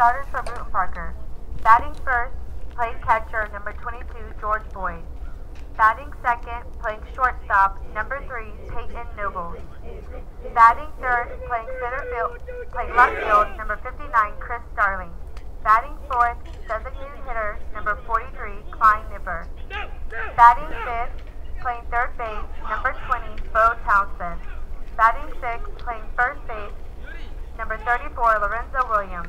Starters for Brewton-Parker. Batting first, playing catcher, number 22, George Boyd. Batting second, playing shortstop, number 3, Peyton Nobles. Batting third, playing left field, number 59, Chris Starling. Batting fourth, designated hitter, number 43, Klein Nipper. Batting fifth, playing third base, number 20, Bo Townsend. Batting sixth, playing first base, number 34, Lorenzo Williams.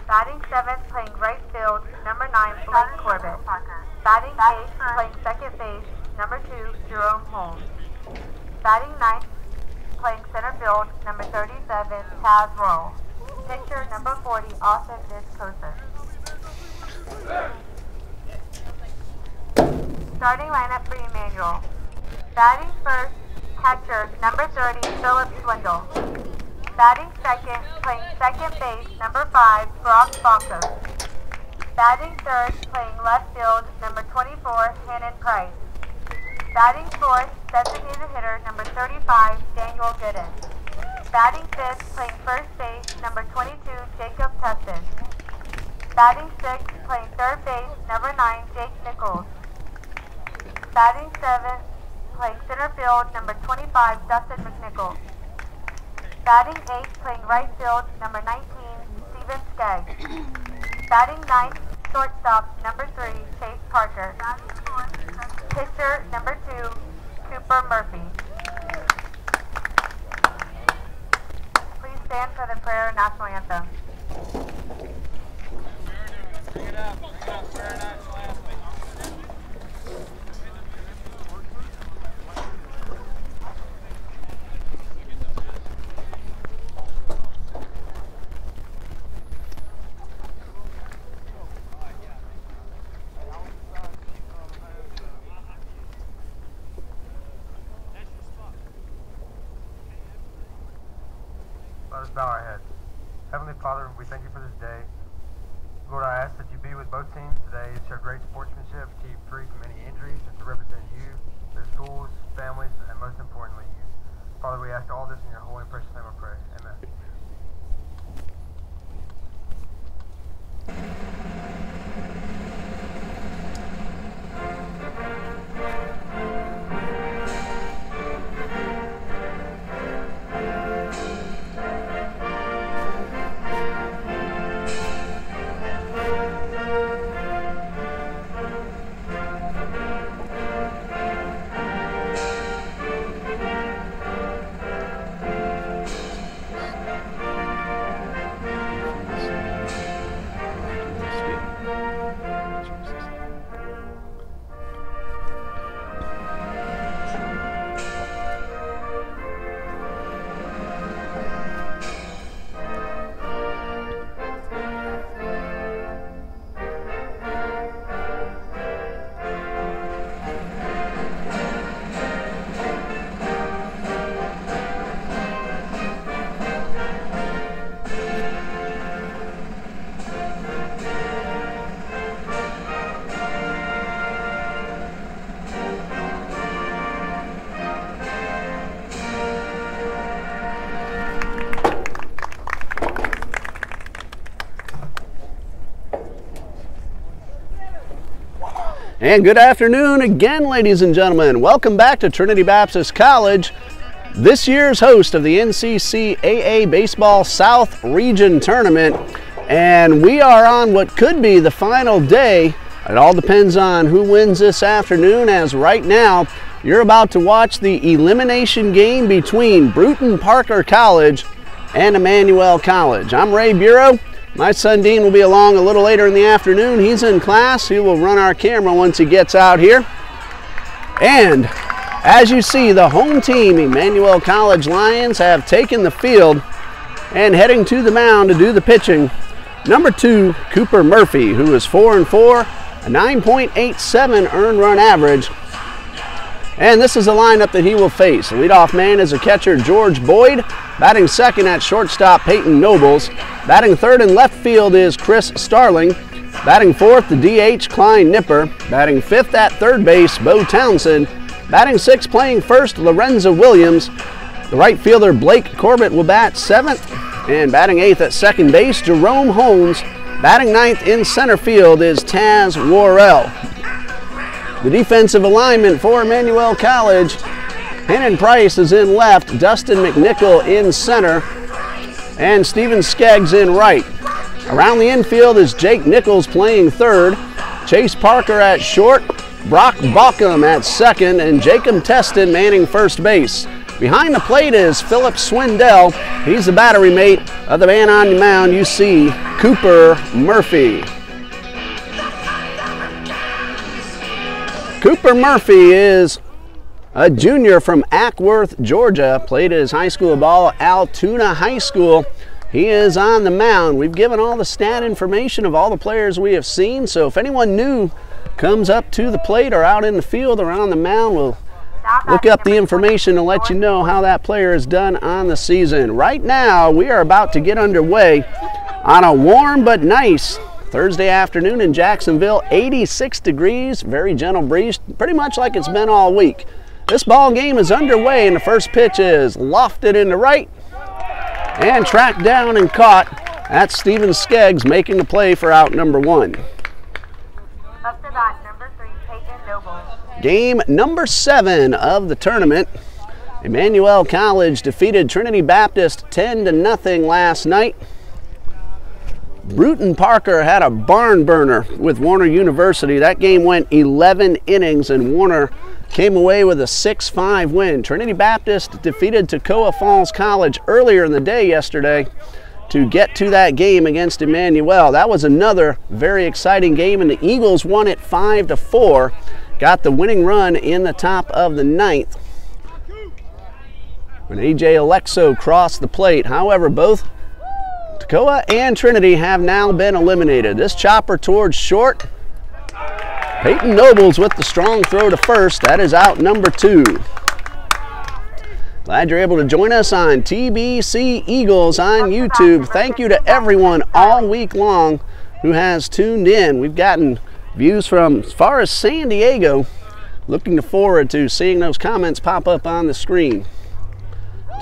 Batting seventh, playing right field, number 9, Blake Corbett. Batting eighth, playing second base, number 2, Jerome Holmes. Batting ninth, playing center field, number 37, Taz Roll. Pitcher, number 40, Austin Viscosa. Starting lineup for Emmanuel. Batting first, catcher, number 30, Philip Swindle. Batting second, playing second base, number 5, Brock Bonkos. Batting third, playing left field, number 24, Hannon Price. Batting fourth, designated hitter, number 35, Daniel Gooden. Batting fifth, playing first base, number 22, Jacob Tustin. Batting sixth, playing third base, number 9, Jake Nichols. Batting seventh, playing center field, number 25, Dustin McNichol. Batting eighth, playing right field, number 19, Steven Skaggs. Batting ninth, shortstop, number 3, Chase Parker. Pitcher, number 2, Cooper Murphy. Please stand for the prayer and national anthem. Bring it up, prayer and national anthem. Let us bow our heads. Heavenly Father, we thank you for this day. Lord, I ask that you be with both teams today and show great sportsmanship, keep free from any injuries, and to represent you, their schools, families, and most importantly, you. Father, we ask all this in your holy and precious name I pray. Amen. And good afternoon again, ladies and gentlemen. Welcome back to Trinity Baptist College, this year's host of the NCCAA Baseball South Region Tournament. And we are on what could be the final day. It all depends on who wins this afternoon, as right now you're about to watch the elimination game between Brewton-Parker College and Emmanuel College. I'm Ray Bureau. My son Dean will be along a little later in the afternoon. He's in class. He will run our camera once he gets out here. And as you see, the home team, Emmanuel College Lions, have taken the field and heading to the mound to do the pitching. Number 2, Cooper Murphy, who is 4-4, a 9.87 earned run average. And this is the lineup that he will face. The leadoff man is a catcher, George Boyd. Batting second at shortstop, Peyton Nobles. Batting third in left field is Chris Starling. Batting fourth, the DH, Klein Nipper. Batting fifth at third base, Bo Townsend. Batting sixth, playing first, Lorenzo Williams. The right fielder, Blake Corbett, will bat seventh. And batting eighth at second base, Jerome Holmes. Batting ninth in center field is Taz Worrell. The defensive alignment for Emmanuel College, Hennon Price is in left, Dustin McNichol in center, and Steven Skeggs in right. Around the infield is Jake Nichols playing third, Chase Parker at short, Brock Bauckham at second, and Jacob Teston manning first base. Behind the plate is Philip Swindell. He's the battery mate of the man on the mound, you see, Cooper Murphy. Cooper Murphy is a junior from Ackworth, Georgia. Played his high school ball at Altoona High School. He is on the mound. We've given all the stat information of all the players we have seen, so if anyone new comes up to the plate or out in the field or on the mound, we'll look up the information and let you know how that player is done on the season. Right now, we are about to get underway on a warm but nice Thursday afternoon in Jacksonville. 86 degrees, very gentle breeze, pretty much like it's been all week. This ball game is underway, and the first pitch is lofted into right and tracked down and caught. That's Steven Skeggs making the play for out number one. Up to bat, number 3, Peyton Noble. Game number 7 of the tournament. Emmanuel College defeated Trinity Baptist 10-0 last night. Brewton-Parker had a barn burner with Warner University. That game went 11 innings, and Warner came away with a 6-5 win. Trinity Baptist defeated Toccoa Falls College earlier in the day yesterday to get to that game against Emmanuel. That was another very exciting game, and the Eagles won it 5-4. Got the winning run in the top of the 9th when A.J. Alexo crossed the plate. However, both Toccoa and Trinity have now been eliminated. This chopper towards short. Peyton Nobles with the strong throw to first. That is out number 2. Glad you're able to join us on TBC Eagles on YouTube. Thank you to everyone all week long who has tuned in. We've gotten views from as far as San Diego. Looking forward to seeing those comments pop up on the screen.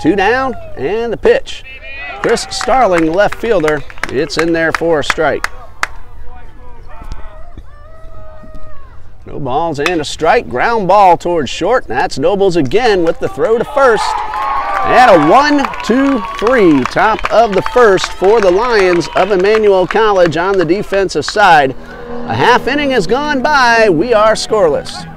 2 down, and the pitch. Chris Starling, left fielder. It's in there for a strike. No balls and a strike. Ground ball towards short. That's Nobles again with the throw to first. And a 1-2-3, top of the first for the Lions of Emmanuel College on the defensive side. A half inning has gone by. We are scoreless.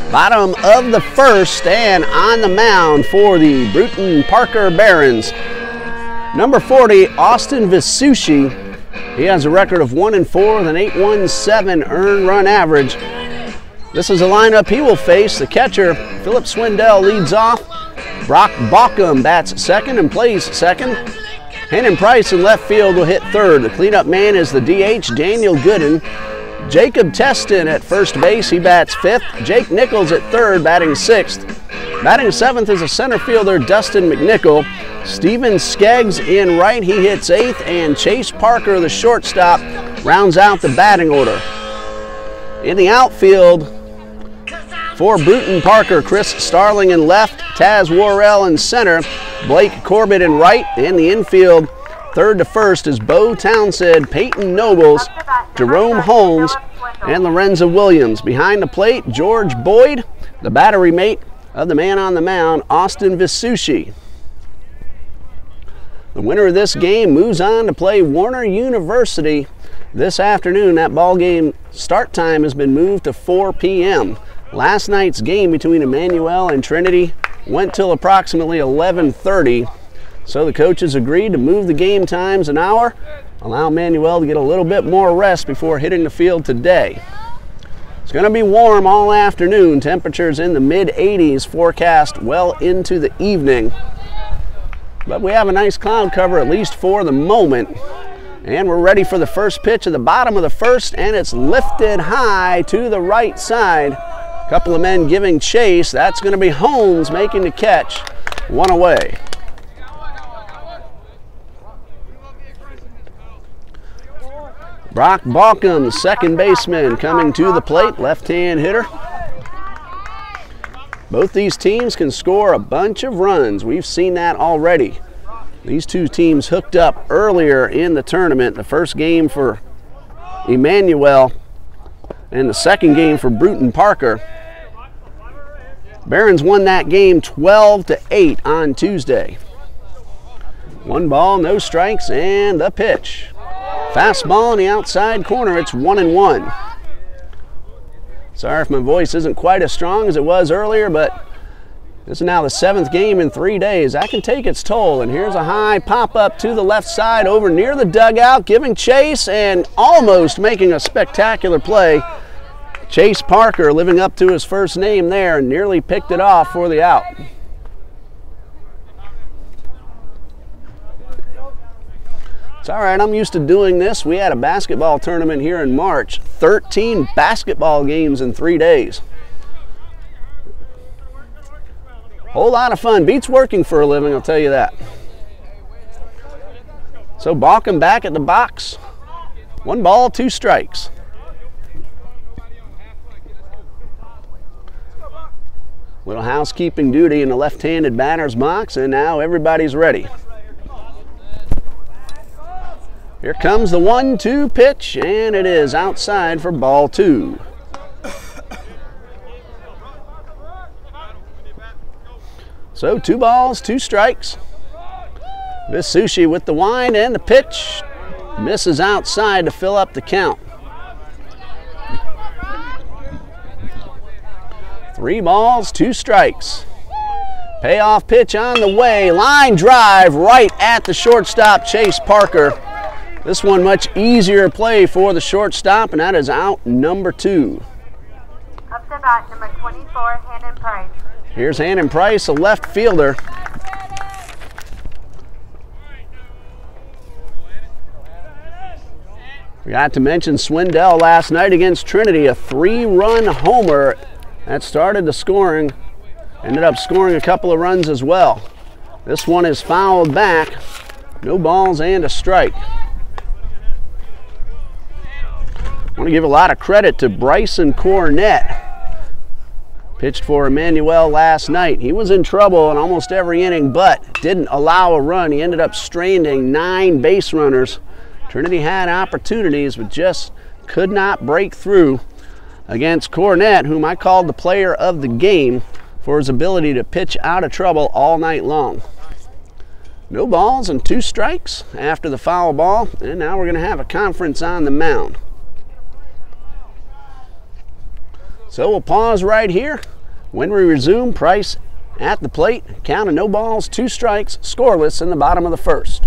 Bottom of the first, and on the mound for the Brewton-Parker Barons, number 40, Austin Visucci. He has a record of 1-4 with an 8.17 earned run average. This is a lineup he will face. The catcher, Philip Swindell, leads off. Brock Bauckham bats second and plays second. Hennon Price in left field will hit third. The cleanup man is the DH, Daniel Gooden. Jacob Teston at first base, he bats fifth. Jake Nichols at third, batting sixth. Batting seventh is a center fielder, Dustin McNichol. Steven Skeggs in right, he hits eighth. And Chase Parker, the shortstop, rounds out the batting order. In the outfield for Brewton-Parker, Chris Starling in left, Taz Worrell in center, Blake Corbett in right. In the infield, third to first is Bo Townsend, Peyton Nobles, Jerome Holmes, and Lorenzo Williams. Behind the plate, George Boyd, the battery mate of the man on the mound, Austin Visucci. The winner of this game moves on to play Warner University this afternoon. That ball game start time has been moved to 4 p.m. Last night's game between Emmanuel and Trinity went till approximately 11:30. So the coaches agreed to move the game times an hour, allow Emmanuel to get a little bit more rest before hitting the field today. It's going to be warm all afternoon. Temperatures in the mid-80s forecast well into the evening. But we have a nice cloud cover, at least for the moment. And we're ready for the first pitch at the bottom of the first, and it's lifted high to the right side. A couple of men giving chase. That's going to be Holmes making the catch. One away. Brock Balkum, second baseman, coming to the plate, left-hand hitter. Both these teams can score a bunch of runs. We've seen that already. These two teams hooked up earlier in the tournament. The first game for Emmanuel and the second game for Brewton-Parker. Barons won that game 12-8 on Tuesday. 1 ball, no strikes, and the pitch. Fastball in the outside corner. It's 1-1. Sorry if my voice isn't quite as strong as it was earlier, but this is now the 7th game in 3 days. That can take its toll. And here's a high pop-up to the left side over near the dugout, giving chase and almost making a spectacular play. Chase Parker living up to his first name there and nearly picked it off for the out. It's all right, I'm used to doing this. We had a basketball tournament here in March. 13 basketball games in 3 days. Whole lot of fun. Beats working for a living, I'll tell you that. So Balkum back at the box. 1 ball, 2 strikes. Little housekeeping duty in the left-handed batter's box, and now everybody's ready. Here comes the 1-2 pitch, and it is outside for ball 2. So 2 balls, 2 strikes. Visucci with the wind and the pitch. Misses outside to fill up the count. 3 balls, 2 strikes. Payoff pitch on the way. Line drive right at the shortstop, Chase Parker. This one much easier play for the shortstop, and that is out number 2. Up to bat, number 24, Hannon Price. Here's Hannon Price, a left fielder. Forgot to mention Swindell last night against Trinity, a 3-run homer that started the scoring. Ended up scoring a couple of runs as well. This one is fouled back. No balls and a strike. I want to give a lot of credit to Bryson Cornett. Pitched for Emmanuel last night. He was in trouble in almost every inning, but didn't allow a run. He ended up stranding 9 base runners. Trinity had opportunities, but just could not break through against Cornett, whom I called the player of the game for his ability to pitch out of trouble all night long. No balls and 2 strikes after the foul ball, and now we're going to have a conference on the mound. So we'll pause right here. When we resume, Price at the plate, count of no balls, 2 strikes, scoreless in the bottom of the first.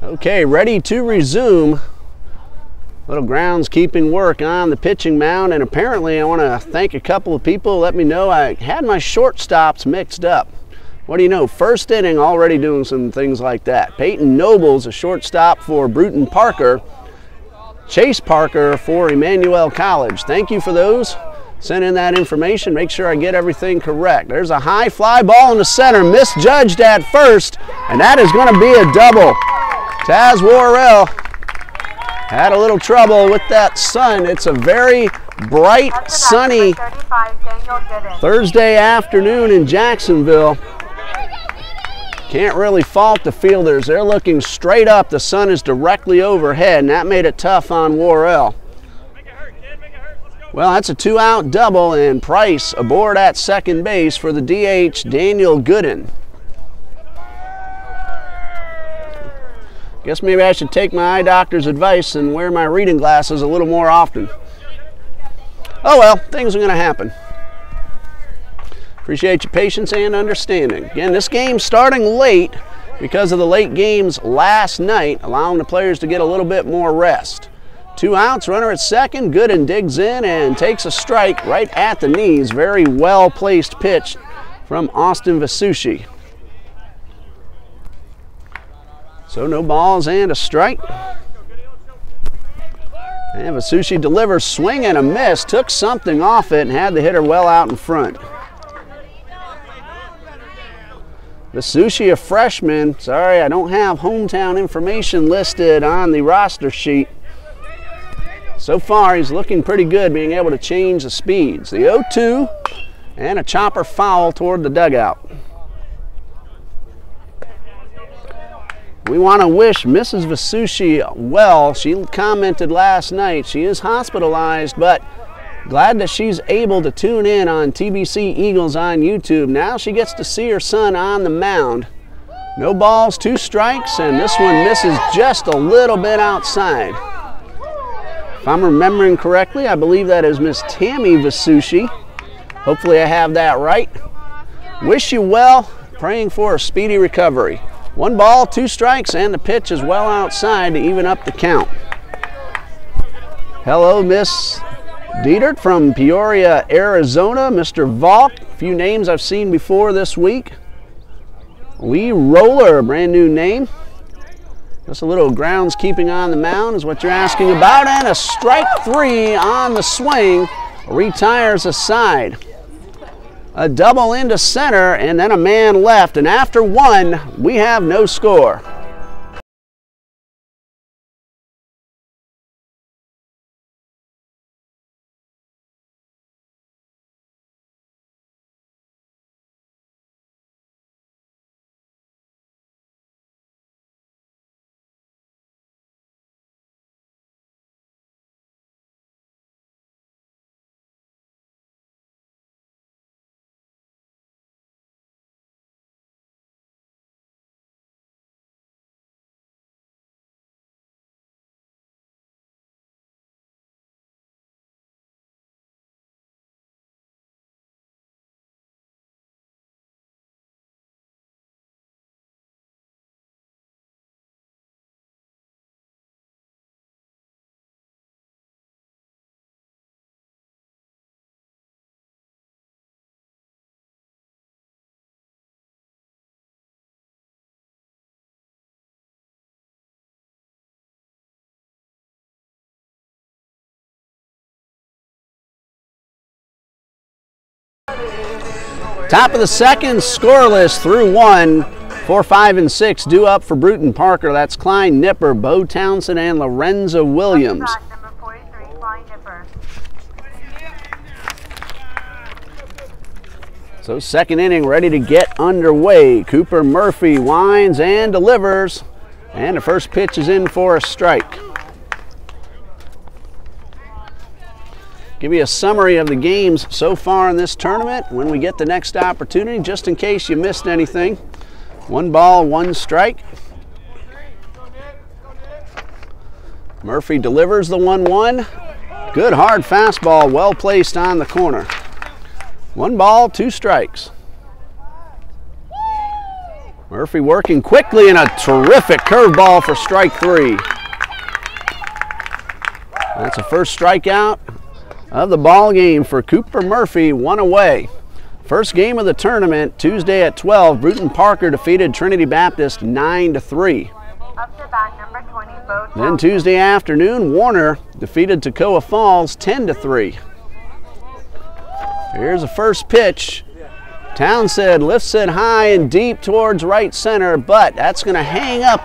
Okay, ready to resume. Little groundskeeping work on the pitching mound, and apparently I want to thank a couple of people who let me know I had my shortstops mixed up. What do you know, first inning already doing some things like that. Peyton Noble's a shortstop for Brewton-Parker, Chase Parker for Emmanuel College. Thank you for those. Send in that information, make sure I get everything correct. There's a high fly ball in the center, misjudged at first, and that is going to be a double. Taz Worrell had a little trouble with that sun. It's a very bright, sunny Thursday afternoon in Jacksonville. Can't really fault the fielders. They're looking straight up. The sun is directly overhead, and that made it tough on Worrell. Well, that's a 2-out double, and Price aboard at second base for the DH, Daniel Gooden. Guess maybe I should take my eye doctor's advice and wear my reading glasses a little more often. Oh well, things are going to happen. Appreciate your patience and understanding. Again, this game's starting late because of the late games last night, allowing the players to get a little bit more rest. 2 outs, runner at second. Gooden digs in and takes a strike right at the knees. Very well-placed pitch from Austin Vasucci. So no balls and a strike. And Vasucci delivers, swing and a miss, took something off it and had the hitter well out in front. Vasucci, a freshman. Sorry, I don't have hometown information listed on the roster sheet. So far, he's looking pretty good, being able to change the speeds. The 0-2 and a chopper foul toward the dugout. We want to wish Mrs. Vasucci well. She commented last night she is hospitalized, but glad that she's able to tune in on TBC Eagles on YouTube. Now she gets to see her son on the mound. No balls, 2 strikes, and this one misses just a little bit outside. If I'm remembering correctly, I believe that is Miss Tammy Vasucci. Hopefully I have that right. Wish you well, praying for a speedy recovery. 1 ball, 2 strikes, and the pitch is well outside to even up the count. Hello, Miss Dietert from Peoria, Arizona. Mr. Valk, a few names I've seen before this week. Lee Roller, a brand new name. Just a little groundskeeping on the mound is what you're asking about, and a strike 3 on the swing, retires a side. A double into center, and then a man left, and after 1, we have no score. Top of the second, scoreless through 1. 4, 5, and 6 due up for Brewton-Parker. That's Klein Nipper, Bo Townsend, and Lorenzo Williams. Number 43, Klein Nipper. So second inning ready to get underway. Cooper Murphy winds and delivers, and the first pitch is in for a strike. Give you a summary of the games so far in this tournament when we get the next opportunity, just in case you missed anything. 1 ball, 1 strike. Murphy delivers the 1-1. Good hard fastball, well placed on the corner. 1 ball, 2 strikes. Murphy working quickly, and a terrific curveball for strike 3. That's the first strikeout of the ball game for Cooper Murphy, 1 away. First game of the tournament, Tuesday at 12, Brewton-Parker defeated Trinity Baptist 9-3. Up to bat number 20, Bo. Then Tuesday afternoon, Warner defeated Toccoa Falls 10-3. Here's the first pitch. Townsend lifts it high and deep towards right center, but that's going to hang up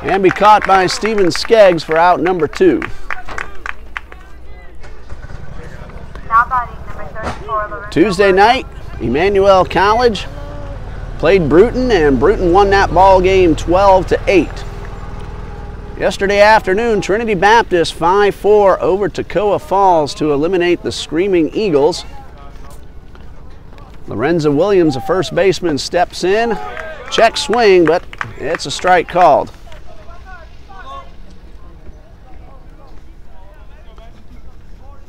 and be caught by Steven Skeggs for out number 2. Now batting number 34, Tuesday night, Emmanuel College played Brewton, and Brewton won that ball game 12-8. Yesterday afternoon, Trinity Baptist 5-4 over Toccoa Falls to eliminate the Screaming Eagles. Lorenzo Williams, the first baseman, steps in. Check swing, but it's a strike called.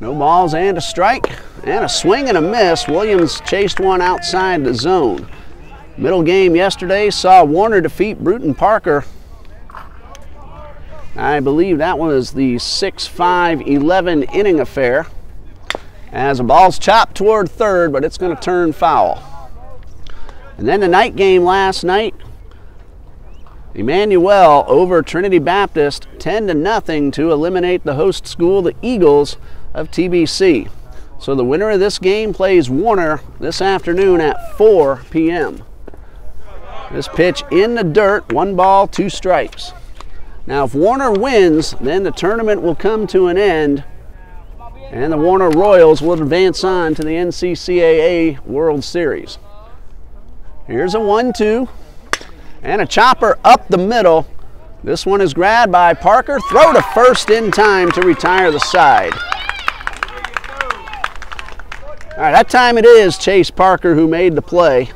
No balls and a strike, and a swing and a miss. Williams chased one outside the zone. Middle game yesterday saw Warner defeat Brewton-Parker. I believe that was the 6-5 11 inning affair. As a ball's chopped toward third, but it's going to turn foul. And then the night game last night, Emmanuel over Trinity Baptist 10-0 to eliminate the host school, the Eagles of TBC. So the winner of this game plays Warner this afternoon at 4 p.m. This pitch in the dirt, 1 ball, 2 strikes. Now if Warner wins, then the tournament will come to an end, and the Warner Royals will advance on to the NCCAA World Series. Here's a 1-2, and a chopper up the middle. This one is grabbed by Parker. Throw to first in time to retire the side. All right, that time it is Chase Parker who made the play.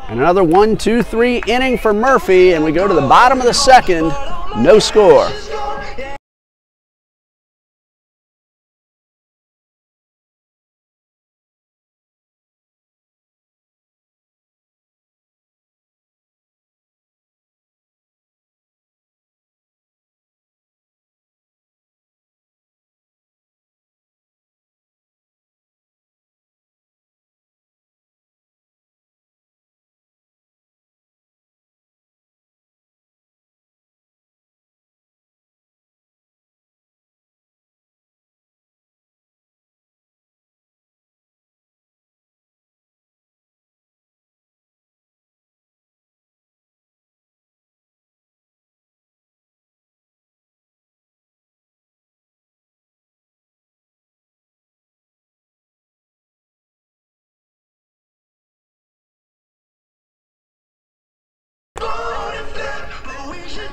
And another 1-2-3 inning for Murphy, and we go to the bottom of the second, no score.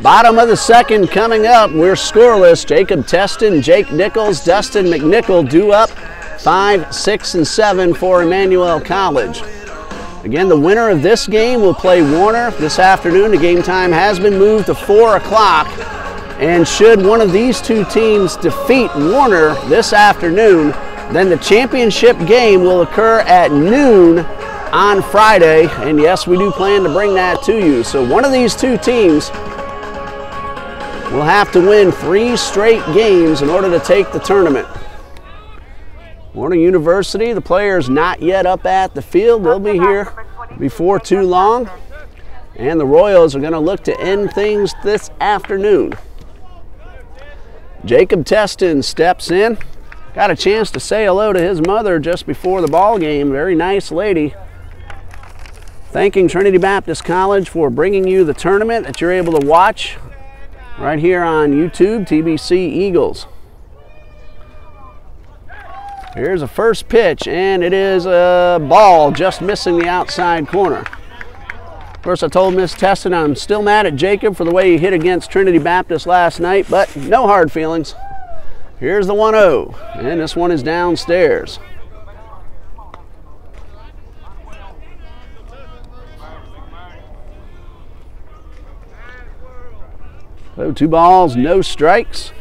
Bottom of the second coming up. We're scoreless. Jacob Teston, Jake Nichols, Dustin McNichol due up 5, 6, and 7 for Emmanuel College. Again, the winner of this game will play Warner this afternoon. The game time has been moved to 4 o'clock. And should one of these two teams defeat Warner this afternoon, then the championship game will occur at noon on Friday. And yes, we do plan to bring that to you. So one of these two teams will have to win 3 straight games in order to take the tournament. Warner University, the players not yet up at the field. They'll be here before too long. And the Royals are going to look to end things this afternoon. Jacob Teston steps in. Got a chance to say hello to his mother just before the ball game. Very nice lady. Thanking Trinity Baptist College for bringing you the tournament that you're able to watch right here on YouTube, TBC Eagles. Here's a first pitch, and it is a ball just missing the outside corner. Of course, I told Miss Teston I'm still mad at Jacob for the way he hit against Trinity Baptist last night, but no hard feelings. Here's the 1-0, and this one is downstairs. So 2 balls, no strikes.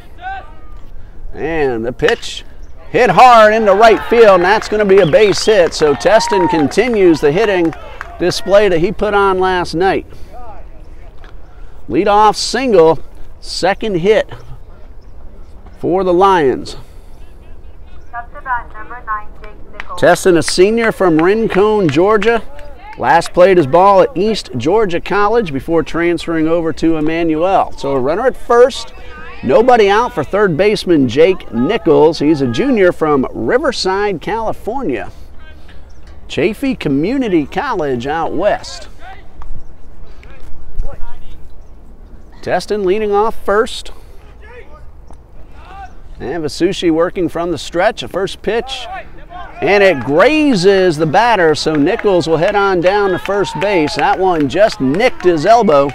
And the pitch hit hard into right field, and that's going to be a base hit. So Teston continues the hitting display that he put on last night. leadoff single, second hit for the Lions. Up to bat, number 9, Jake Nichols. Testing, a senior from Rincon, Georgia. Last played his ball at East Georgia College before transferring over to Emmanuel. So a runner at first, nobody out for third baseman Jake Nichols. He's a junior from Riverside, California. Chaffee Community College out west. Teston leading off first. And Vasushi working from the stretch, a first pitch. And it grazes the batter, so Nichols will head on down to first base. That one just nicked his elbow,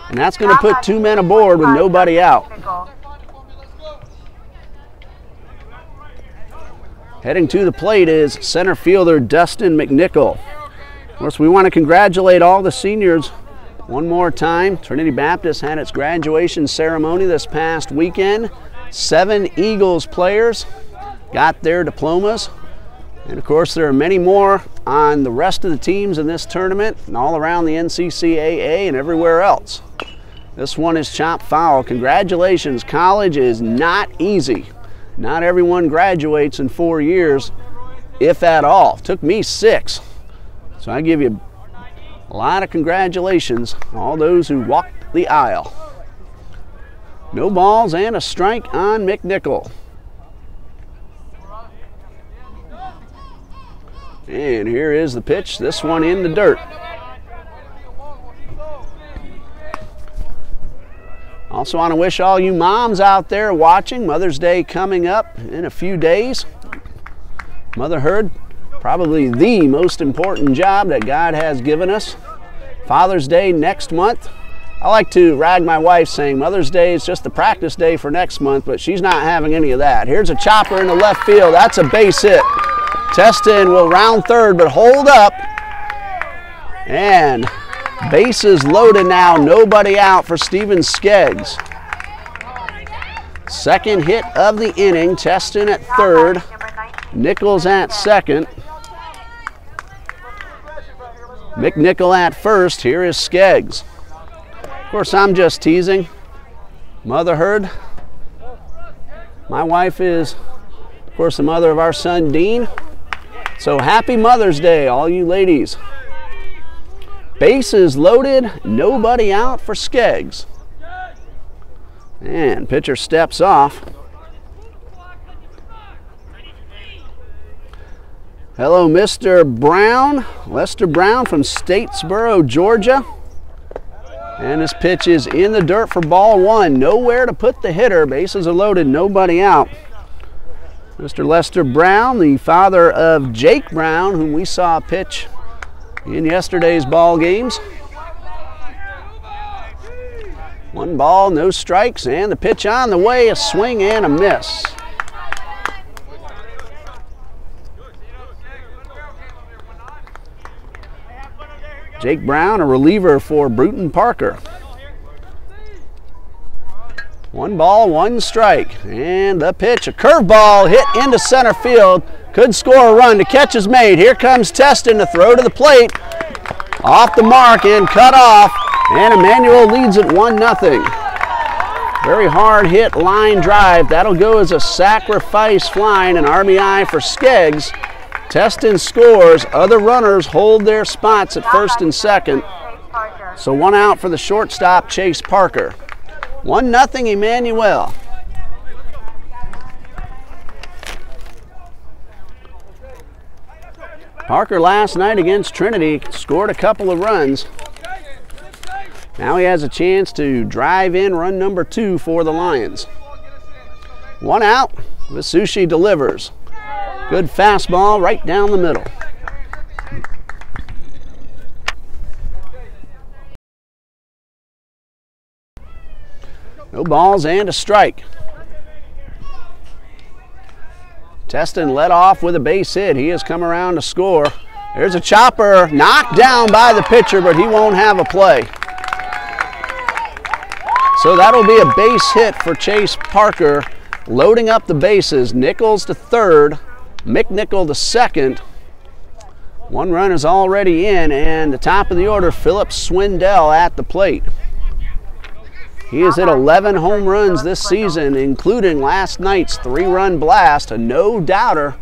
and that's going to put 2 men aboard with nobody out. Heading to the plate is center fielder Dustin McNichol. Of course, we want to congratulate all the seniors one more time. Trinity Baptist had its graduation ceremony this past weekend. 7 Eagles players got their diplomas. And of course, there are many more on the rest of the teams in this tournament and all around the NCCAA and everywhere else. This one is chopped foul. Congratulations. College is not easy. Not everyone graduates in 4 years, if at all. It took me 6. So I give you a lot of congratulations, all those who walked the aisle. No balls and a strike on McNichol. And here is the pitch, this one in the dirt. Also want to wish all you moms out there watching, Mother's Day coming up in a few days. Motherhood, probably the most important job that God has given us. Father's Day next month. I like to rag my wife saying Mother's Day is just the practice day for next month, but she's not having any of that. Here's a chopper in the left field. That's a base hit. Teston will round third, but hold up. And bases loaded now, nobody out for Steven Skeggs. Second hit of the inning, Teston at third, Nichols at second. McNichol at first, here is Skeggs. Of course, I'm just teasing. Motherhood. My wife is, of course, the mother of our son, Dean. So happy Mother's Day, all you ladies. Bases loaded, nobody out for Skeggs. And pitcher steps off. Hello, Mr. Brown. Lester Brown from Statesboro, Georgia. And this pitch is in the dirt for ball 1. Nowhere to put the hitter. Bases are loaded, nobody out. Mr. Lester Brown, the father of Jake Brown, whom we saw pitch in yesterday's ball games. 1 ball, no strikes, and the pitch on the way, a swing and a miss. Jake Brown, a reliever for Brewton-Parker. 1 ball, 1 strike, and the pitch, a curveball hit into center field. Could score a run. The catch is made. Here comes Teston to throw to the plate. Off the mark and cut off, and Emmanuel leads it 1-0. Very hard hit line drive. That'll go as a sacrifice fly and an RBI for Skeggs. Teston scores. Other runners hold their spots at first and second. So 1 out for the shortstop, Chase Parker. 1-0 Emmanuel. Parker last night against Trinity scored a couple of runs. Now he has a chance to drive in run number 2 for the Lions. 1 out, Vasushi delivers. Good fastball right down the middle. No balls and a strike. Teston led off with a base hit. He has come around to score. There's a chopper knocked down by the pitcher, but he won't have a play. So that'll be a base hit for Chase Parker, loading up the bases. Nichols to third, McNichol to second. 1 run is already in, and the top of the order, Philip Swindell at the plate. He has hit 11 home runs this season, including last night's 3-run blast, a no-doubter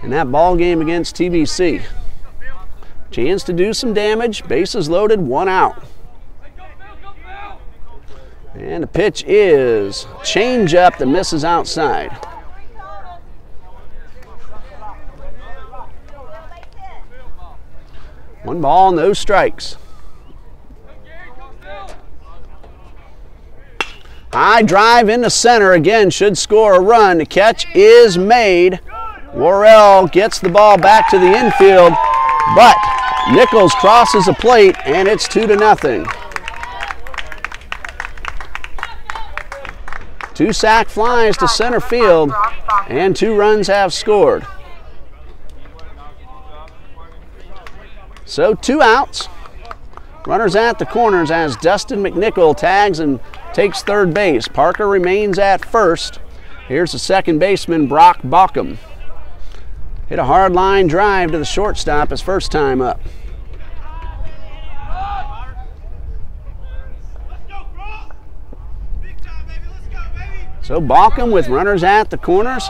in that ball game against TBC. Chance to do some damage, bases loaded, 1 out. And the pitch is change-up that misses outside. One ball, no strikes. High drive into center, again should score a run. The catch is made. Worrell gets the ball back to the infield, but Nichols crosses the plate and it's 2-0. 2 sac flies to center field and 2 runs have scored. So 2 outs. Runners at the corners as Dustin McNichol tags and takes third base. Parker remains at first. Here's the second baseman, Brock Bauckham. Hit a hard line drive to the shortstop his first time up. So Bauckham with runners at the corners.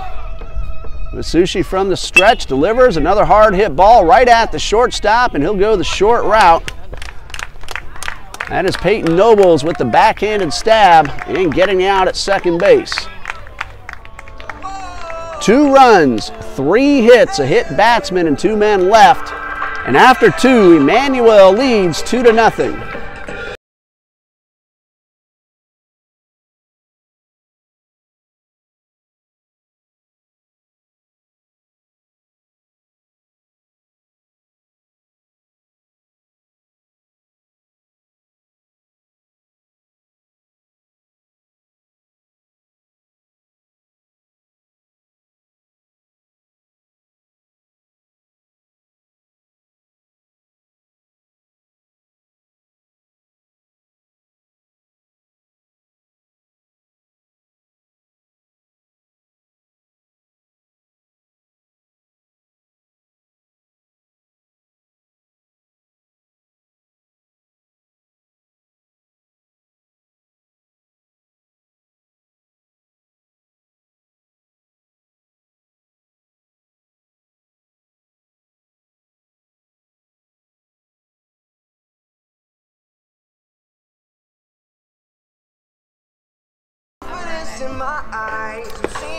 Masucci from the stretch delivers another hard hit ball right at the shortstop, and he'll go the short route. That is Peyton Nobles with the backhanded stab and getting out at second base. 2 runs, 3 hits, a hit batsman and 2 men left. And after 2, Emmanuel leads 2-0.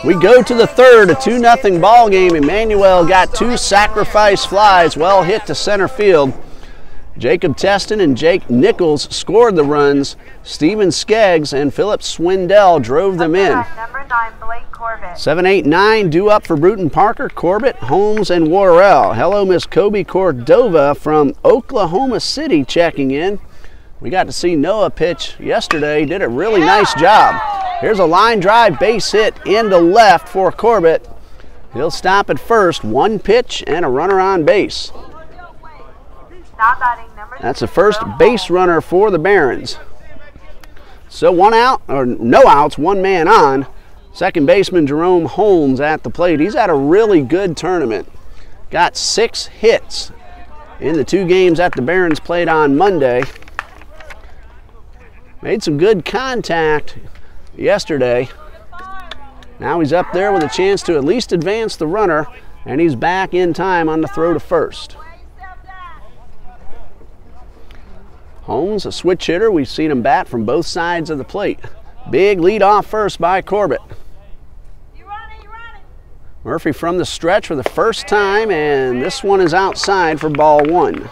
We go to the third, a 2-0 ball game. Emmanuel got 2 sacrifice flies, well hit to center field. Jacob Teston and Jake Nichols scored the runs. Steven Skeggs and Philip Swindell drove them in. Number 9, Blake Corbett. 7, 8, 9 due up for Brewton-Parker, Corbett, Holmes, and Worrell. Hello, Miss Kobe Cordova from Oklahoma City checking in. We got to see Noah pitch yesterday. Did a really nice job. Here's a line drive base hit into left for Corbett. He'll stop at first. 1 pitch and a runner on base. Now batting number That's the first base runner for the Barons. So 1 out, or no outs, 1 man on. Second baseman Jerome Holmes at the plate. He's had a really good tournament. Got 6 hits in the 2 games that the Barons played on Monday. Made some good contact yesterday. Now he's up there with a chance to at least advance the runner, and he's back in time on the throw to first. Holmes, a switch hitter. We've seen him bat from both sides of the plate. Big lead off first by Corbett. Murphy from the stretch for the first time, and this one is outside for ball 1.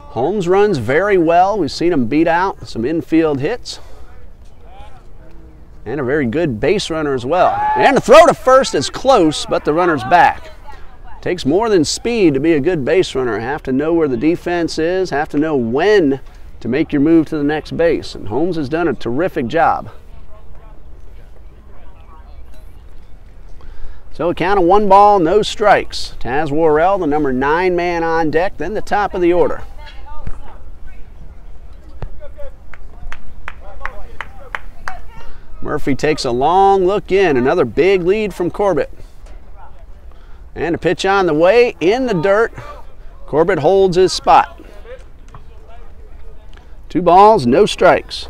Holmes runs very well. We've seen him beat out some infield hits. And a very good base runner as well. And the throw to first is close, but the runner's back. Takes more than speed to be a good base runner. Have to know where the defense is, have to know when to make your move to the next base. And Holmes has done a terrific job. So a count of 1 ball, no strikes. Taz Worrell, the number 9 man on deck, then the top of the order. Murphy takes a long look in. Another big lead from Corbett. And a pitch on the way in the dirt. Corbett holds his spot. 2 balls, no strikes.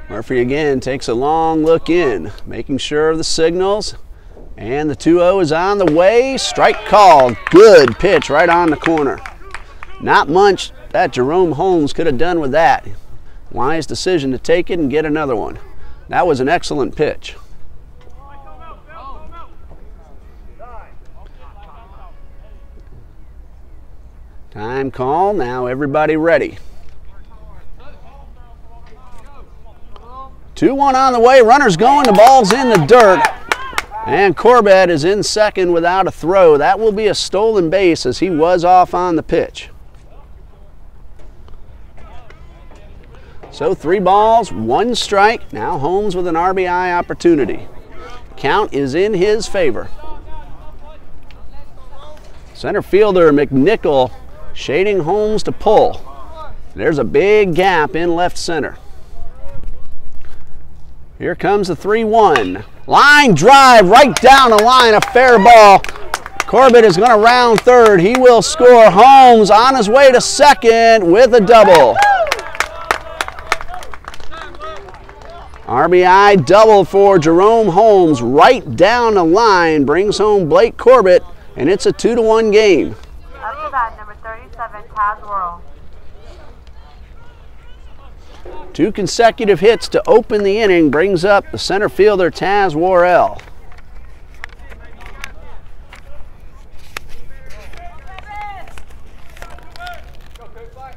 Murphy again takes a long look in, making sure of the signals. And the 2-0 is on the way. Strike called. Good pitch right on the corner. Not much that Jerome Holmes could have done with that. Wise decision to take it and get another one. That was an excellent pitch. Time call. Now everybody ready. 2-1 on the way. Runner's going. The ball's in the dirt. And Corbett is in second without a throw. That will be a stolen base as he was off on the pitch. So 3 balls, 1 strike. Now Holmes with an RBI opportunity. Count is in his favor. Center fielder McNichol shading Holmes to pull. There's a big gap in left center. Here comes the 3-1. Line drive right down the line, a fair ball. Corbett is going to round third. He will score. Holmes on his way to second with a double. RBI double for Jerome Holmes right down the line. Brings home Blake Corbett, and it's a 2-1 game. Up to bat, number 37, Taz Worrell. 2 consecutive hits to open the inning brings up the center fielder Taz Worrell.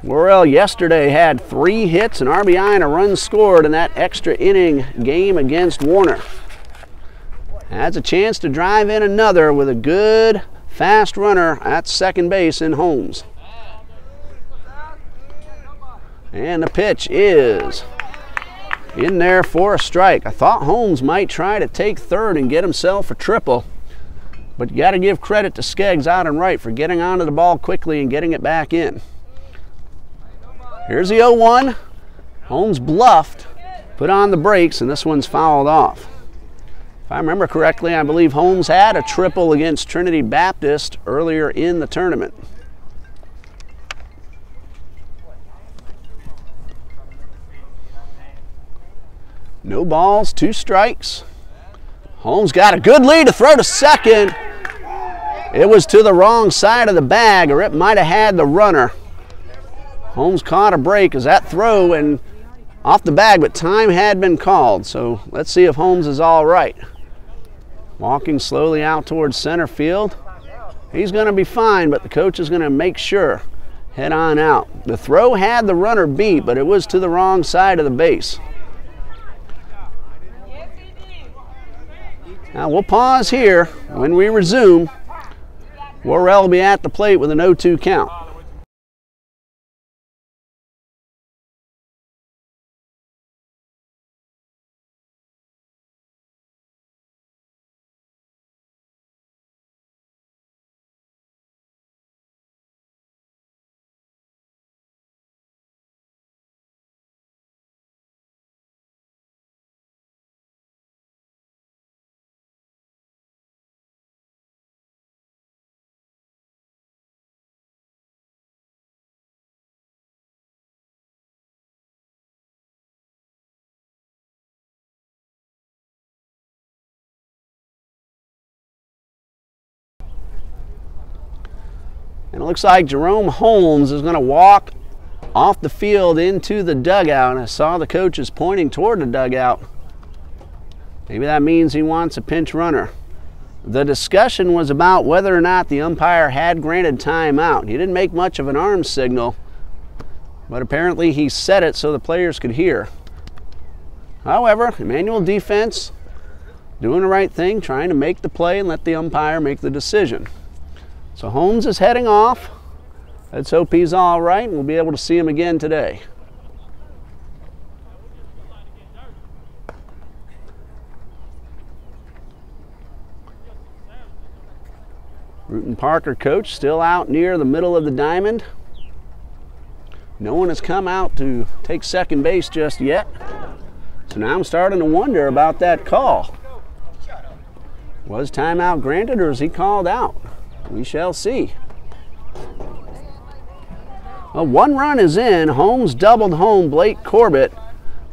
Worrell yesterday had 3 hits, an RBI, and a run scored in that extra inning game against Warner. Has a chance to drive in another with a good fast runner at second base in Holmes. And the pitch is in there for a strike. I thought Holmes might try to take third and get himself a triple, but you got to give credit to Skeggs out and right for getting onto the ball quickly and getting it back in. Here's the 0-1. Holmes bluffed, put on the brakes, and this one's fouled off. If I remember correctly, I believe Holmes had a triple against Trinity Baptist earlier in the tournament. No balls, 2 strikes. Holmes got a good lead to throw to second. It was to the wrong side of the bag, or it might have had the runner. Holmes caught a break as that throw and off the bag, but time had been called. So let's see if Holmes is all right. Walking slowly out towards center field. He's going to be fine, but the coach is going to make sure. Head on out. The throw had the runner beat, but it was to the wrong side of the base. Now we'll pause here. When we resume, Worrell will be at the plate with an 0-2 count. And it looks like Jerome Holmes is going to walk off the field into the dugout. And I saw the coaches pointing toward the dugout. Maybe that means he wants a pinch runner. The discussion was about whether or not the umpire had granted timeout. He didn't make much of an arm signal, but apparently he said it so the players could hear. However, Emmanuel defense doing the right thing, trying to make the play and let the umpire make the decision. So Holmes is heading off. Let's hope he's all right and we'll be able to see him again today. Brewton-Parker coach still out near the middle of the diamond. No one has come out to take second base just yet. So now I'm starting to wonder about that call. Was timeout granted or is he called out? We shall see. Well, 1 run is in. Holmes doubled home Blake Corbett.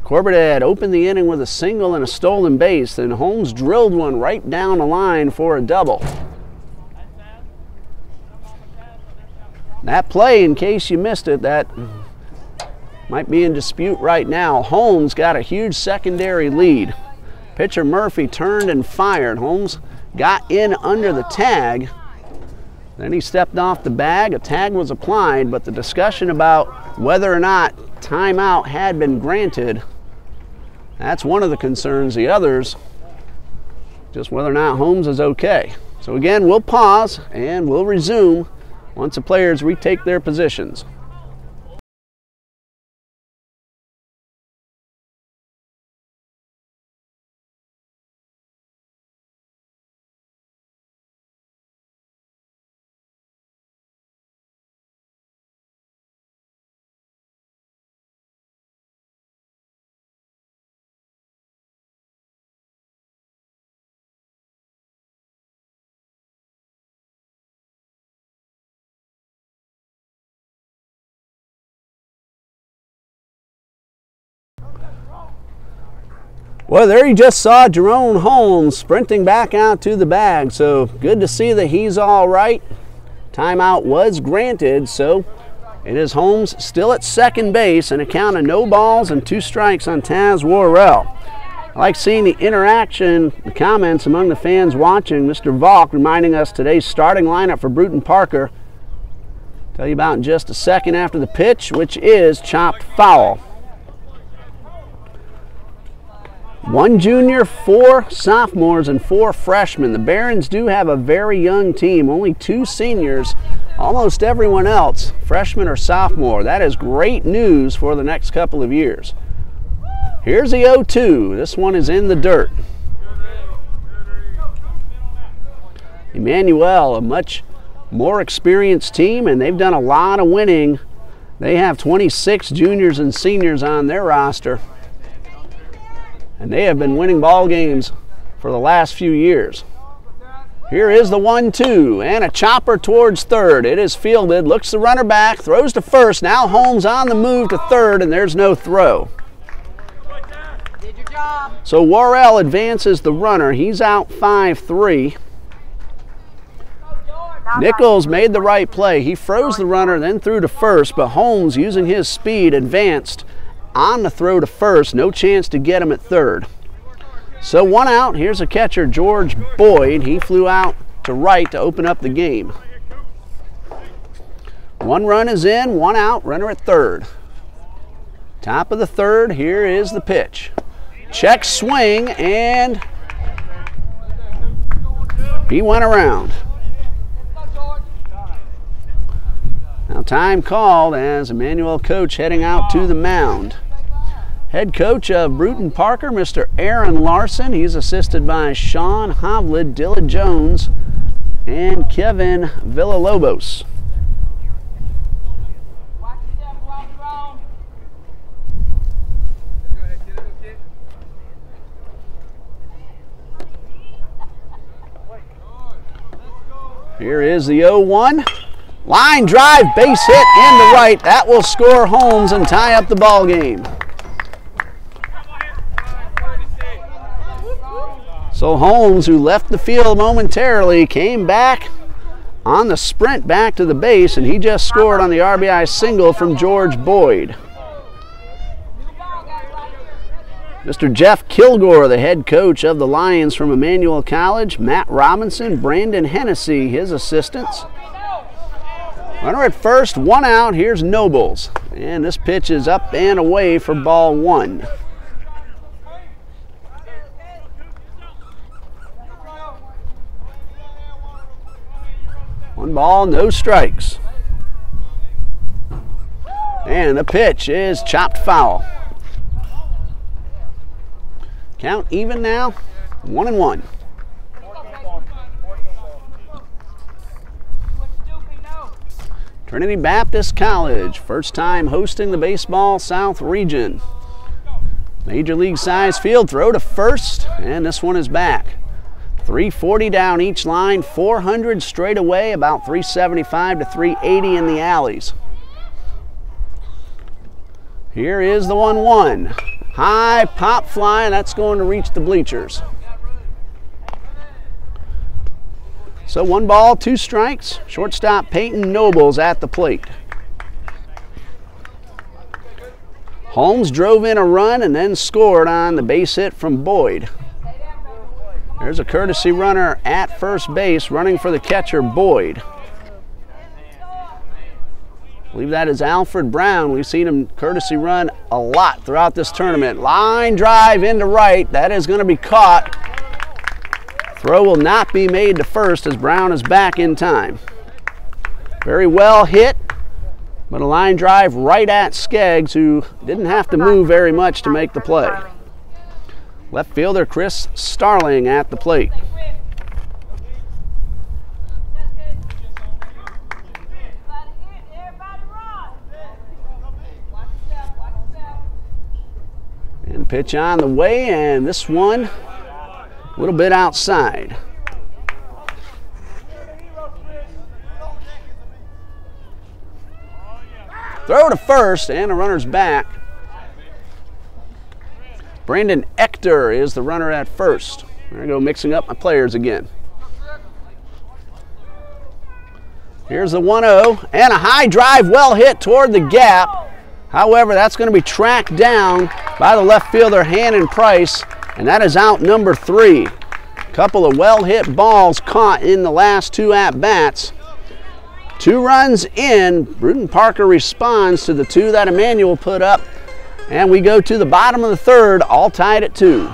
Corbett had opened the inning with a single and a stolen base, and Holmes drilled one right down the line for a double. That play, in case you missed it, that might be in dispute right now. Holmes got a huge secondary lead. Pitcher Murphy turned and fired. Holmes got in under the tag. Then he stepped off the bag. A tag was applied, but the discussion about whether or not timeout had been granted, that's one of the concerns. The others, just whether or not Holmes is okay. So again, we'll pause and we'll resume once the players retake their positions. Well, there you just saw Jerome Holmes sprinting back out to the bag, so good to see that he's all right. Timeout was granted, so it is Holmes still at second base and a count of no balls and 2 strikes on Taz Worrell. I like seeing the interaction, the comments among the fans watching. Mr. Valk reminding us today's starting lineup for Brewton-Parker. Tell you about in just a second after the pitch, which is chopped foul. 1 junior, 4 sophomores, and 4 freshmen. The Barons do have a very young team, only 2 seniors. Almost everyone else, freshman or sophomore. That is great news for the next couple of years. Here's the 0-2. This one is in the dirt. Emmanuel, a much more experienced team, and they've done a lot of winning. They have 26 juniors and seniors on their roster. And they have been winning ball games for the last few years. Here is the 1-2 and a chopper towards third. It is fielded, looks the runner back, throws to first. Now Holmes on the move to third, and there's no throw. Did your job. So Worrell advances the runner. He's out 5-3. Nichols made the right play. He froze the runner, then threw to first, but Holmes, using his speed, advanced on the throw to first. No chance to get him at third. So 1 out. Here's a catcher, George Boyd. He flew out to right to open up the game. 1 run is in, 1 out, runner at third. Top of the third, here is the pitch. Check swing, and he went around. Now time called as Emmanuel coach heading out to the mound. Head coach of Brewton-Parker, Mr. Aaron Larson. He's assisted by Sean Hovlid, Dilla Jones, and Kevin Villalobos. Here is the 0-1. Line drive, base hit into right. That will score Holmes and tie up the ball game. So Holmes, who left the field momentarily, came back on the sprint back to the base, and he just scored on the RBI single from George Boyd. Mr. Jeff Kilgore, the head coach of the Lions from Emmanuel College, Matt Robinson, Brandon Hennessy, his assistants. Runner at first, 1 out. Here's Nobles, and this pitch is up and away for ball 1. One ball, no strikes. And the pitch is chopped foul. Count even now, 1-1. Trinity Baptist College, first time hosting the Baseball South region. Major league size field, throw to first, and this one is back. 340 down each line, 400 straight away, about 375 to 380 in the alleys. Here is the 1-1. High pop fly, and that's going to reach the bleachers. So 1 ball, 2 strikes. Shortstop Peyton Nobles at the plate. Holmes drove in a run and then scored on the base hit from Boyd. There's a courtesy runner at first base running for the catcher, Boyd. I believe that is Alfred Brown. We've seen him courtesy run a lot throughout this tournament. Line drive into right. That is going to be caught. Throw will not be made to first as Brown is back in time. Very well hit, but a line drive right at Skeggs, who didn't have to move very much to make the play. Left fielder Chris Starling at the plate. And pitch on the way, and this one a little bit outside. Throw to first, and the runner's back. Brandon Ector is the runner at first. There I go, mixing up my players again. Here's the 1-0, and a high drive, well hit toward the gap. However, that's going to be tracked down by the left fielder, Hannon Price, and that is out number 3. A couple of well-hit balls caught in the last 2 at-bats. 2 runs in. Brewton-Parker responds to the 2 that Emmanuel put up. And we go to the bottom of the 3rd, all tied at 2.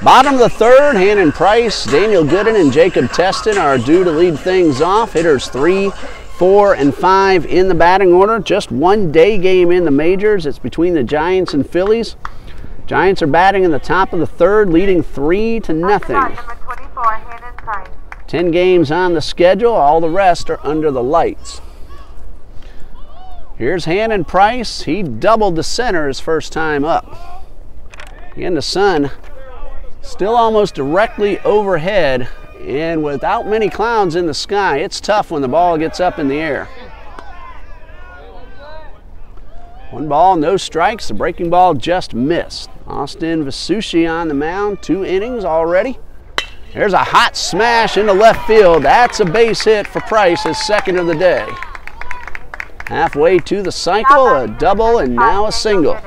Bottom of the 3rd, Hannon Price, Daniel Gooden, and Jacob Teston are due to lead things off. Hitters 3, 4, and 5 in the batting order. Just one day game in the majors. It's between the Giants and Phillies. Giants are batting in the top of the 3rd, leading 3-0. Number 24, Hannon Price. 10 games on the schedule. All the rest are under the lights. Here's Hannon Price. He doubled the center his first time up. Again, the sun still almost directly overhead, and without many clouds in the sky, it's tough when the ball gets up in the air. 1 ball, no strikes. The breaking ball just missed. Austin Vasucci on the mound, 2 innings already. There's a hot smash into left field. That's a base hit for Price, his 2nd of the day. Halfway to the cycle, a double and now a single.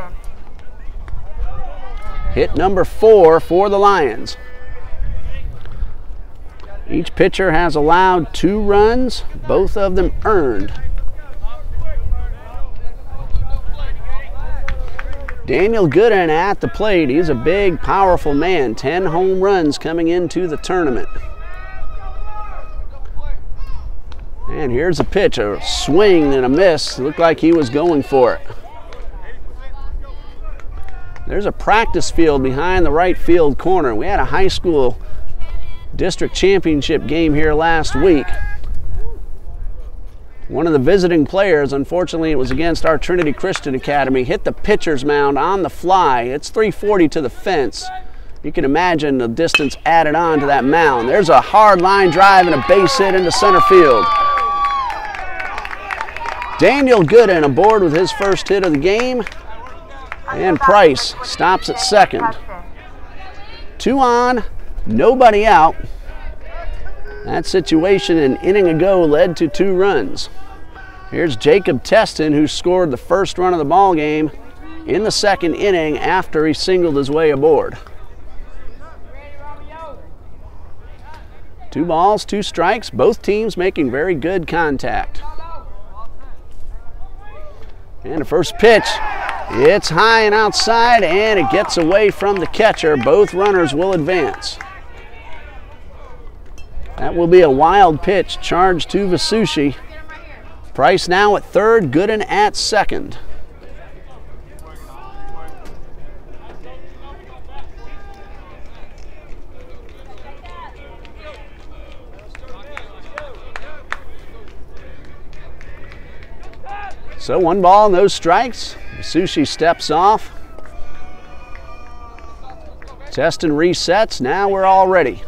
Hit number 4 for the Lions. Each pitcher has allowed 2 runs, both of them earned. Daniel Gooden at the plate. He's a big, powerful man. 10 home runs coming into the tournament. And here's a pitch, a swing and a miss. Looked like he was going for it. There's a practice field behind the right field corner. We had a high school district championship game here last week. One of the visiting players, unfortunately it was against our Trinity Christian Academy, hit the pitcher's mound on the fly. It's 340 to the fence. You can imagine the distance added on to that mound. There's a hard line drive and a base hit into center field. Daniel Gooden aboard with his first hit of the game. And Price stops at second. 2 on, nobody out. That situation an inning ago led to 2 runs. Here's Jacob Teston, who scored the first run of the ball game in the second inning after he singled his way aboard. 2 balls, 2 strikes, both teams making very good contact. And the first pitch, it's high and outside, and it gets away from the catcher. Both runners will advance. That will be a wild pitch charged to Vasucci. Price now at third, Gooden at second. So 1 ball, no strikes. Vasucci steps off. Teston resets. Now we're all ready.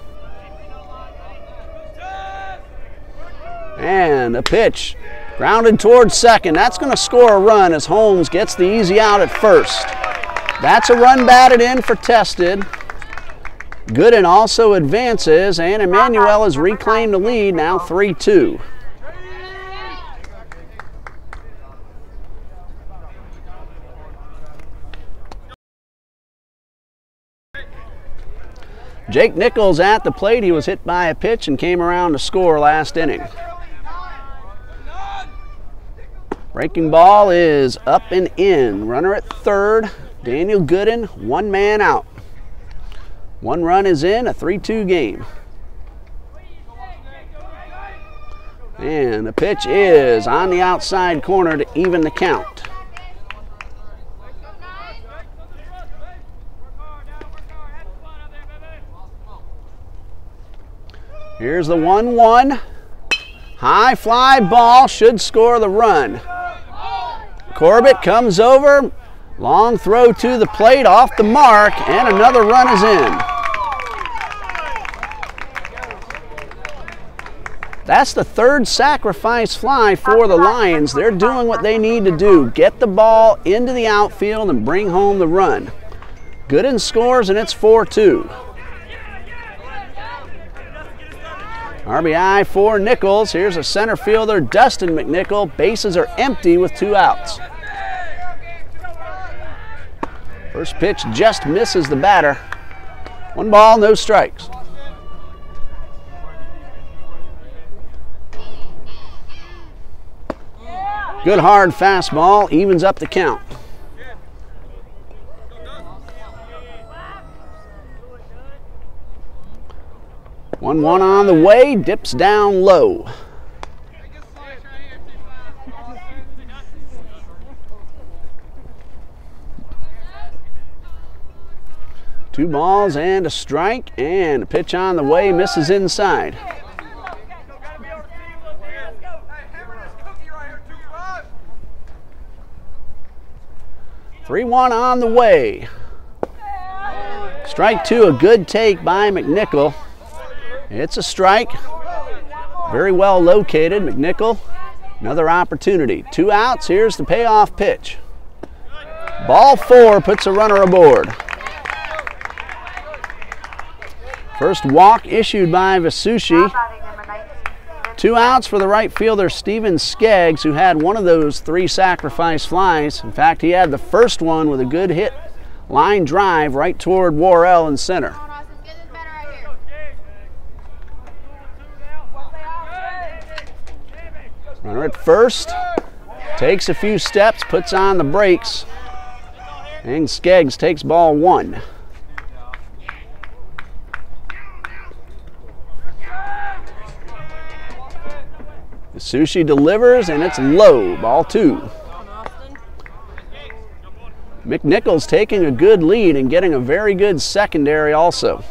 And a pitch grounded towards second. That's going to score a run as Holmes gets the easy out at first. That's a run batted in for Teston. Gooden also advances, and Emmanuel has reclaimed the lead, now 3-2. Jake Nichols at the plate. He was hit by a pitch and came around to score last inning. Breaking ball is up and in. Runner at third, Daniel Gooden, 1 man out. 1 run is in, a 3-2 game. And the pitch is on the outside corner to even the count. Here's the 1-1. High fly ball should score the run. Corbett comes over. Long throw to the plate, off the mark, and another run is in. That's the 3rd sacrifice fly for the Lions. They're doing what they need to do. Get the ball into the outfield and bring home the run. Gooden scores, and it's 4-2. RBI for Nichols. Here's a center fielder, Dustin McNichol. Bases are empty with 2 outs. First pitch just misses the batter. 1 ball, no strikes. Good hard fastball, evens up the count. 1-1 on the way, dips down low. Two balls and a strike, and a pitch on the way, misses inside. Three-one on the way. Strike 2, a good take by McNichol. It's a strike. Very well located, McNichol. Another opportunity. 2 outs, here's the payoff pitch. Ball 4 puts a runner aboard. First walk issued by Vasucci. 2 outs for the right fielder, Steven Skeggs, who had one of those 3 sacrifice flies. In fact, he had the first one with a good hit line drive right toward Worrell in center. Runner at first, takes a few steps, puts on the brakes, and Skeggs takes ball 1. Vasucci delivers, and it's low, ball 2. McNichol's taking a good lead and getting a very good secondary also.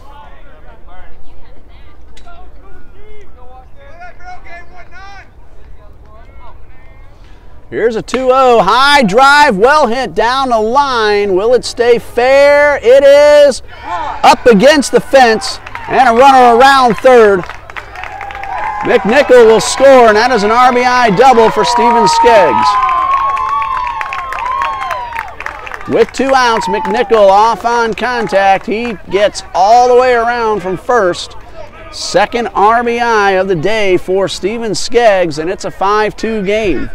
Here's a 2-0. High drive, well hit down the line. Will it stay fair? It is. Up against the fence, and a runner around third. McNichol will score, and that is an RBI double for Stephen Skeggs. With 2 outs, McNichol off on contact. He gets all the way around from first. Second RBI of the day for Stephen Skeggs, and it's a 5-2 game.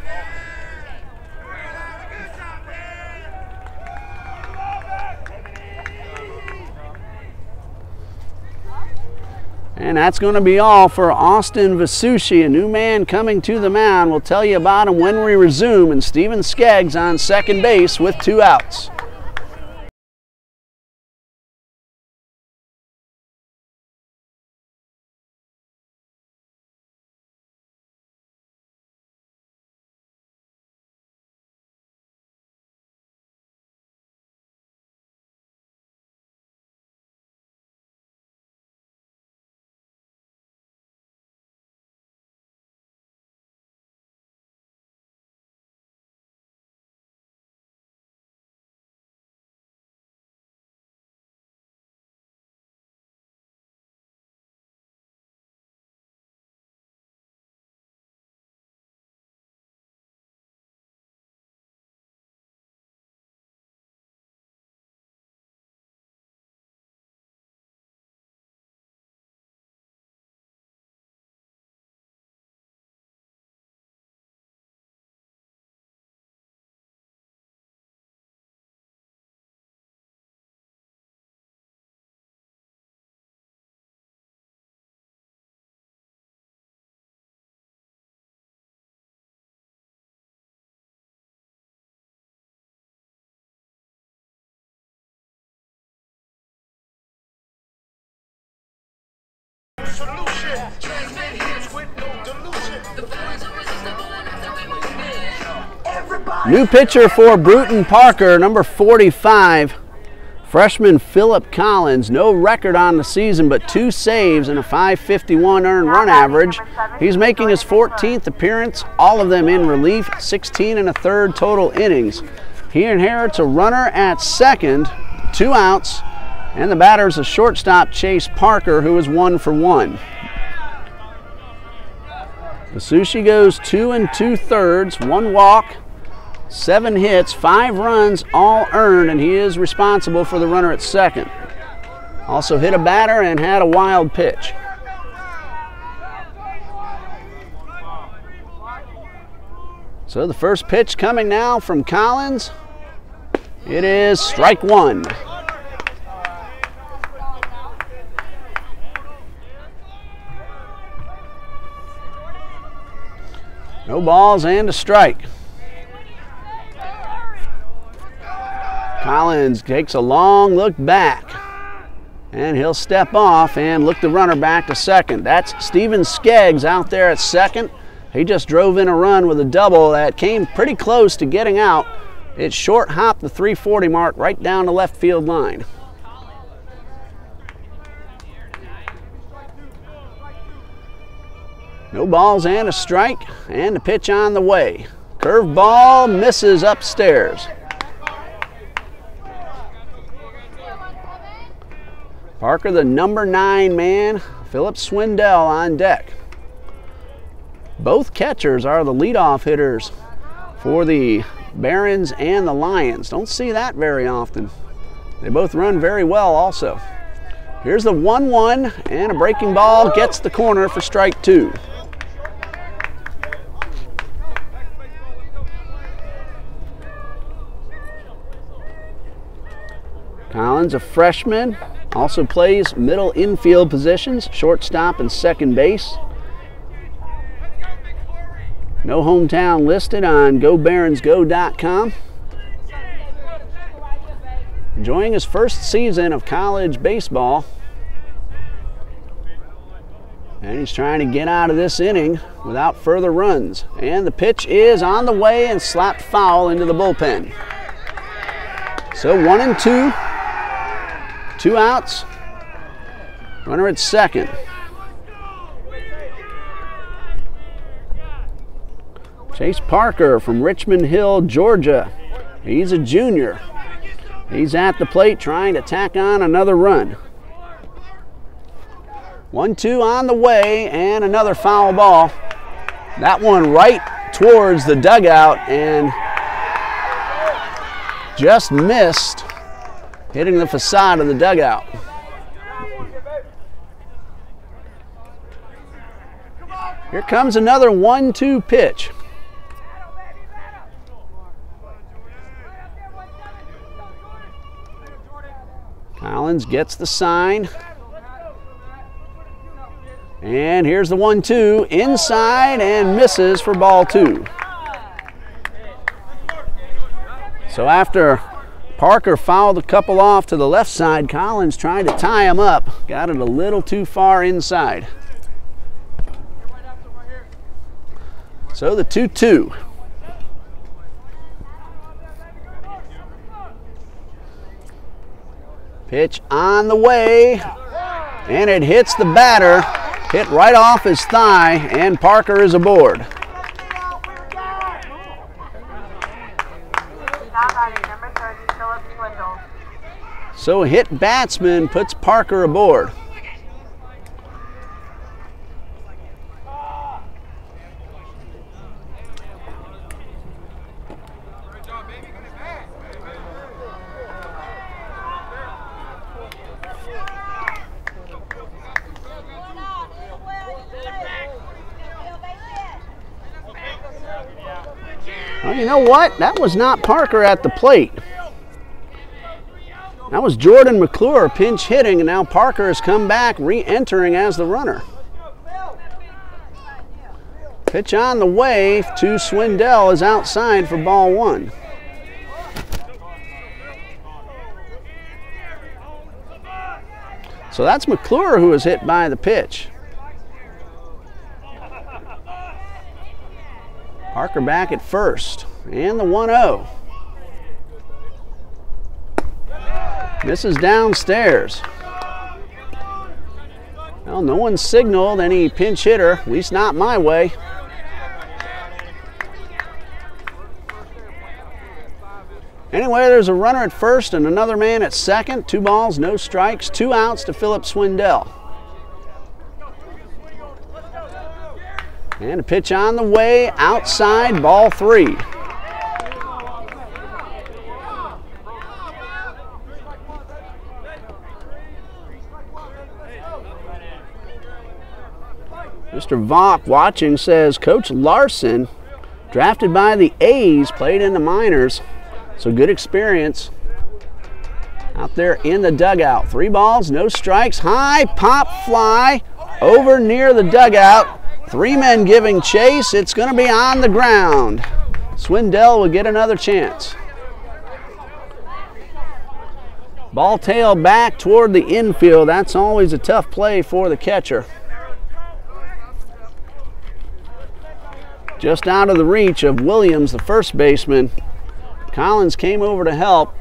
And that's going to be all for Austin Vasucci, a new man coming to the mound. We'll tell you about him when we resume, and Stephen Skeggs on second base with 2 outs. New pitcher for Brewton-Parker, number 45, freshman Philip Collins. No record on the season, but 2 saves and a .551 earned run average. He's making his 14th appearance, all of them in relief, 16 1/3 total innings. He inherits a runner at second, 2 outs, and the batter's a shortstop, Chase Parker, who is 1 for 1. Vasucci goes 2 2/3, 1 walk, 7 hits, 5 runs, all earned, and he is responsible for the runner at second. Also hit a batter and had a wild pitch. So the first pitch coming now from Collins. It is strike 1. No balls and a strike. Collins takes a long look back, and he'll step off and look the runner back to second. That's Stephen Skeggs out there at second. He just drove in a run with a double that came pretty close to getting out. It short hopped the 340 mark right down the left field line. No balls and a strike, and the pitch on the way. Curve ball misses upstairs. Parker, the number 9 man, Philip Swindell on deck. Both catchers are the leadoff hitters for the Barons and the Lions. Don't see that very often. They both run very well also. Here's the 1-1, and a breaking ball gets the corner for strike 2. Collins, a freshman, also plays middle infield positions, shortstop and second base. No hometown listed on GoBaronsGo.com. Enjoying his first season of college baseball. And he's trying to get out of this inning without further runs. And the pitch is on the way and slapped foul into the bullpen. So 1-2. 2 outs, runner at second. Chase Parker from Richmond Hill, Georgia. He's a junior. He's at the plate trying to tack on another run. 1-2 on the way, and another foul ball. That one right towards the dugout and just missed, hitting the facade of the dugout. Here comes another 1-2 pitch. Collins gets the sign. And here's the 1-2 inside and misses for ball 2. So after Parker fouled a couple off to the left side, Collins tried to tie him up. Got it a little too far inside. So the 2-2. Pitch on the way, and it hits the batter. Hit right off his thigh, and Parker is aboard. Now batting number 30, Philip Swindle. So a hit batsman puts Parker aboard. Well, you know what? That was not Parker at the plate. That was Jordan McClure pinch hitting, and now Parker has come back, re-entering as the runner. Pitch on the way to Swindell is outside for ball 1. So that's McClure who was hit by the pitch. Parker back at first, and the 1-0. Misses downstairs. Well, no one signaled any pinch hitter, at least not my way. Anyway, there's a runner at first and another man at second. 2 balls, no strikes, 2 outs to Philip Swindell. And a pitch on the way, outside, ball 3. Mr. Vaughn watching says, Coach Larson, drafted by the A's, played in the minors, so good experience out there in the dugout. 3 balls, no strikes, high pop fly over near the dugout. 3 men giving chase. It's going to be on the ground. Swindell will get another chance. Ball tail back toward the infield. That's always a tough play for the catcher. Just out of the reach of Williams, the first baseman. Collins came over to help,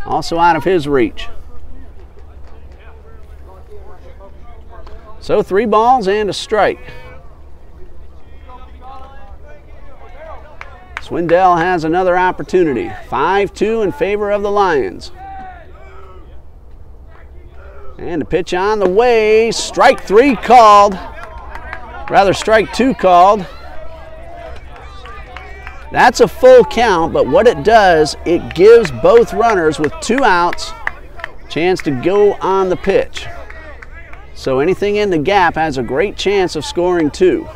also out of his reach. So 3 balls and a strike. Swindell has another opportunity. 5-2 in favor of the Lions. And a pitch on the way. Strike 3 called. Rather, strike 2 called. That's a full count, but what it does, it gives both runners with 2 outs a chance to go on the pitch. So anything in the gap has a great chance of scoring 2.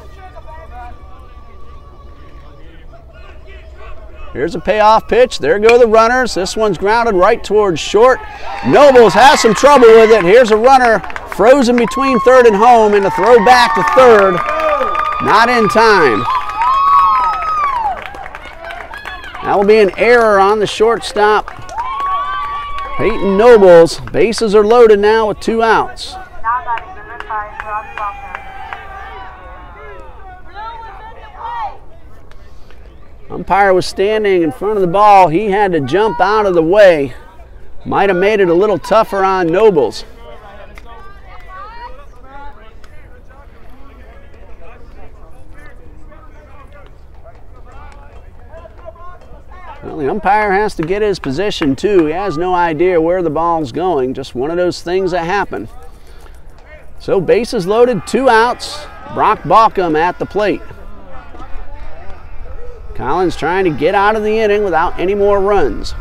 Here's a payoff pitch. There go the runners. This one's grounded right towards short. Nobles has some trouble with it. Here's a runner frozen between third and home, and a throw back to third. Not in time. That will be an error on the shortstop, Peyton Nobles. Bases are loaded now with 2 outs. Now batting number 5, Brewton-Parker. Umpire was standing in front of the ball. He had to jump out of the way. Might have made it a little tougher on Nobles. Well, the umpire has to get his position too. He has no idea where the ball's going. Just one of those things that happen. So bases loaded, 2 outs. Brock Balcom at the plate. Collins trying to get out of the inning without any more runs.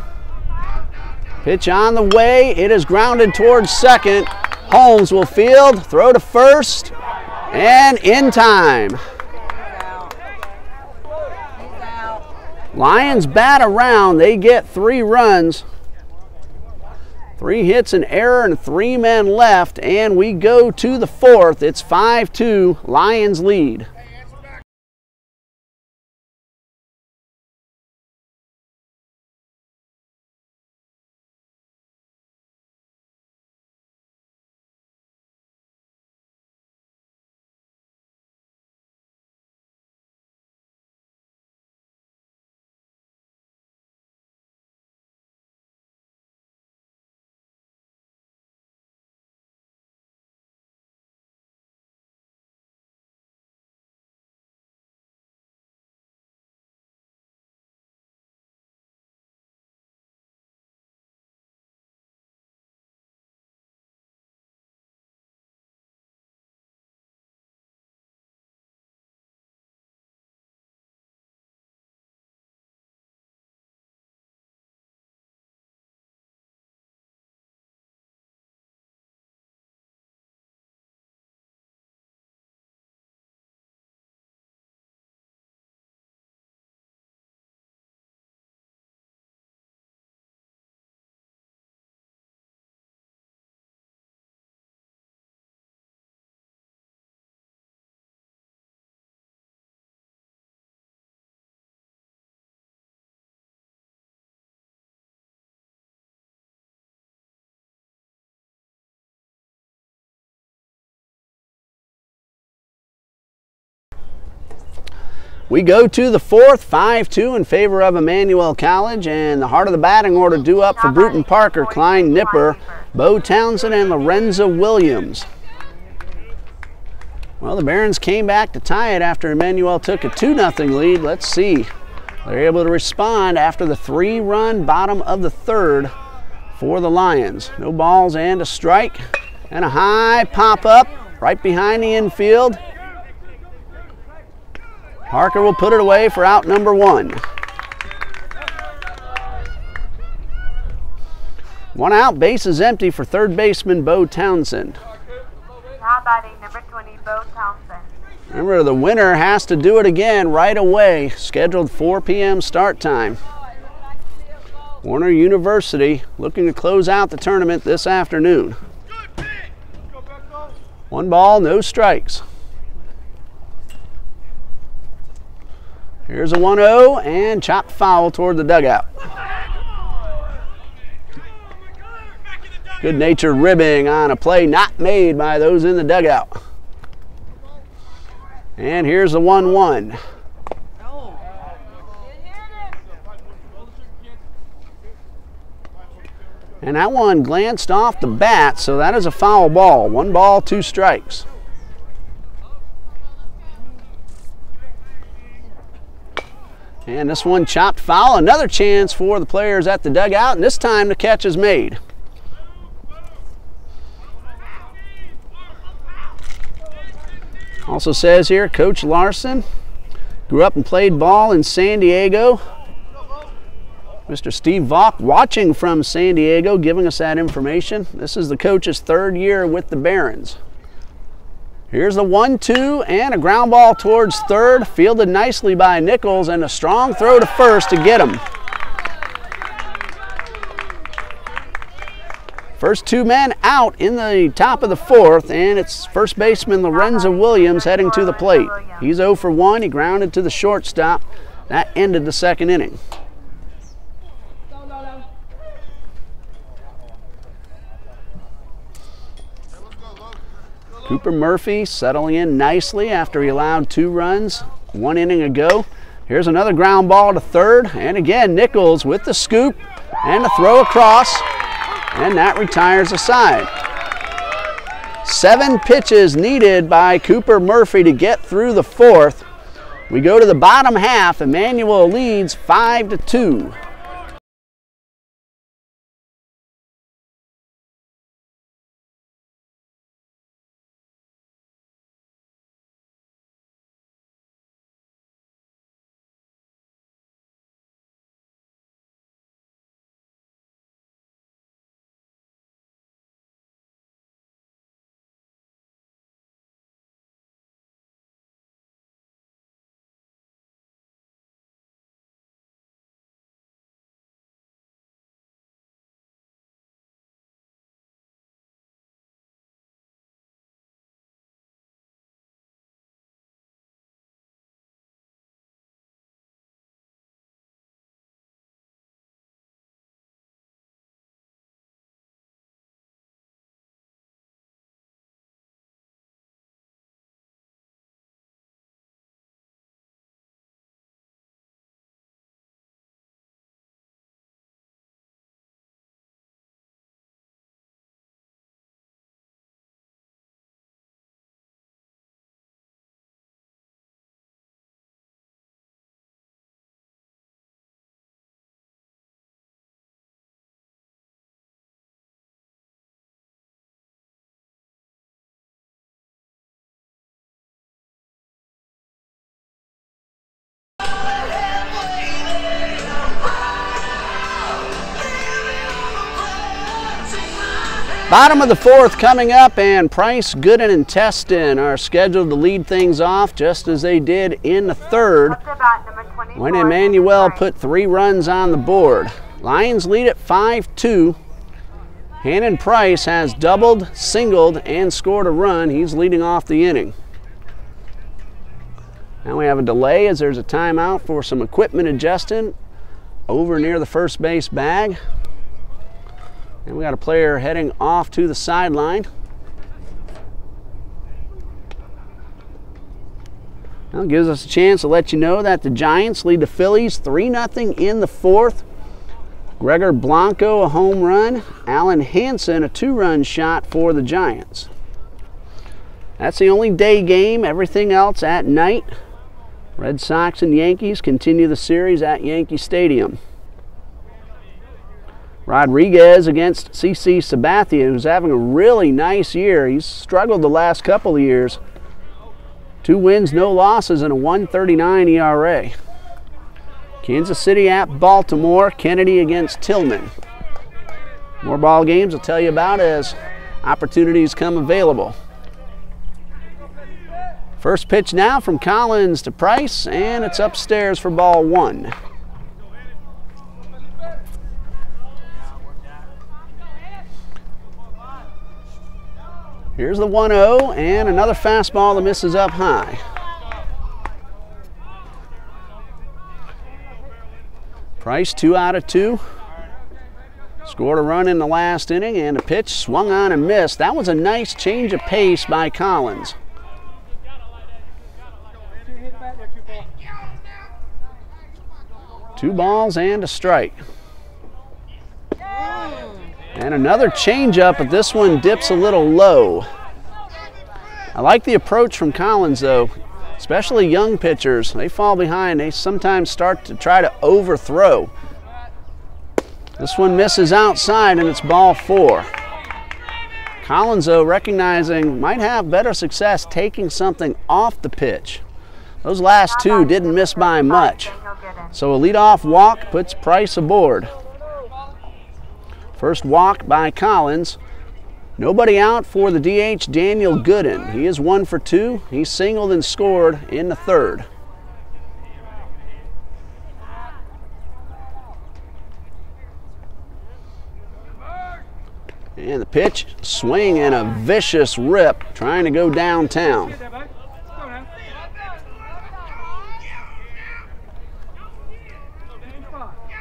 Pitch on the way. It is grounded towards second. Holmes will field, throw to first, and in time. Lions bat around. They get 3 runs. 3 hits, an error, and 3 men left, and we go to the 4th. It's 5-2, Lions lead. We go to the 4th, 5-2 in favor of Emmanuel College, and the heart of the batting order due up for Brewton-Parker, Klein Nipper, Bo Townsend, and Lorenzo Williams. Well, the Barons came back to tie it after Emmanuel took a 2-0 lead. Let's see. They're able to respond after the 3-run bottom of the 3rd for the Lions. No balls and a strike, and a high pop-up right behind the infield. Parker will put it away for out number 1. 1 out, base is empty for 3rd baseman Bo Townsend. Now batting number 20, Bo Townsend. Remember, the winner has to do it again right away. Scheduled 4 p.m. start time. Warner University looking to close out the tournament this afternoon. 1 ball, no strikes. Here's a 1-0 and chopped foul toward the dugout. Good-natured ribbing on a play not made by those in the dugout. And here's the 1-1. And that one glanced off the bat, so that is a foul ball. 1 ball, 2 strikes. And this one chopped foul. Another chance for the players at the dugout, and this time the catch is made. Also says here, Coach Larson grew up and played ball in San Diego. Mr. Steve Vaughn watching from San Diego, giving us that information. This is the coach's 3rd year with the Barons. Here's the 1-2 and a ground ball towards 3rd, fielded nicely by Nichols, and a strong throw to 1st to get him. First 2 men out in the top of the 4th, and it's first baseman Lorenzo Williams heading to the plate. He's 0 for 1. He grounded to the shortstop. That ended the 2nd inning. Cooper Murphy settling in nicely after he allowed 2 runs 1 inning ago. Here's another ground ball to 3rd, and again Nichols with the scoop and a throw across, and that retires the side. 7 pitches needed by Cooper Murphy to get through the 4th. We go to the bottom half. Emmanuel leads 5-2. Bottom of the fourth coming up, and Price, Gooden, and Teston are scheduled to lead things off just as they did in the third when Emmanuel put 3 runs on the board. Lions lead at 5-2. Hannon Price has doubled, singled, and scored a run. He's leading off the inning. Now we have a delay as there's a timeout for some equipment adjusting over near the first base bag. And we got a player heading off to the sideline. Well, it gives us a chance to let you know that the Giants lead the Phillies 3-0 in the fourth. Gregor Blanco a home run, Alan Hansen a 2-run shot for the Giants. That's the only day game, everything else at night. Red Sox and Yankees continue the series at Yankee Stadium. Rodriguez against CC Sabathia, who's having a really nice year. He's struggled the last couple of years. 2 wins, no losses, and a 1.39 ERA. Kansas City at Baltimore, Kennedy against Tillman. More ball games I'll tell you about as opportunities come available. First pitch now from Collins to Price, and it's upstairs for ball 1. Here's the 1-0, and another fastball that misses up high. Price 2 out of 2. Scored a run in the last inning, and a pitch swung on and missed. That was a nice change of pace by Collins. 2 balls and a strike. And another changeup, but this one dips a little low. I like the approach from Collins, though. Especially young pitchers, they fall behind. They sometimes start to try to overthrow. This one misses outside, and it's ball 4. Collins, though, recognizing might have better success taking something off the pitch. Those last 2 didn't miss by much. So a leadoff walk puts Price aboard. First walk by Collins. Nobody out for the DH, Daniel Gooden. He is 1 for 2. He singled and scored in the third. And the pitch, swing and a vicious rip, trying to go downtown.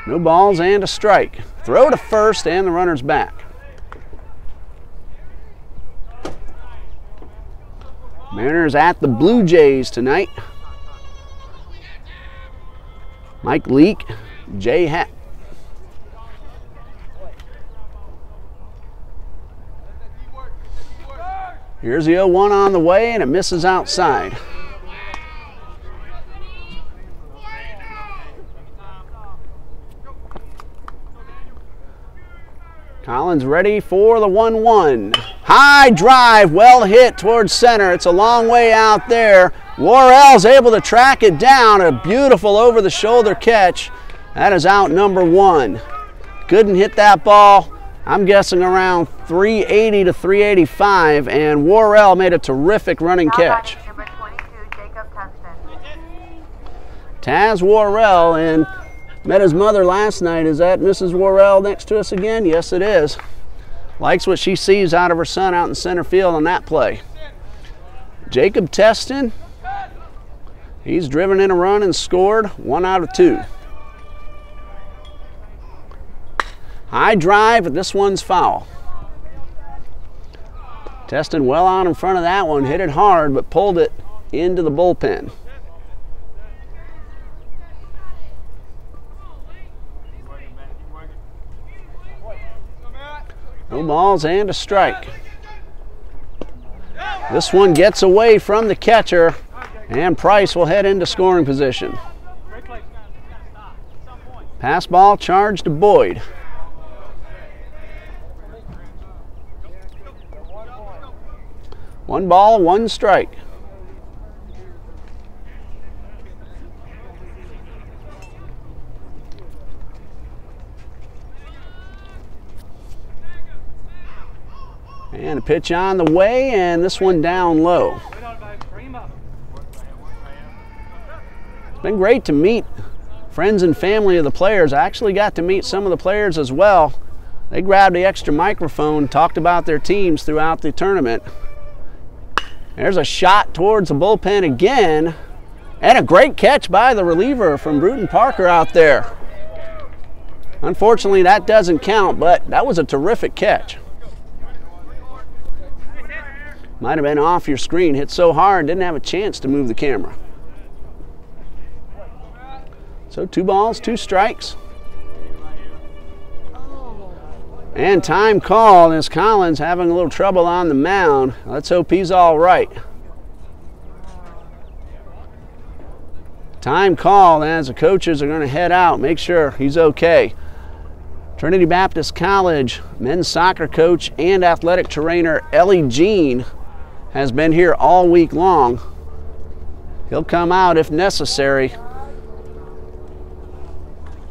No balls and a strike. Throw to first, and the runner's back. Mariners at the Blue Jays tonight. Mike Leake, Jay Hatt. Here's the 0-1 on the way, and it misses outside. Collins ready for the 1-1. High drive, well hit towards center. It's a long way out there. Worrell's able to track it down. A beautiful over-the-shoulder catch. That is out number 1. Couldn't hit that ball, I'm guessing around 380 to 385, and Worrell made a terrific running catch. Taz Worrell, and met his mother last night. Is that Mrs. Worrell next to us again? Yes, it is. Likes what she sees out of her son out in center field on that play. Jacob Teston, he's driven in a run and scored 1 out of 2. High drive, but this one's foul. Teston well out in front of that one, hit it hard, but pulled it into the bullpen. No balls and a strike. This one gets away from the catcher, and Price will head into scoring position. Pass ball charged to Boyd. One ball, 1 strike. And a pitch on the way, and this one down low. It's been great to meet friends and family of the players. I actually got to meet some of the players as well. They grabbed the extra microphone, talked about their teams throughout the tournament. There's a shot towards the bullpen again, and a great catch by the reliever from Brewton-Parker out there. Unfortunately, that doesn't count, but that was a terrific catch. Might have been off your screen, hit so hard, didn't have a chance to move the camera. So 2 balls, 2 strikes. And time called as Collins having a little trouble on the mound. Let's hope he's all right. Time called as the coaches are going to head out, make sure he's okay. Trinity Baptist College men's soccer coach and athletic trainer Ellie Jean has been here all week long. He'll come out if necessary.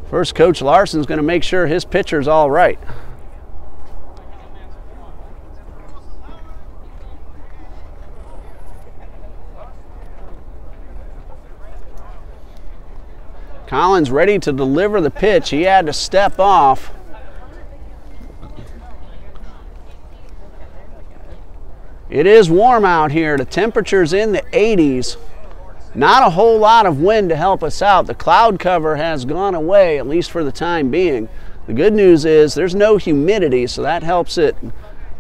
First, Coach Larson's going to make sure his pitcher's all right. Collins ready to deliver the pitch. He had to step off. It is warm out here. The temperature's in the 80s. Not a whole lot of wind to help us out. The cloud cover has gone away, at least for the time being. The good news is there's no humidity, so that helps it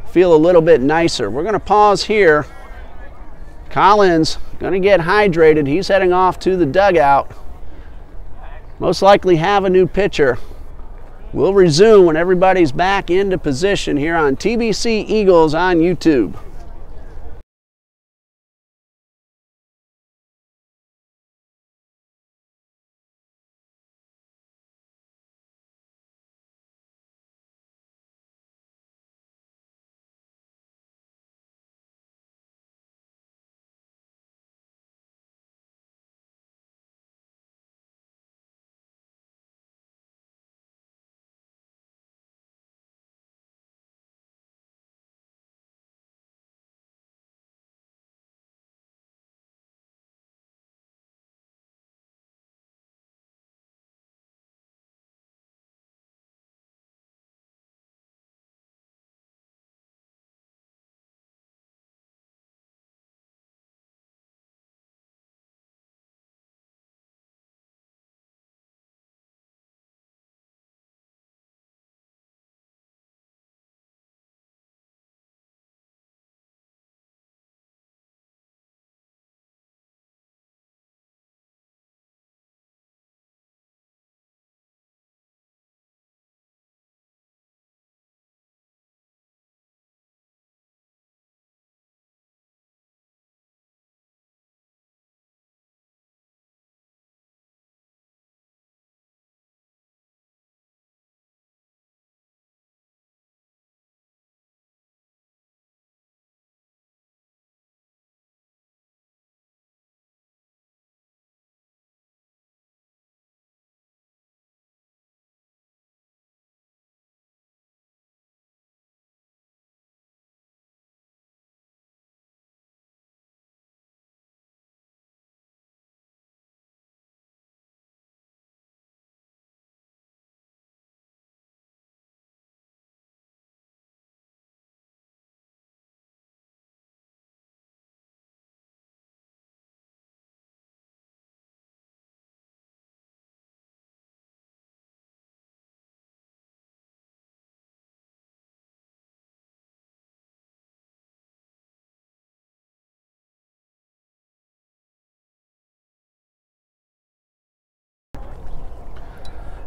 feel a little bit nicer. We're going to pause here. Collins going to get hydrated. He's heading off to the dugout. Most likely have a new pitcher. We'll resume when everybody's back into position here on TBC Eagles on YouTube.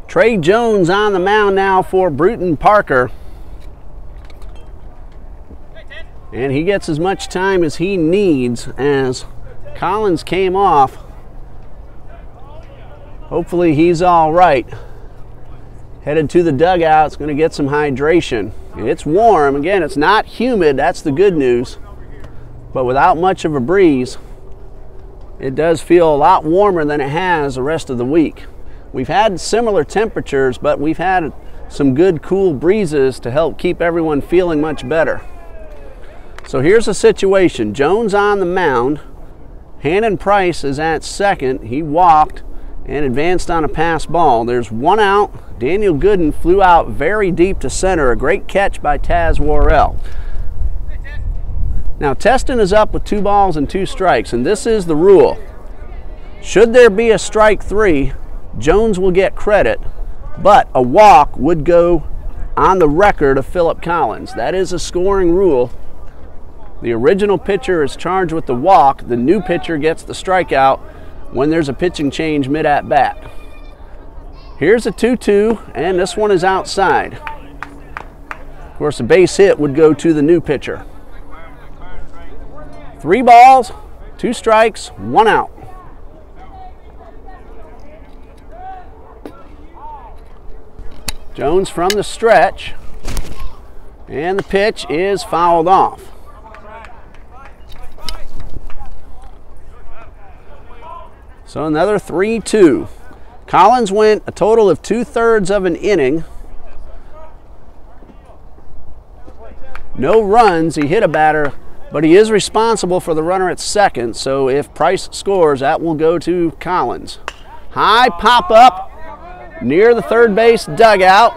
Trey Jones on the mound now for Brewton-Parker. And he gets as much time as he needs as Collins came off. Hopefully he's all right. Headed to the dugout, it's going to get some hydration. It's warm. Again, it's not humid, that's the good news. But without much of a breeze, it does feel a lot warmer than it has the rest of the week. We've had similar temperatures, but we've had some good cool breezes to help keep everyone feeling much better. So here's the situation. Jones on the mound. Hannon Price is at second. He walked and advanced on a pass ball. There's one out. Daniel Gooden flew out very deep to center. A great catch by Taz Worrell. Now Teston is up with 2 balls and 2 strikes, and this is the rule. Should there be a strike 3, Jones will get credit, but a walk would go on the record of Philip Collins. That is a scoring rule. The original pitcher is charged with the walk. The new pitcher gets the strikeout when there's a pitching change mid-at-bat. Here's a 2-2, and this one is outside. Of course, a base hit would go to the new pitcher. 3 balls, 2 strikes, 1 out. Jones from the stretch, and the pitch is fouled off. So another 3-2. Collins went a total of 2/3 of an inning. No runs. He hit a batter, but he is responsible for the runner at second. So if Price scores, that will go to Collins. High pop up near the third base dugout,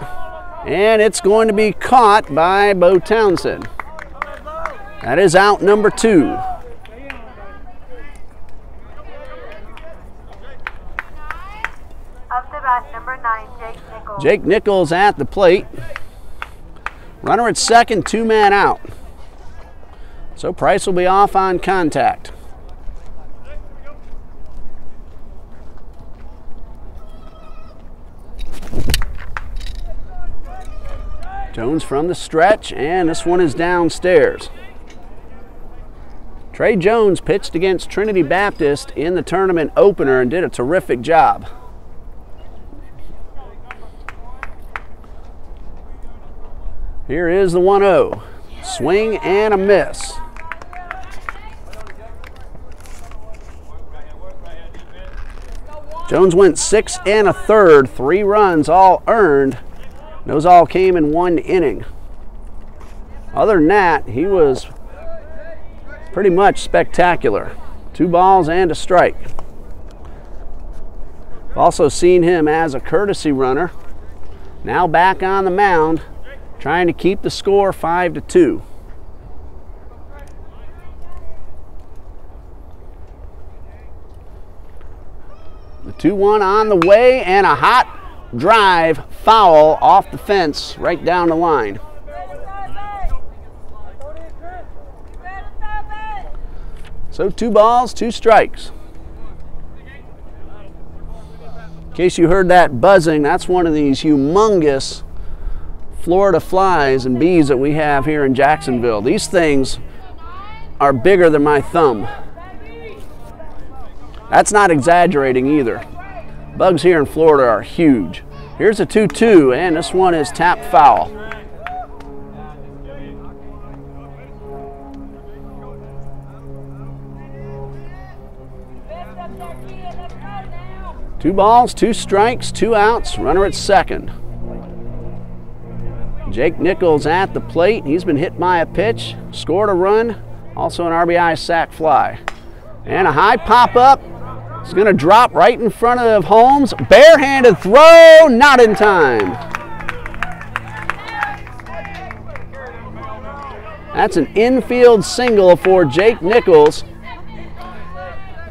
and it's going to be caught by Bo Townsend. That is out number 2. Up to bat number 9, Jake Nichols. Jake Nichols at the plate. Runner at second, 2-man out. So Price will be off on contact. Jones from the stretch, and this one is downstairs. Trey Jones pitched against Trinity Baptist in the tournament opener and did a terrific job. Here is the 1-0. Swing and a miss. Jones went 6 1/3, 3 runs, all earned. Those all came in 1 inning. Other than that, he was pretty much spectacular. 2 balls and a strike. Also seen him as a courtesy runner. Now back on the mound, trying to keep the score 5-2. The 2-1 on the way, and a hot drive foul off the fence right down the line. So 2 balls, 2 strikes. In case you heard that buzzing, that's one of these humongous Florida flies and bees that we have here in Jacksonville. These things are bigger than my thumb. That's not exaggerating either. Bugs here in Florida are huge. Here's a 2-2, and this one is tapped foul. Two balls, 2 strikes, 2 outs, runner at second. Jake Nichols at the plate. He's been hit by a pitch, scored a run, also an RBI sac fly. And a high pop up. It's going to drop right in front of Holmes. Barehanded throw, not in time. That's an infield single for Jake Nichols.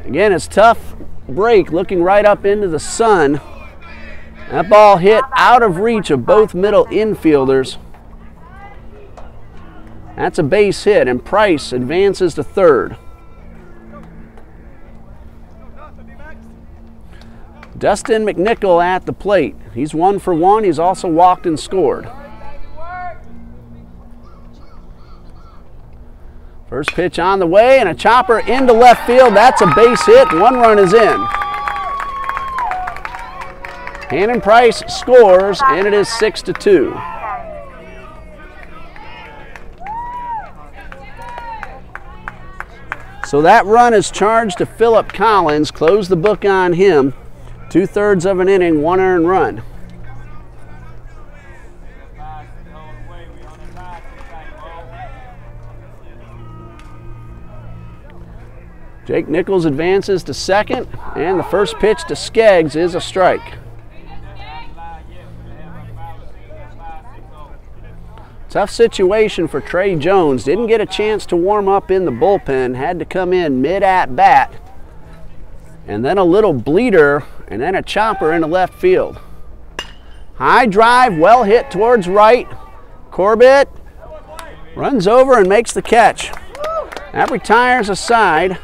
Again, it's tough break, looking right up into the sun. That ball hit out of reach of both middle infielders. That's a base hit, and Price advances to third. Dustin McNichol at the plate. He's 1 for 1. He's also walked and scored. First pitch on the way, and a chopper into left field. That's a base hit. 1 run is in. Hannon Price scores, and it is 6-2. So that run is charged to Philip Collins. Close the book on him. 2/3 of an inning, 1 earned run. Jake Nichols advances to second, and the first pitch to Skeggs is a strike. Tough situation for Trey Jones. Didn't get a chance to warm up in the bullpen, had to come in mid-at-bat. And then a little bleeder, and then a chopper into left field. High drive, well hit towards right. Corbett runs over and makes the catch. That retires a side,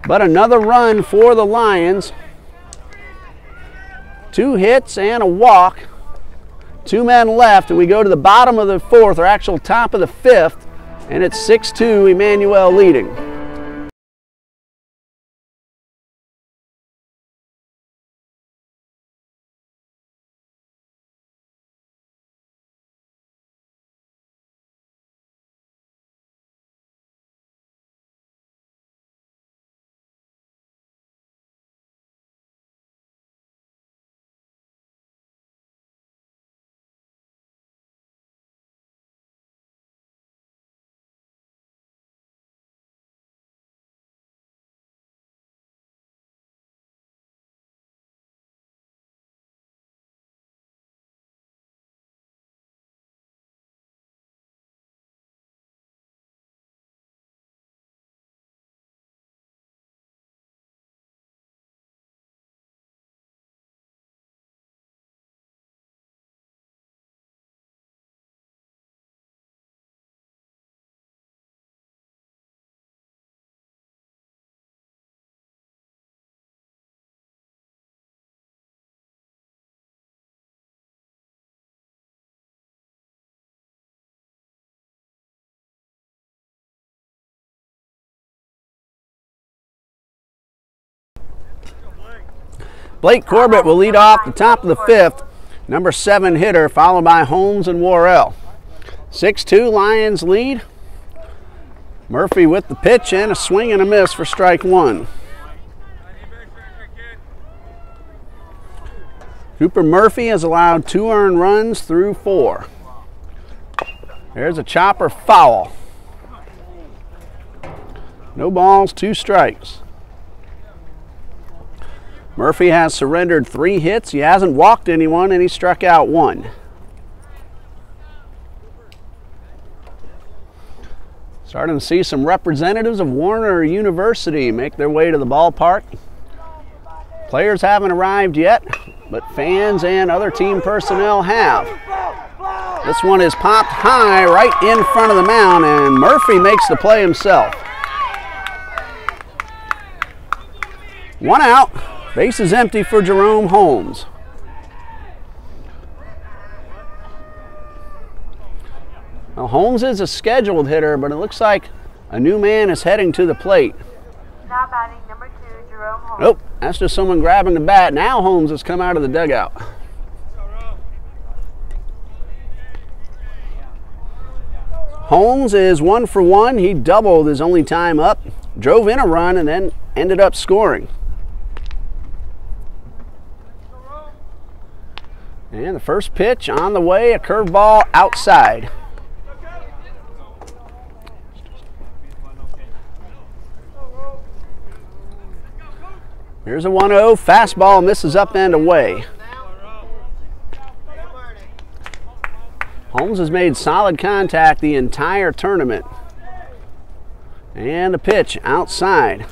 but another run for the Lions. 2 hits and a walk. 2 men left, and we go to the bottom of the 4th, or actual top of the 5th, and it's 6-2, Emmanuel leading. Blake Corbett will lead off the top of the 5th, number 7 hitter, followed by Holmes and Worrell. 6-2 Lions lead. Murphy with the pitch and a swing and a miss for strike 1. Cooper Murphy has allowed 2 earned runs through 4. There's a chopper foul. No balls, 2 strikes. Murphy has surrendered 3 hits. He hasn't walked anyone, and he struck out 1. Starting to see some representatives of Warner University make their way to the ballpark. Players haven't arrived yet, but fans and other team personnel have. This one is popped high right in front of the mound, and Murphy makes the play himself. 1 out. Base is empty for Jerome Holmes. Now, Holmes is a scheduled hitter, but it looks like a new man is heading to the plate. Now batting number 2, Jerome Holmes. Nope, that's just someone grabbing the bat. Now Holmes has come out of the dugout. Holmes is 1 for 1. He doubled his only time up, drove in a run, and then ended up scoring. And the first pitch on the way, a curveball outside. Here's a 1-0, fastball misses up and away. Holmes has made solid contact the entire tournament. And the pitch outside.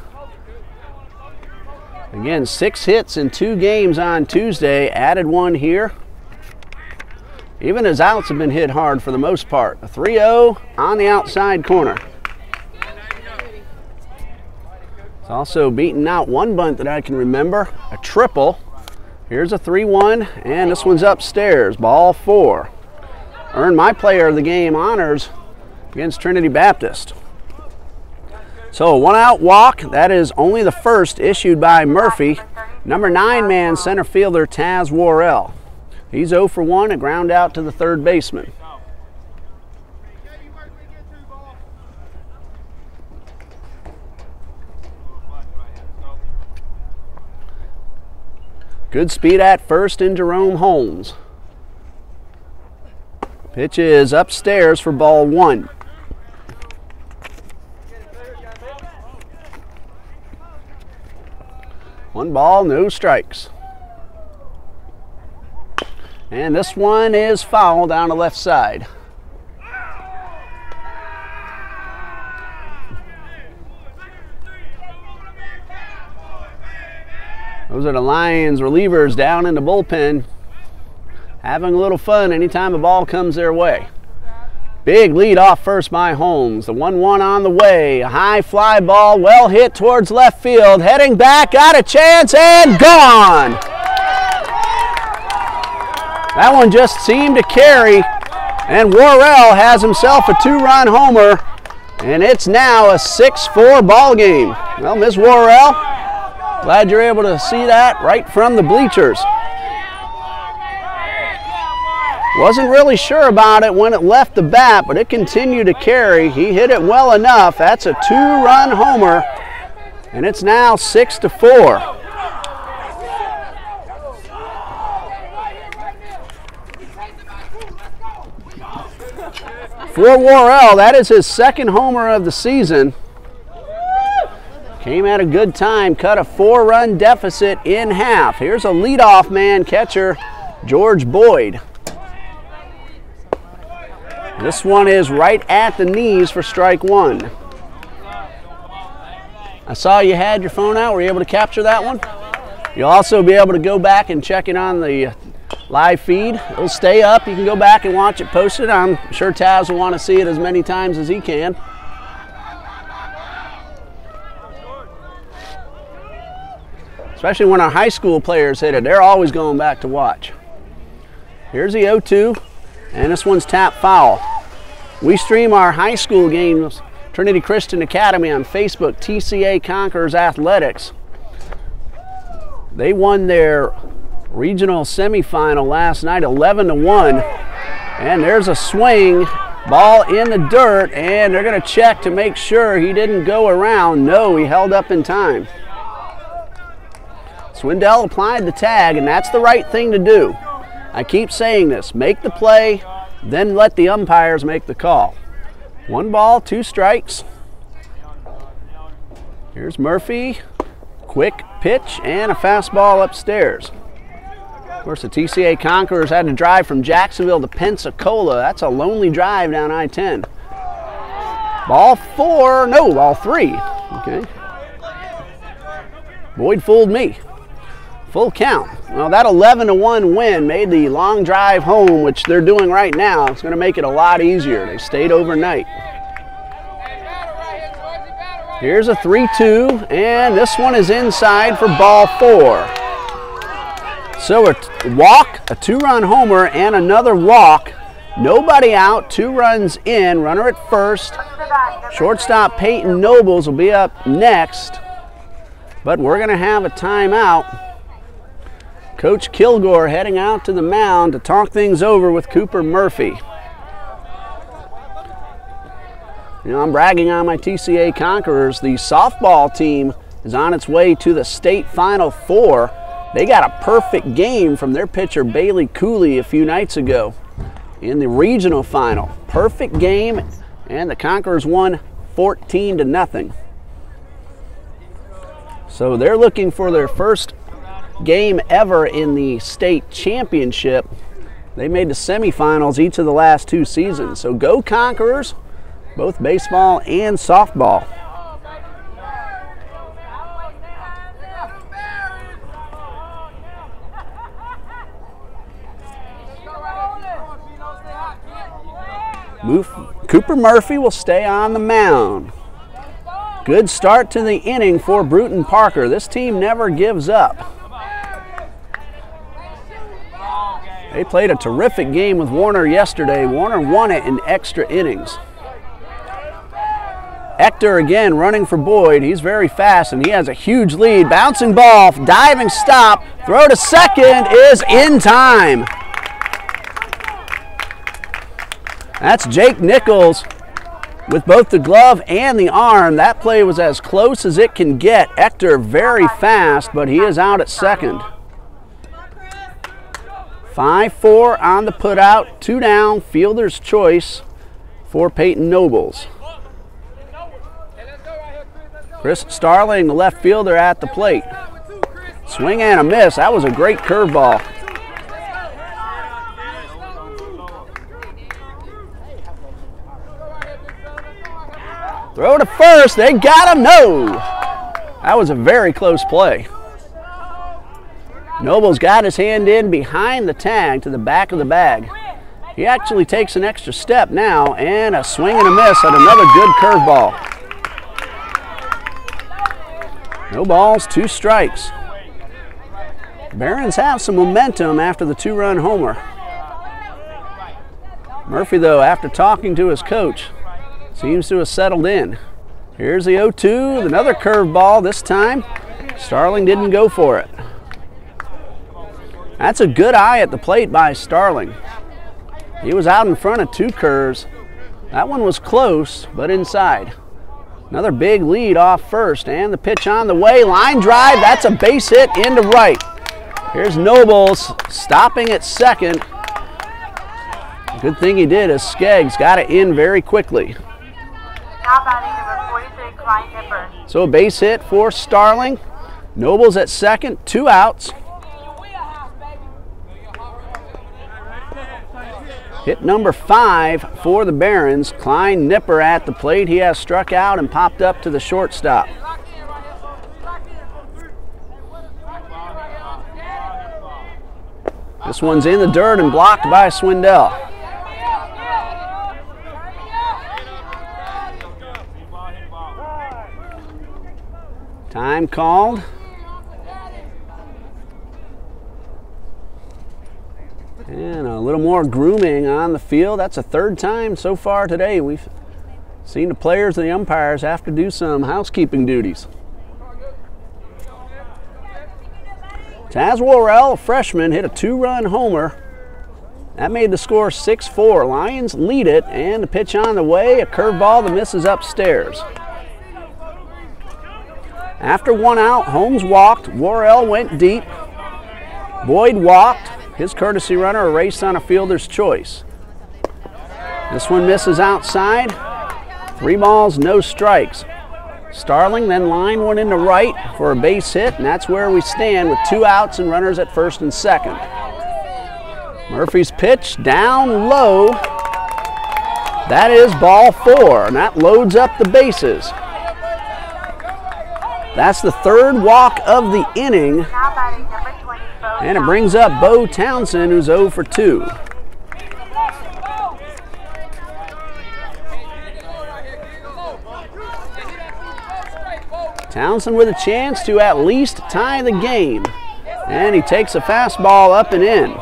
Again, 6 hits in 2 games on Tuesday, added 1 here. Even his outs have been hit hard for the most part. A 3-0 on the outside corner. It's also beaten out 1 bunt that I can remember, a triple. Here's a 3-1, and this one's upstairs, ball 4. Earned my player of the game honors against Trinity Baptist. So a 1-out walk, that is only the first issued by Murphy. Number 9 man center fielder Taz Worrell. He's 0 for 1, a ground out to the 3rd baseman. Good speed at first in Jerome Holmes. Pitch is upstairs for ball 1. 1 ball, no strikes. And this one is foul down the left side. Those are the Lions relievers down in the bullpen, having a little fun anytime a ball comes their way. Big lead off first by Holmes. The 1-1 on the way. A high fly ball, well hit towards left field. Heading back, got a chance, and gone! That one just seemed to carry, and Worrell has himself a 2-run homer, and it's now a 6-4 ball game. Well, Ms. Worrell, glad you're able to see that right from the bleachers. Wasn't really sure about it when it left the bat, but it continued to carry. He hit it well enough. That's a 2-run homer, and it's now 6-4. For Worrell, that is his 2nd homer of the season. Came at a good time, cut a 4-run deficit in half. Here's a leadoff man, catcher George Boyd. This one is right at the knees for strike 1. I saw you had your phone out. Were you able to capture that one? You'll also be able to go back and check it on the live feed. It'll stay up. You can go back and watch it posted. I'm sure Taz will want to see it as many times as he can. Especially when our high school players hit it. They're always going back to watch. Here's the 0-2, and this one's tapped foul. We stream our high school games, Trinity Christian Academy, on Facebook, TCA Conquers Athletics. They won their regional semifinal last night, 11-1, and there's a swing, ball in the dirt, and they're going to check to make sure he didn't go around. No, he held up in time. Swindell applied the tag, and that's the right thing to do. I keep saying this, make the play, then let the umpires make the call. 1 ball, 2 strikes. Here's Murphy, quick pitch, and a fastball upstairs. Of course, the TCA Conquerors had to drive from Jacksonville to Pensacola. That's a lonely drive down I-10. Ball 4, no, ball 3. Okay. Boyd fooled me. Full count. Well, that 11-1 win made the long drive home, which they're doing right now. It's going to make it a lot easier. They stayed overnight. Here's a 3-2, and this one is inside for ball 4. So a walk, a 2-run homer, and another walk. Nobody out, 2 runs in, runner at first. Shortstop Peyton Nobles will be up next, but we're going to have a timeout. Coach Kilgore heading out to the mound to talk things over with Cooper Murphy. You know, I'm bragging on my TCA Conquerors. The softball team is on its way to the state Final Four. They got a perfect game from their pitcher Bailey Cooley a few nights ago in the regional final. Perfect game, and the Conquerors won 14-0. So they're looking for their first game ever in the state championship. They made the semifinals each of the last 2 seasons. So go Conquerors, both baseball and softball. Cooper Murphy will stay on the mound. Good start to the inning for Brewton-Parker. This team never gives up. They played a terrific game with Warner yesterday. Warner won it in extra innings. Hector again running for Boyd. He's very fast and he has a huge lead. Bouncing ball, diving stop, throw to second is in time. That's Jake Nichols with both the glove and the arm. That play was as close as it can get. Hector very fast, but he is out at second. 5-4 on the putout, 2 down, fielder's choice for Peyton Nobles. Chris Starling, the left fielder, at the plate. Swing and a miss. That was a great curveball. Throw to first. They got him. No. That was a very close play. Noble's got his hand in behind the tag to the back of the bag. He actually takes an extra step now, and a swing and a miss on another good curveball. No balls, 2 strikes. Barons have some momentum after the 2-run homer. Murphy, though, after talking to his coach, seems to have settled in. Here's the 0-2, another curveball this time. Starling didn't go for it. That's a good eye at the plate by Starling. He was out in front of 2 curves. That one was close, but inside. Another big lead off first, and the pitch on the way. Line drive, that's a base hit into right. Here's Nobles stopping at second. Good thing he did as Skeggs got it in very quickly. Now batting number 43, Klein Nipper. So a base hit for Starling. Nobles at second, 2 outs. Hit number 5 for the Barons. Klein Nipper at the plate. He has struck out and popped up to the shortstop. This one's in the dirt and blocked by Swindell. Time called. And a little more grooming on the field. That's the 3rd time so far today we've seen the players and the umpires have to do some housekeeping duties. Taz Worrell, a freshman, hit a 2-run homer. That made the score 6-4. Lions lead it, and the pitch on the way, a curveball that misses upstairs. After 1 out, Holmes walked. Worrell went deep. Boyd walked. His courtesy runner erased on a fielder's choice. This one misses outside. 3 balls, no strikes. Starling then lined one into right for a base hit, and that's where we stand with 2 outs and runners at first and second. Murphy's pitch down low. That is ball 4, and that loads up the bases. That's the 3rd walk of the inning. Now batting number 20, Bo And it brings up Bo Townsend, who's 0 for 2. Townsend with a chance to at least tie the game. And he takes a fastball up and in.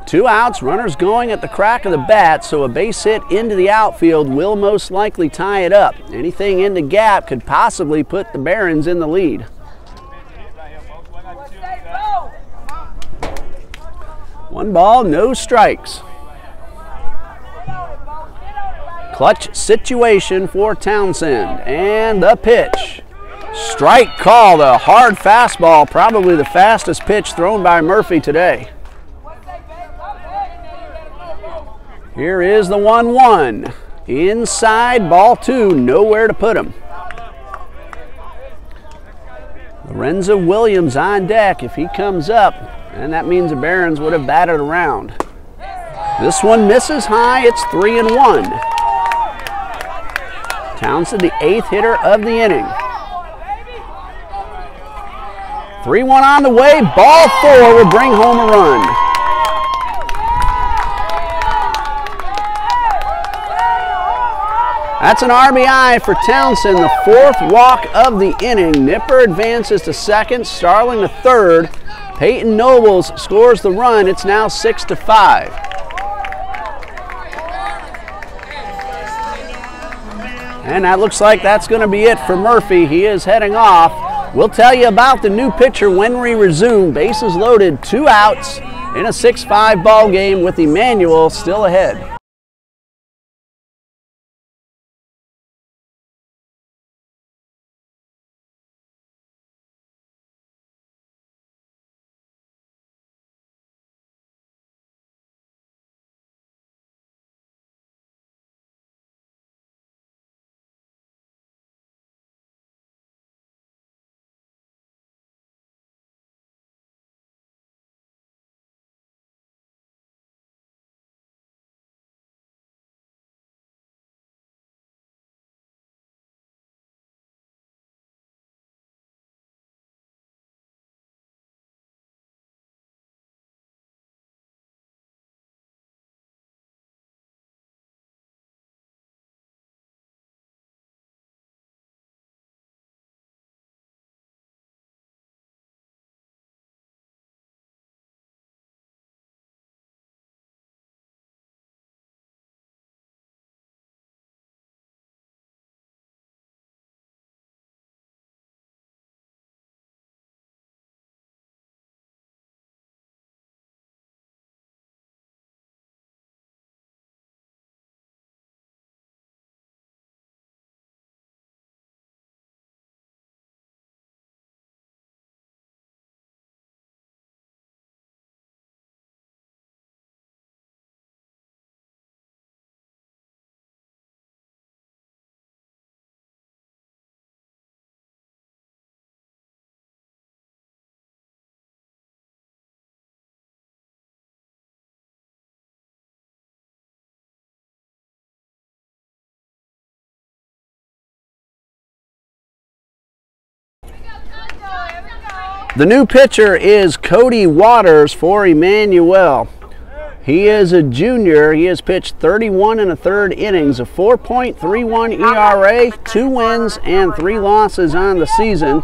2 outs, runners going at the crack of the bat, so a base hit into the outfield will most likely tie it up. Anything in the gap could possibly put the Barons in the lead. 1 ball, no strikes. Clutch situation for Townsend, and the pitch. Strike called, a hard fastball, probably the fastest pitch thrown by Murphy today. Here is the 1-1. Inside, ball 2, nowhere to put him. Lorenzo Williams on deck if he comes up, and that means the Barons would have batted around. This one misses high, it's 3-1. Townsend, the 8th hitter of the inning. 3-1 on the way, ball 4 will bring home a run. That's an RBI for Townsend, the 4th walk of the inning. Nipper advances to second, Starling to third. Peyton Nobles scores the run. It's now 6-5. And that looks like that's going to be it for Murphy. He is heading off. We'll tell you about the new pitcher when we resume. Bases loaded, 2 outs in a 6-5 ball game with Emmanuel still ahead. The new pitcher is Cody Waters for Emmanuel. He is a junior. He has pitched 31 1/3 innings, a 4.31 ERA, 2 wins and 3 losses on the season.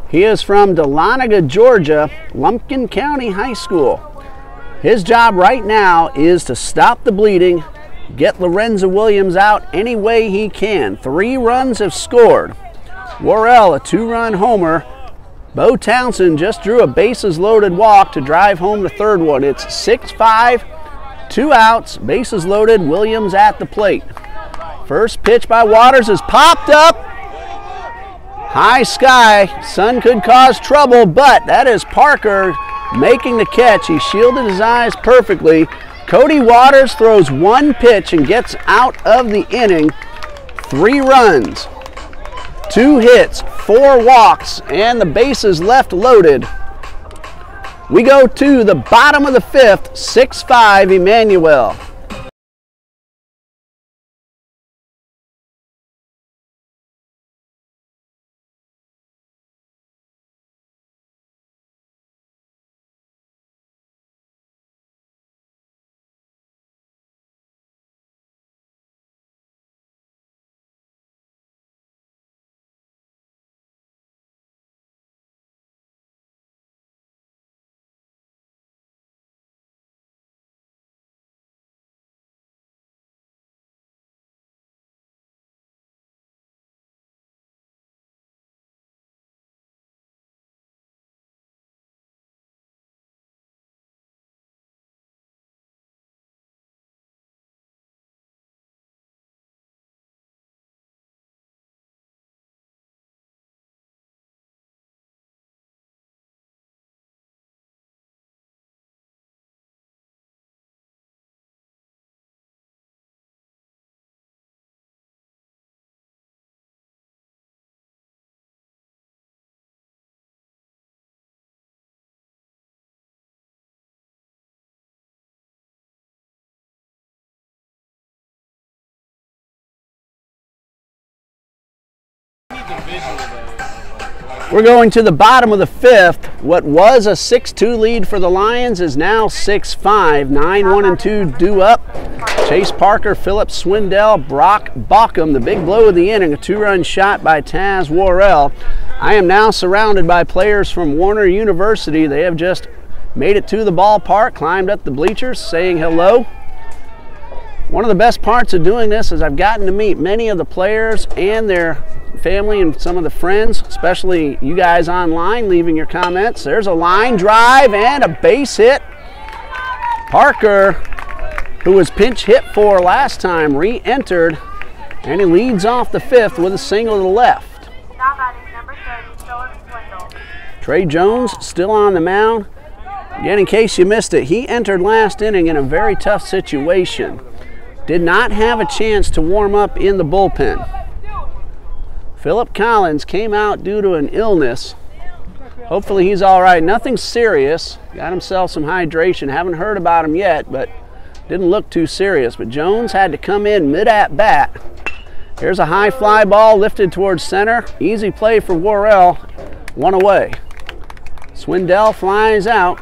He is from Dahlonega, Georgia, Lumpkin County High School. His job right now is to stop the bleeding, get Lorenzo Williams out any way he can. 3 runs have scored. Worrell, a 2-run homer. Bo Townsend just drew a bases-loaded walk to drive home the 3rd one. It's 6-5, 2 outs, bases loaded, Williams at the plate. First pitch by Waters is popped up. High sky, sun could cause trouble, but that is Parker making the catch. He shielded his eyes perfectly. Cody Waters throws 1 pitch and gets out of the inning. 3 runs. 2 hits, 4 walks, and the bases left loaded. We go to the bottom of the 5th, 6-5 Emmanuel. We're going to the bottom of the 5th. What was a 6-2 lead for the Lions is now 6-5. 9-1-2 due up. Chase Parker, Philip Swindell, Brock Bauckham. The big blow of the inning, a 2-run shot by Taz Worrell. I am now surrounded by players from Warner University. They have just made it to the ballpark, climbed up the bleachers, saying hello. One of the best parts of doing this is I've gotten to meet many of the players and their family and some of the friends, especially you guys online leaving your comments. There's a line drive and a base hit. Parker, who was pinch hit for last time, re-entered, and he leads off the 5th with a single to the left. Now batting number 30, Philip Swindell. Trey Jones still on the mound. Again, in case you missed it, he entered last inning in a very tough situation. Did not have a chance to warm up in the bullpen. Philip Collins came out due to an illness. Hopefully he's all right. Nothing serious. Got himself some hydration. Haven't heard about him yet, but didn't look too serious. But Jones had to come in mid-at-bat. Here's a high fly ball lifted towards center. Easy play for Worrell. 1 away. Swindell flies out,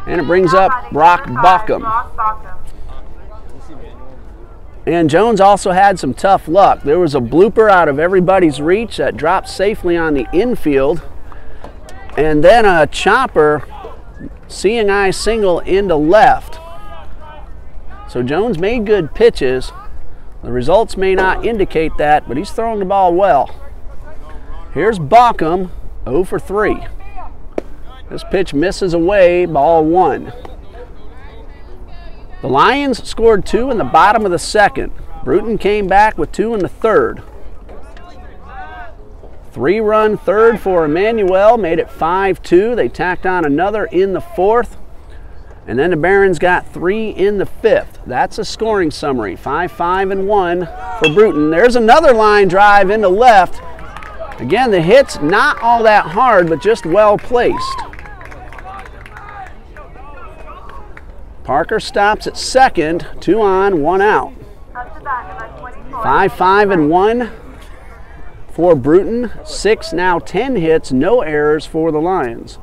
and it brings up Brock Bauckham. And Jones also had some tough luck. There was a blooper out of everybody's reach that dropped safely on the infield. And then a chopper, seeing eye single into left. So Jones made good pitches. The results may not indicate that, but he's throwing the ball well. Here's Bauckham, 0 for 3. This pitch misses away, ball 1. The Lions scored 2 in the bottom of the 2nd. Brewton came back with 2 in the 3rd. 3-run 3rd for Emmanuel, made it 5-2. They tacked on another in the 4th. And then the Barons got 3 in the 5th. That's a scoring summary. 5-5-1 for Brewton. There's another line drive into left. Again, the hit's not all that hard, but just well placed. Parker stops at 2nd, 2 on, 1 out. 5-5-1 for Brewton. 6, now 10 hits, no errors for the Lions.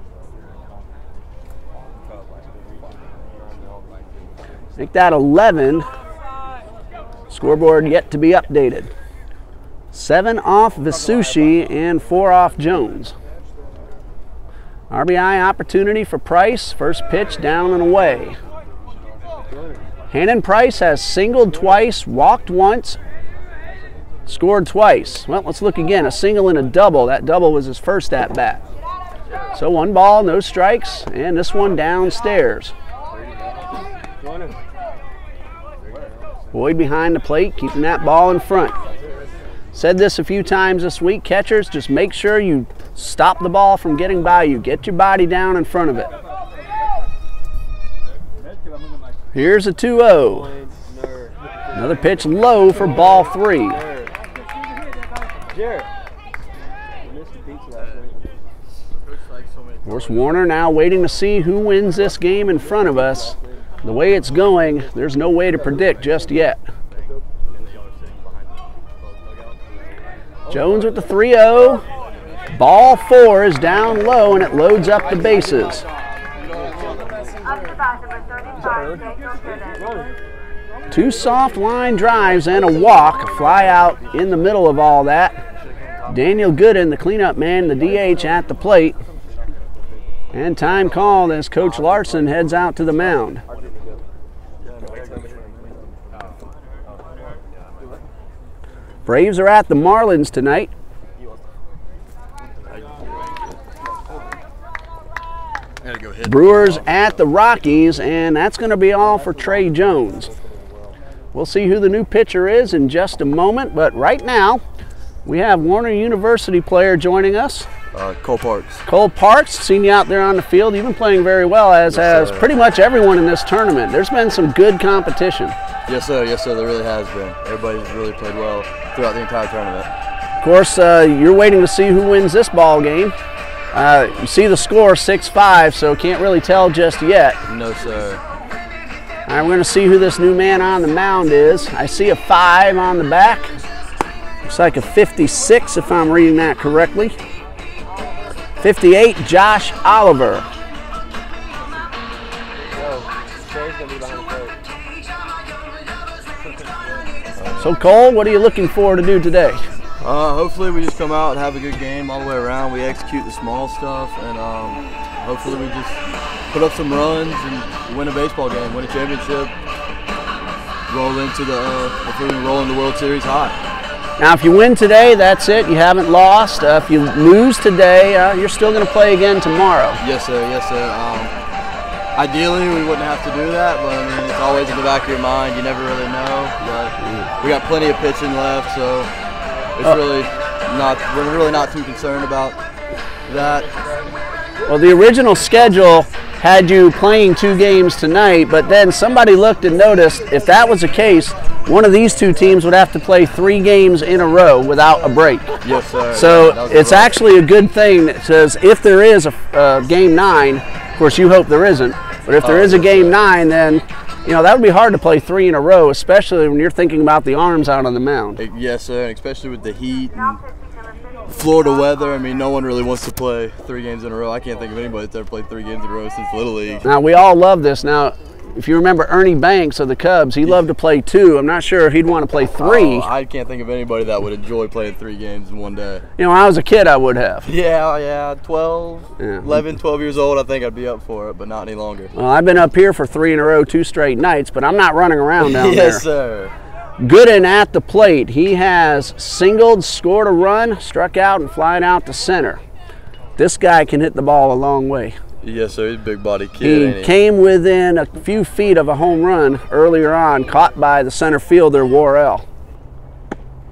Make that 11. Scoreboard yet to be updated. 7 off Visucci and 4 off Jones. RBI opportunity for Price. First pitch down and away. Hannon Price has singled twice, walked once, scored twice. Well, let's look again. A single and a double. That double was his first at bat. So 1 ball, no strikes, and this one downstairs. Boyd behind the plate, keeping that ball in front. Said this a few times this week, catchers, just make sure you stop the ball from getting by you. Get your body down in front of it. Here's a 2-0. Another pitch low for ball 3. Of course, Warner now waiting to see who wins this game in front of us. The way it's going, there's no way to predict just yet. Jones with the 3-0. Ball 4 is down low and it loads up the bases. Up to bat number 35, Daniel Gooden. 2 soft line drives and a walk fly out in the middle of all that. Daniel Gooden, the cleanup man, the DH at the plate. And time called as Coach Larson heads out to the mound. Braves are at the Marlins tonight. Brewers at the Rockies, and that's going to be all for Trey Jones. We'll see who the new pitcher is in just a moment, but right now we have Warner University player joining us. Cole Parks. Cole Parks, seen you out there on the field. You've been playing very well, as has pretty much everyone in this tournament. There's been some good competition. Yes, sir. Yes, sir. There really has been. Everybody's really played well throughout the entire tournament. Of course, you're waiting to see who wins this ball game. You see the score, 6-5, so can't really tell just yet. No, sir. All right, we're going to see who this new man on the mound is. I see a 5 on the back. Looks like a 56, if I'm reading that correctly. 58, Josh Oliver. So Cole, what are you looking forward to do today? Hopefully we just come out and have a good game all the way around. We execute the small stuff, and hopefully we just put up some runs and win a baseball game, win a championship, hopefully we roll in the World Series hot. Now, if you win today, that's it. You haven't lost. If you lose today, you're still going to play again tomorrow. Yes, sir. Yes, sir. Ideally, we wouldn't have to do that, but I mean, it's always in the back of your mind. You never really know. But we got plenty of pitching left, so it's we're really not too concerned about that. Well, the original schedule had you playing 2 games tonight, but then somebody looked and noticed if that was the case, one of these 2 teams would have to play 3 games in a row without a break. Yes, sir. So it's actually a good thing that says if there is a game 9, of course you hope there isn't, but if there is a game 9, then that would be hard to play 3 in a row, especially when you're thinking about the arms out on the mound. Yes, sir, and especially with the heat and Florida weather. I mean, no one really wants to play 3 games in a row. I can't think of anybody that's ever played 3 games in a row since Little League. Now, we all love this. Now, if you remember Ernie Banks of the Cubs, he loved to play 2. I'm not sure if he'd want to play 3. I can't think of anybody that would enjoy playing 3 games in one day. When I was a kid, I would have. Yeah, 11, 12 years old, I think I'd be up for it, but not any longer. Well, I've been up here for 3 in a row, 2 straight nights, but I'm not running around down there. Yes, sir. Gooden at the plate. He has singled, scored a run, struck out, and flied out to center. This guy can hit the ball a long way. Yes, sir. He's a big body kid. He came within a few feet of a home run earlier on, caught by the center fielder, Worrell.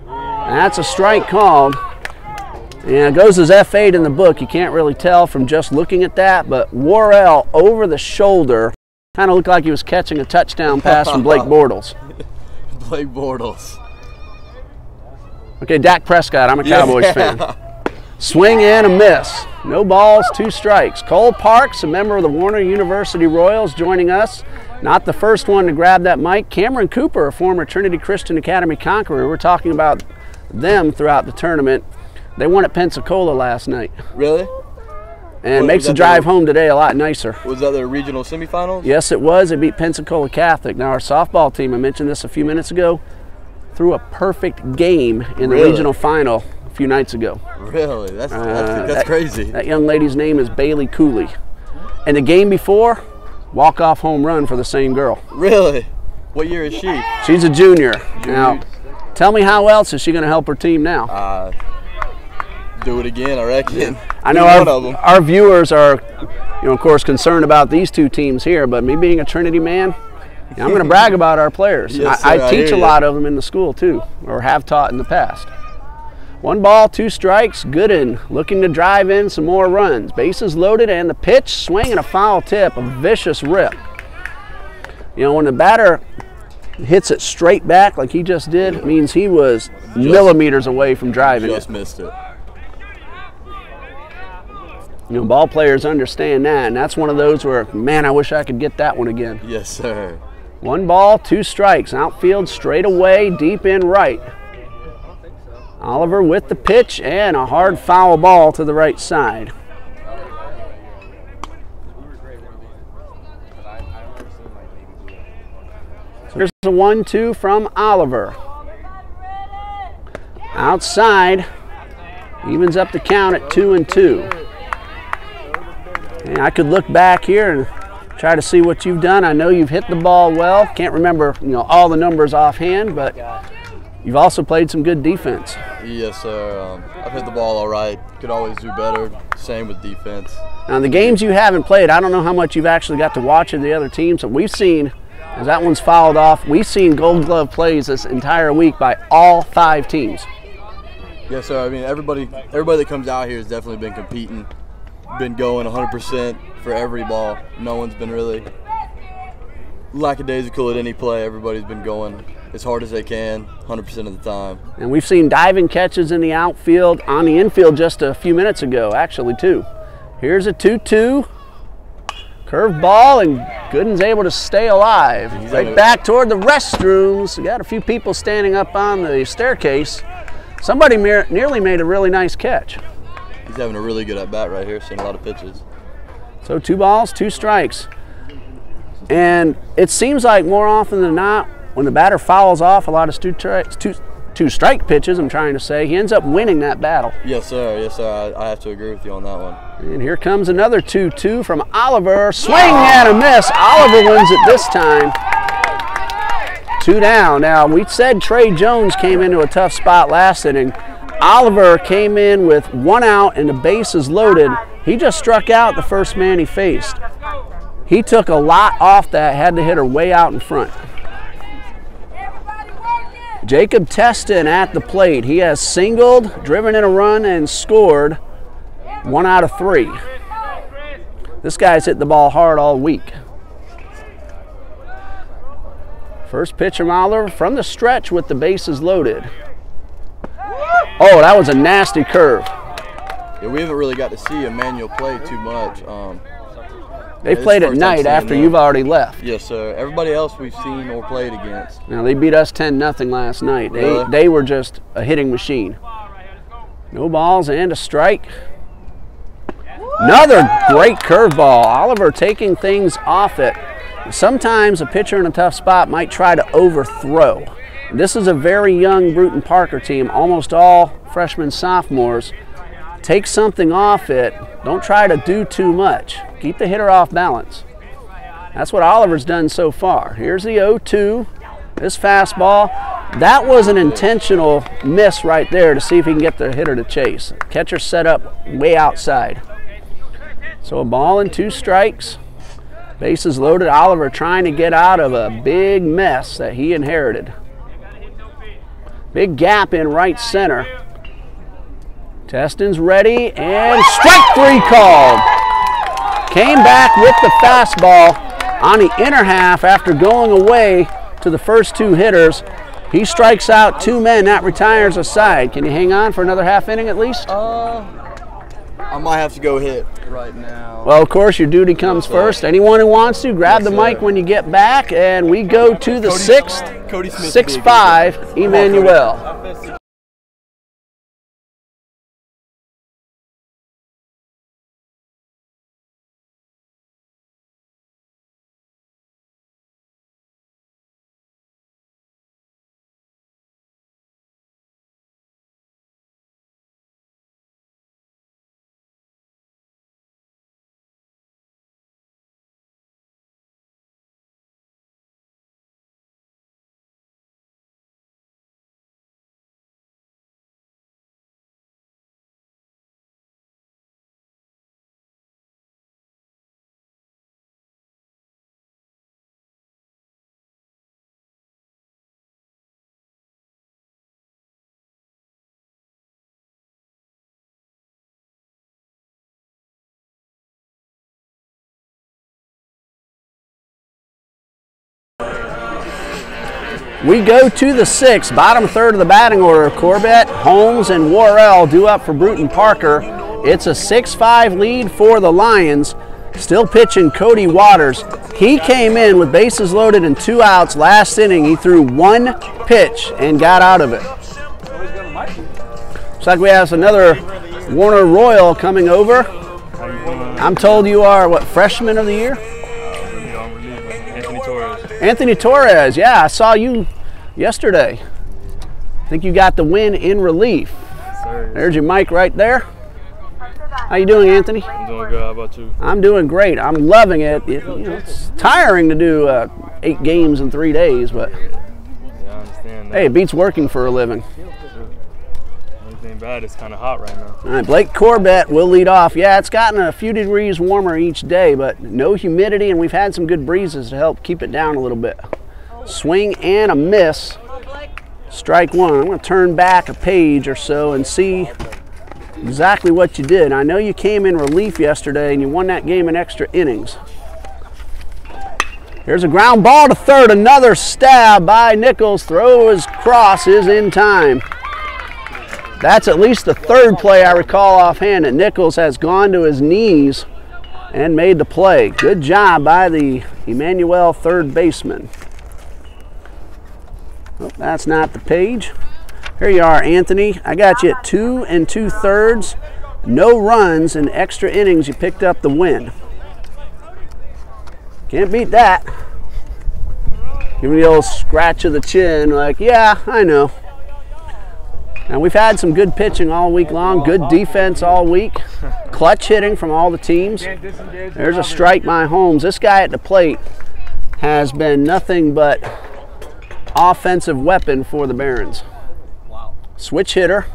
And that's a strike called. And it goes as F8 in the book. You can't really tell from just looking at that, but Worrell over the shoulder kind of looked like he was catching a touchdown pass from Blake Bortles. Blake Bortles. Okay, Dak Prescott. I'm a Cowboys fan. Swing and a miss. No balls, 2 strikes. Cole Parks, a member of the Warner University Royals, joining us. Not the first one to grab that mic. Cameron Cooper, a former Trinity Christian Academy Conqueror. We're talking about them throughout the tournament. They won at Pensacola last night. Really? and makes the drive home today a lot nicer. Was that their regional semifinals? Yes, it was. It beat Pensacola Catholic. Now, our softball team, I mentioned this a few minutes ago, threw a perfect game in the regional final a few nights ago. Really? That's crazy. That young lady's name is Bailey Cooley. And the game before, walk-off home run for the same girl. Really? What year is she? She's a junior. Now, tell me how else is she going to help her team now? Do it again, I reckon. I know our viewers are, of course, concerned about these two teams here, but me being a Trinity man, I'm going to brag about our players. Yes, I teach a lot of them in the school too, or have taught in the past. 1 ball, 2 strikes. Gooden looking to drive in some more runs. Bases loaded, and the pitch, swinging a foul tip, a vicious rip. When the batter hits it straight back like he just did, it means he was millimeters away from driving Just missed it. Ball players understand that, and that's one of those where, man, I wish I could get that one again. Yes, sir. 1 ball, 2 strikes. Outfield straight away, deep in right. Oliver with the pitch and a hard foul ball to the right side. Here's a 1-2 from Oliver. Outside, evens up the count at 2-2. And I could look back here and try to see what you've done. I know you've hit the ball well. Can't remember, all the numbers offhand, but you've also played some good defense. Yes, sir. I've hit the ball all right. Could always do better. Same with defense. Now, the games you haven't played, I don't know how much you've actually got to watch of the other teams, but we've seen, as that one's fouled off, we've seen Gold Glove plays this entire week by all 5 teams. Yes, sir. I mean, everybody that comes out here has definitely been competing, been going 100% for every ball. No one's been really lackadaisical at any play. Everybody's been going as hard as they can 100% of the time. And we've seen diving catches in the outfield, on the infield just a few minutes ago, actually, too. Here's a 2-2. Curve ball, and Gooden's able to stay alive. Right back toward the restrooms. We got a few people standing up on the staircase. Somebody nearly made a really nice catch. He's having a really good at-bat right here, seeing a lot of pitches. So 2 balls, 2 strikes. And it seems like more often than not, when the batter fouls off a lot of two strike pitches, I'm trying to say, he ends up winning that battle. Yes, sir. Yes, sir. I have to agree with you on that one. And here comes another 2-2 from Oliver. Swing and a miss. Oliver wins it this time. 2 down. Now, we said Trey Jones came into a tough spot last inning. Oliver came in with 1 out and the bases loaded. He just struck out the first man he faced. He took a lot off that, had the hitter way out in front. Jacob Teston at the plate. He has singled, driven in a run, and scored 1 out of 3. This guy's hit the ball hard all week. First pitch from Oliver from the stretch with the bases loaded. Oh, that was a nasty curve. Yeah, we haven't really got to see Emmanuel play too much. They played at night after you've already left. Yes, sir. Everybody else we've seen or played against. Now, they beat us 10-0 last night. Really? They were just a hitting machine. No balls and a strike. Another great curveball. Oliver taking things off it. Sometimes a pitcher in a tough spot might try to overthrow. This is a very young Brewton-Parker team, almost all freshmen, sophomores. Take something off it. Don't try to do too much. Keep the hitter off balance. That's what Oliver's done so far. Here's the 0-2. This fastball. That was an intentional miss right there to see if he can get the hitter to chase. Catcher set up way outside. So a ball and 2 strikes. Bases loaded. Oliver trying to get out of a big mess that he inherited. Big gap in right center. Teston's ready, and strike 3 called. Came back with the fastball on the inner half after going away to the first 2 hitters. He strikes out 2 men. That retires a side. Can you hang on for another half inning at least? I might have to go hit right now. Well, of course, your duty comes first. Anyone who wants to, grab the mic when you get back, and we go to the 6th, 6'5", Emmanuel. We go to the 6th, bottom third of the batting order. Corbett, Holmes, and Worrell due up for Brewton-Parker. It's a 6-5 lead for the Lions. Still pitching Cody Waters. He came in with bases loaded and 2 outs last inning. He threw 1 pitch and got out of it. Looks like we have another Warner Royal coming over. I'm told you are, what, freshman of the year? Anthony Torres. Anthony Torres, yeah, I saw you yesterday. I think you got the win in relief. Sorry. There's your mic right there. How you doing, Anthony? I'm doing good. How about you? I'm doing great. I'm loving it. It's tiring to do 8 games in 3 days, but Yeah, I understand that. hey, it beats working for a living. Only thing bad, it's kind of hot right now. All right, Blake Corbett will lead off. Yeah, it's gotten a few degrees warmer each day, but no humidity, and we've had some good breezes to help keep it down a little bit. Swing and a miss. Strike 1. I'm going to turn back a page or so and see exactly what you did. I know you came in relief yesterday and you won that game in extra innings. Here's a ground ball to third. Another stab by Nichols. Throw his cross is in time. That's at least the 3rd play I recall offhand that Nichols has gone to his knees and made the play. Good job by the Emmanuel 3rd baseman. Oh, that's not the page. Here you are, Anthony. I got you at 2 2/3. No runs in extra innings. You picked up the win. Can't beat that. Give me the old scratch of the chin like, yeah, I know. Now we've had some good pitching all week long, good defense all week, clutch hitting from all the teams. There's a strike by Holmes. This guy at the plate has been nothing but offensive weapon for the Barons. Switch hitter,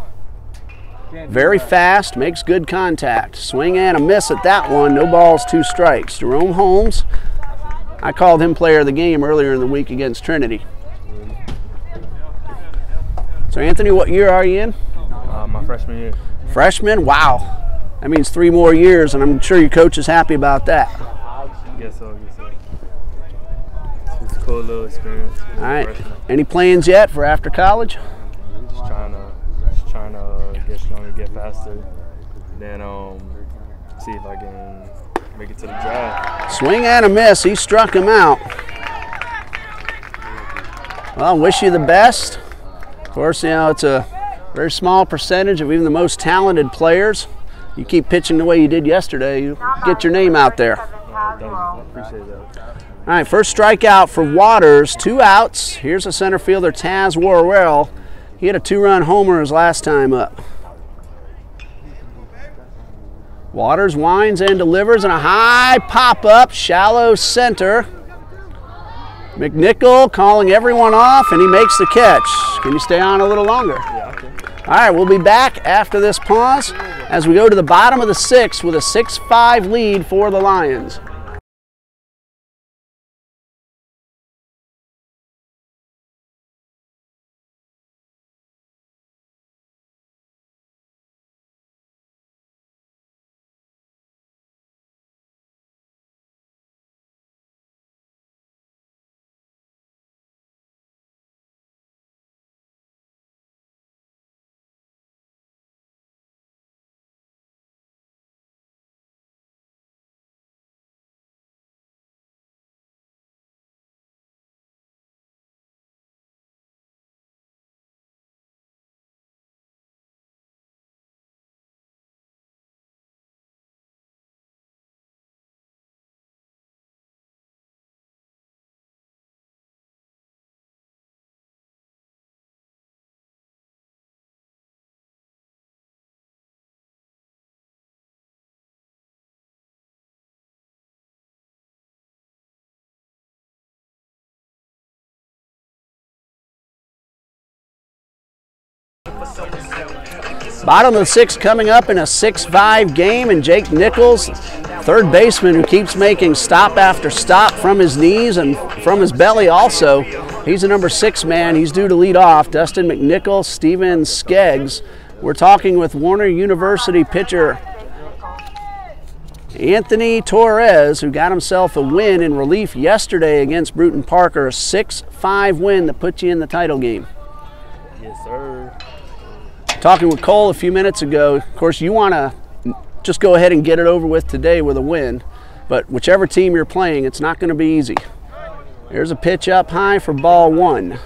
very fast, makes good contact. Swing and a miss at that one. No balls, 2 strikes. Jerome Holmes, I called him player of the game earlier in the week against Trinity. So Anthony, what year are you in? My freshman year. Freshman? Wow. That means 3 more years, and I'm sure your coach is happy about that. Guess so. It's a cool little experience. All right. Any plans yet for after college? Just trying to get stronger, get faster, then see if I can make it to the draft. Swing and a miss. He struck him out. Well, wish you the best. Of course, it's a very small percentage of even the most talented players. You keep pitching the way you did yesterday, you get your name out there. Thank you. I appreciate that. All right, first strikeout for Waters. 2 outs. Here's a center fielder, Taz Worrell. He had a 2-run homer his last time up. Waters winds and delivers, and a high pop-up, shallow center. McNichol calling everyone off, and he makes the catch. Can you stay on a little longer? Yeah, okay. All right, we'll be back after this pause as we go to the bottom of the 6th with a 6-5 lead for the Lions. Bottom of the 6th coming up in a 6-5 game, and Jake Nichols, 3rd baseman, who keeps making stop after stop from his knees and from his belly also. He's the number 6 man. He's due to lead off. Dustin McNichol, Steven Skeggs. We're talking with Warner University pitcher Anthony Torres, who got himself a win in relief yesterday against Brewton-Parker, a 6-5 win that put you in the title game. Yes, sir. Talking with Cole a few minutes ago, of course you want to just go ahead and get it over with today with a win, but whichever team you're playing, it's not going to be easy. There's a pitch up high for ball 1.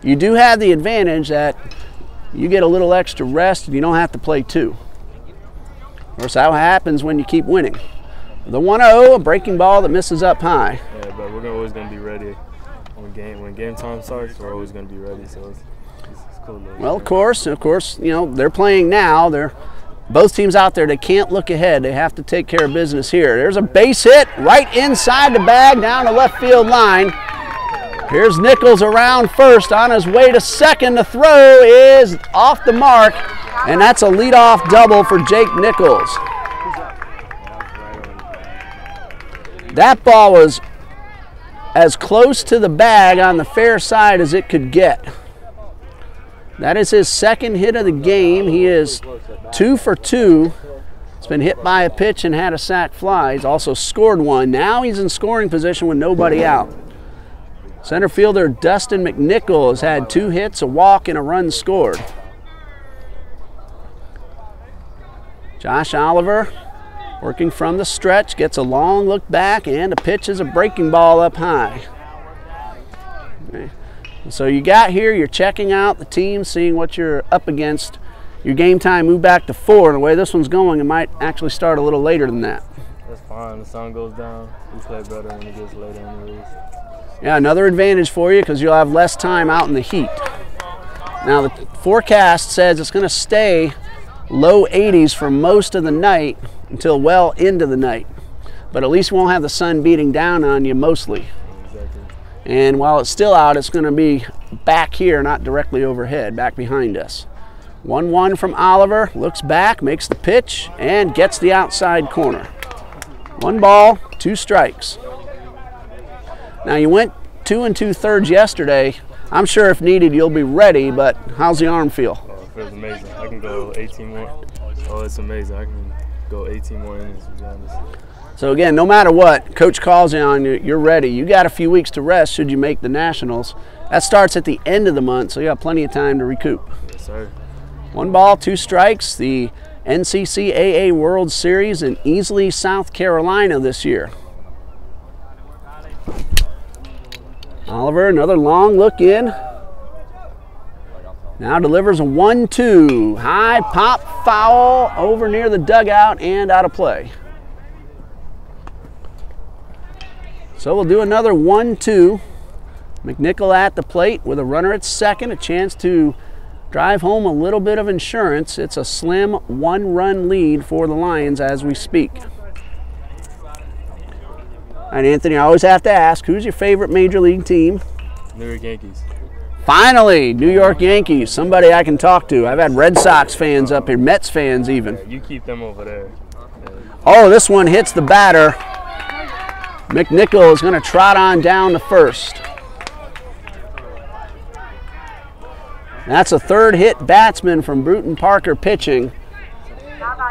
You do have the advantage that you get a little extra rest and you don't have to play 2. Of course, that happens when you keep winning. The 1-0, a breaking ball that misses up high. Yeah, but we're always going to be ready. When game time starts, we're always going to be ready. So it's cool. Well, of course, you know, they're playing now. They're both teams out there. They can't look ahead. They have to take care of business here. There's a base hit right inside the bag down the left field line. Here's Nichols around first on his way to second. The throw is off the mark. And that's a leadoff double for Jake Nichols. That ball was as close to the bag on the fair side as it could get. That is his second hit of the game. He is 2 for 2. He's been hit by a pitch and had a sac fly. He's also scored 1. Now he's in scoring position with nobody out. Center fielder Dustin McNichol has had 2 hits, a walk, and a run scored. Josh Oliver working from the stretch, gets a long look back, and a pitch is a breaking ball up high. Okay. So you got here, you're checking out the team, seeing what you're up against. Your game time moved back to 4, and the way this one's going, it might actually start a little later than that. That's fine. The sun goes down. We play better when it gets later anyways. Yeah, another advantage for you because you'll have less time out in the heat. Now the forecast says it's going to stay low 80s for most of the night until well into the night. But at least we won't have the sun beating down on you mostly. Exactly. And while it's still out, it's going to be back here, not directly overhead, back behind us. 1-1 from Oliver, looks back, makes the pitch, and gets the outside corner. 1 ball, 2 strikes. Now you went 2 2/3 yesterday. I'm sure if needed you'll be ready, but how's the arm feel? Oh, it feels amazing. I can go 18 more. Oh, it's amazing. I can go 18 more innings, to be honest. So again, no matter what, Coach calls you on, you're ready. You got a few weeks to rest should you make the Nationals. That starts at the end of the month, so you got plenty of time to recoup. Yes, sir. 1 ball, 2 strikes. The NCCAA World Series in Easley, South Carolina this year. Oliver, another long look in. Now delivers a 1-2. High pop foul over near the dugout and out of play. So we'll do another 1-2. McNichol at the plate with a runner at second, a chance to drive home a little bit of insurance. It's a slim 1-run lead for the Lions as we speak. And Anthony, I always have to ask, who's your favorite Major League team? New York Yankees. Finally, New York Yankees, somebody I can talk to. I've had Red Sox fans up here, Mets fans even. Yeah, you keep them over there. Yeah. Oh, this one hits the batter. McNichol is going to trot on down to first. That's a 3rd hit batsman from Brewton-Parker pitching.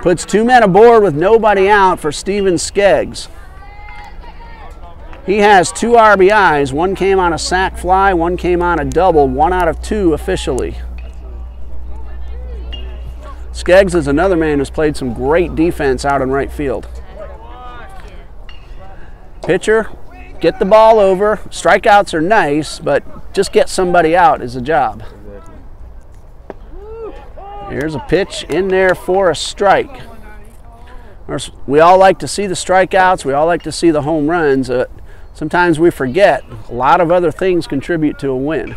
Puts 2 men aboard with nobody out for Steven Skeggs. He has 2 RBIs. 1 came on a sac fly, 1 came on a double, 1 out of 2 officially. Skeggs is another man who's played some great defense out in right field. Pitcher, get the ball over. Strikeouts are nice, but just get somebody out is a job. Here's a pitch in there for a strike. We all like to see the strikeouts. We all like to see the home runs. Sometimes we forget a lot of other things contribute to a win.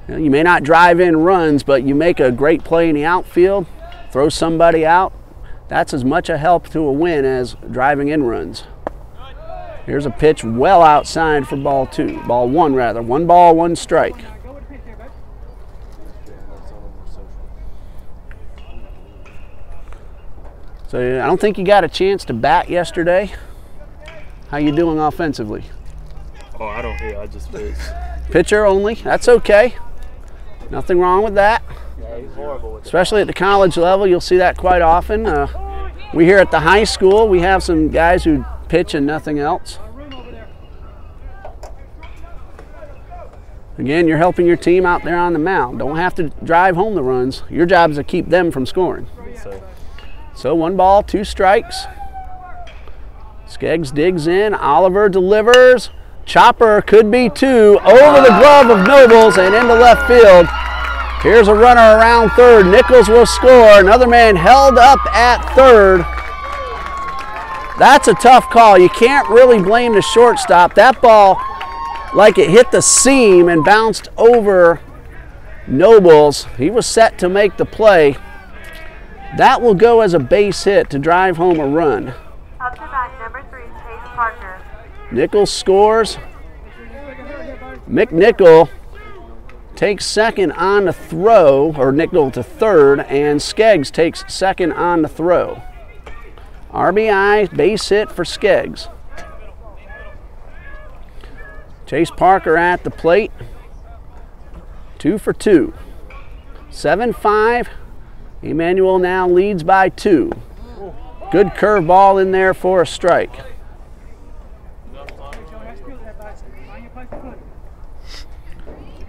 You may not drive in runs, but you make a great play in the outfield, throw somebody out. That's as much a help to a win as driving in runs. Here's a pitch well outside for ball 1 rather. 1 ball, 1 strike. So I don't think you got a chance to bat yesterday. How you doing offensively? Oh, I don't hit. I just pitch. Pitcher only. That's okay. Nothing wrong with that. Yeah, he's horrible with Especially at the college level, you'll see that quite often. We here at the high school, we have some guys who pitch and nothing else. Again, you're helping your team out there on the mound. Don't have to drive home the runs. Your job is to keep them from scoring. So 1 ball, 2 strikes. Skeggs digs in. Oliver delivers. Chopper could be 2 over the glove of Nobles and into left field. Here's a runner around third. Nichols will score. Another man held up at third. That's a tough call. You can't really blame the shortstop. That ball, like it hit the seam and bounced over Nobles. He was set to make the play. That will go as a base hit to drive home a run. Up to bat, number 3, Chase Parker. Nichols scores. McNichol takes second on the throw, or Nichols to third, and Skeggs takes second on the throw. RBI base hit for Skeggs. Chase Parker at the plate. 2 for 2. 7-5. Emmanuel now leads by 2. Good curveball in there for a strike.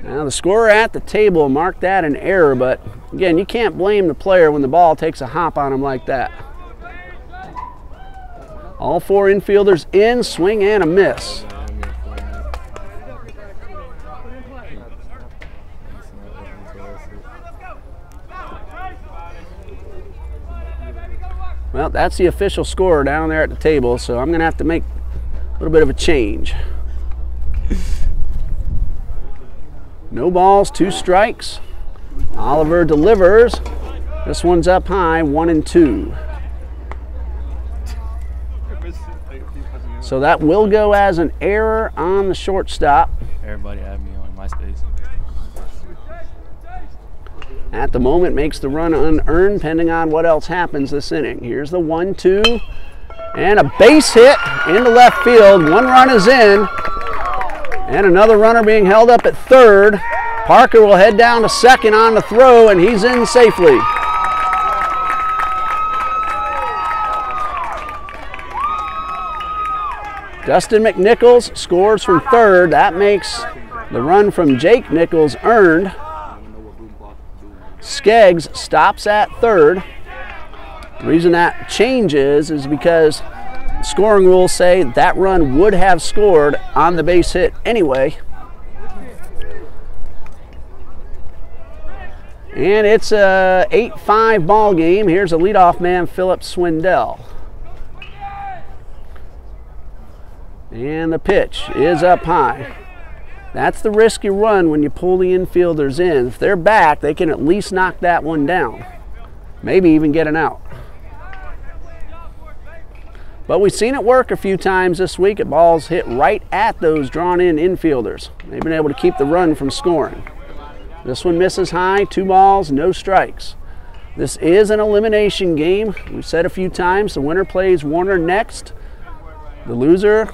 Now the scorer at the table marked that an error, but again, you can't blame the player when the ball takes a hop on him like that. All 4 infielders in, swing and a miss. Well, that's the official score down there at the table, so I'm going to have to make a little bit of a change. No balls, 2 strikes. Oliver delivers. This one's up high, 1-2. So that will go as an error on the shortstop. Everybody had me on MySpace. At the moment, makes the run unearned, pending on what else happens this inning. Here's the 1-2, and a base hit into left field. 1 run is in, and another runner being held up at third. Parker will head down to second on the throw, and he's in safely. Dustin McNichols scores from third. That makes the run from Jake Nichols earned. Skeggs stops at third. The reason that changes is because scoring rules say that run would have scored on the base hit anyway. And it's a 8-5 ball game. Here's a leadoff man, Philip Swindell. And the pitch is up high. That's the risk you run when you pull the infielders in. If they're back, they can at least knock that one down. Maybe even get an out. But we've seen it work a few times this week. Balls hit right at those drawn-in infielders. They've been able to keep the run from scoring. This one misses high, 2 balls, no strikes. This is an elimination game. We've said a few times the winner plays Warner next. The loser,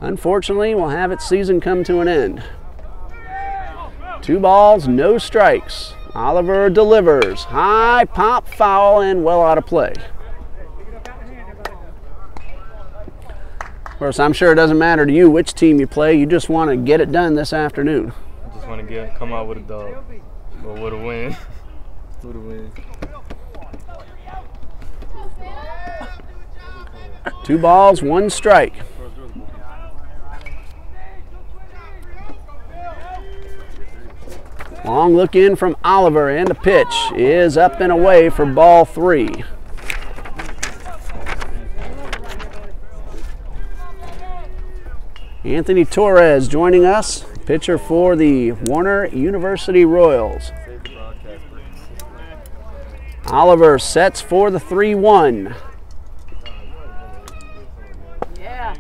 unfortunately, will have its season come to an end. 2 balls, no strikes. Oliver delivers. High pop, foul, and well out of play. Of course, I'm sure it doesn't matter to you which team you play. You just want to get it done this afternoon. I just want to come out with a dub, or with a win. With a win. 2 balls, 1 strike. Long look in from Oliver, and the pitch is up and away for ball 3. Anthony Torres joining us, pitcher for the Warner University Royals. Oliver sets for the 3-1.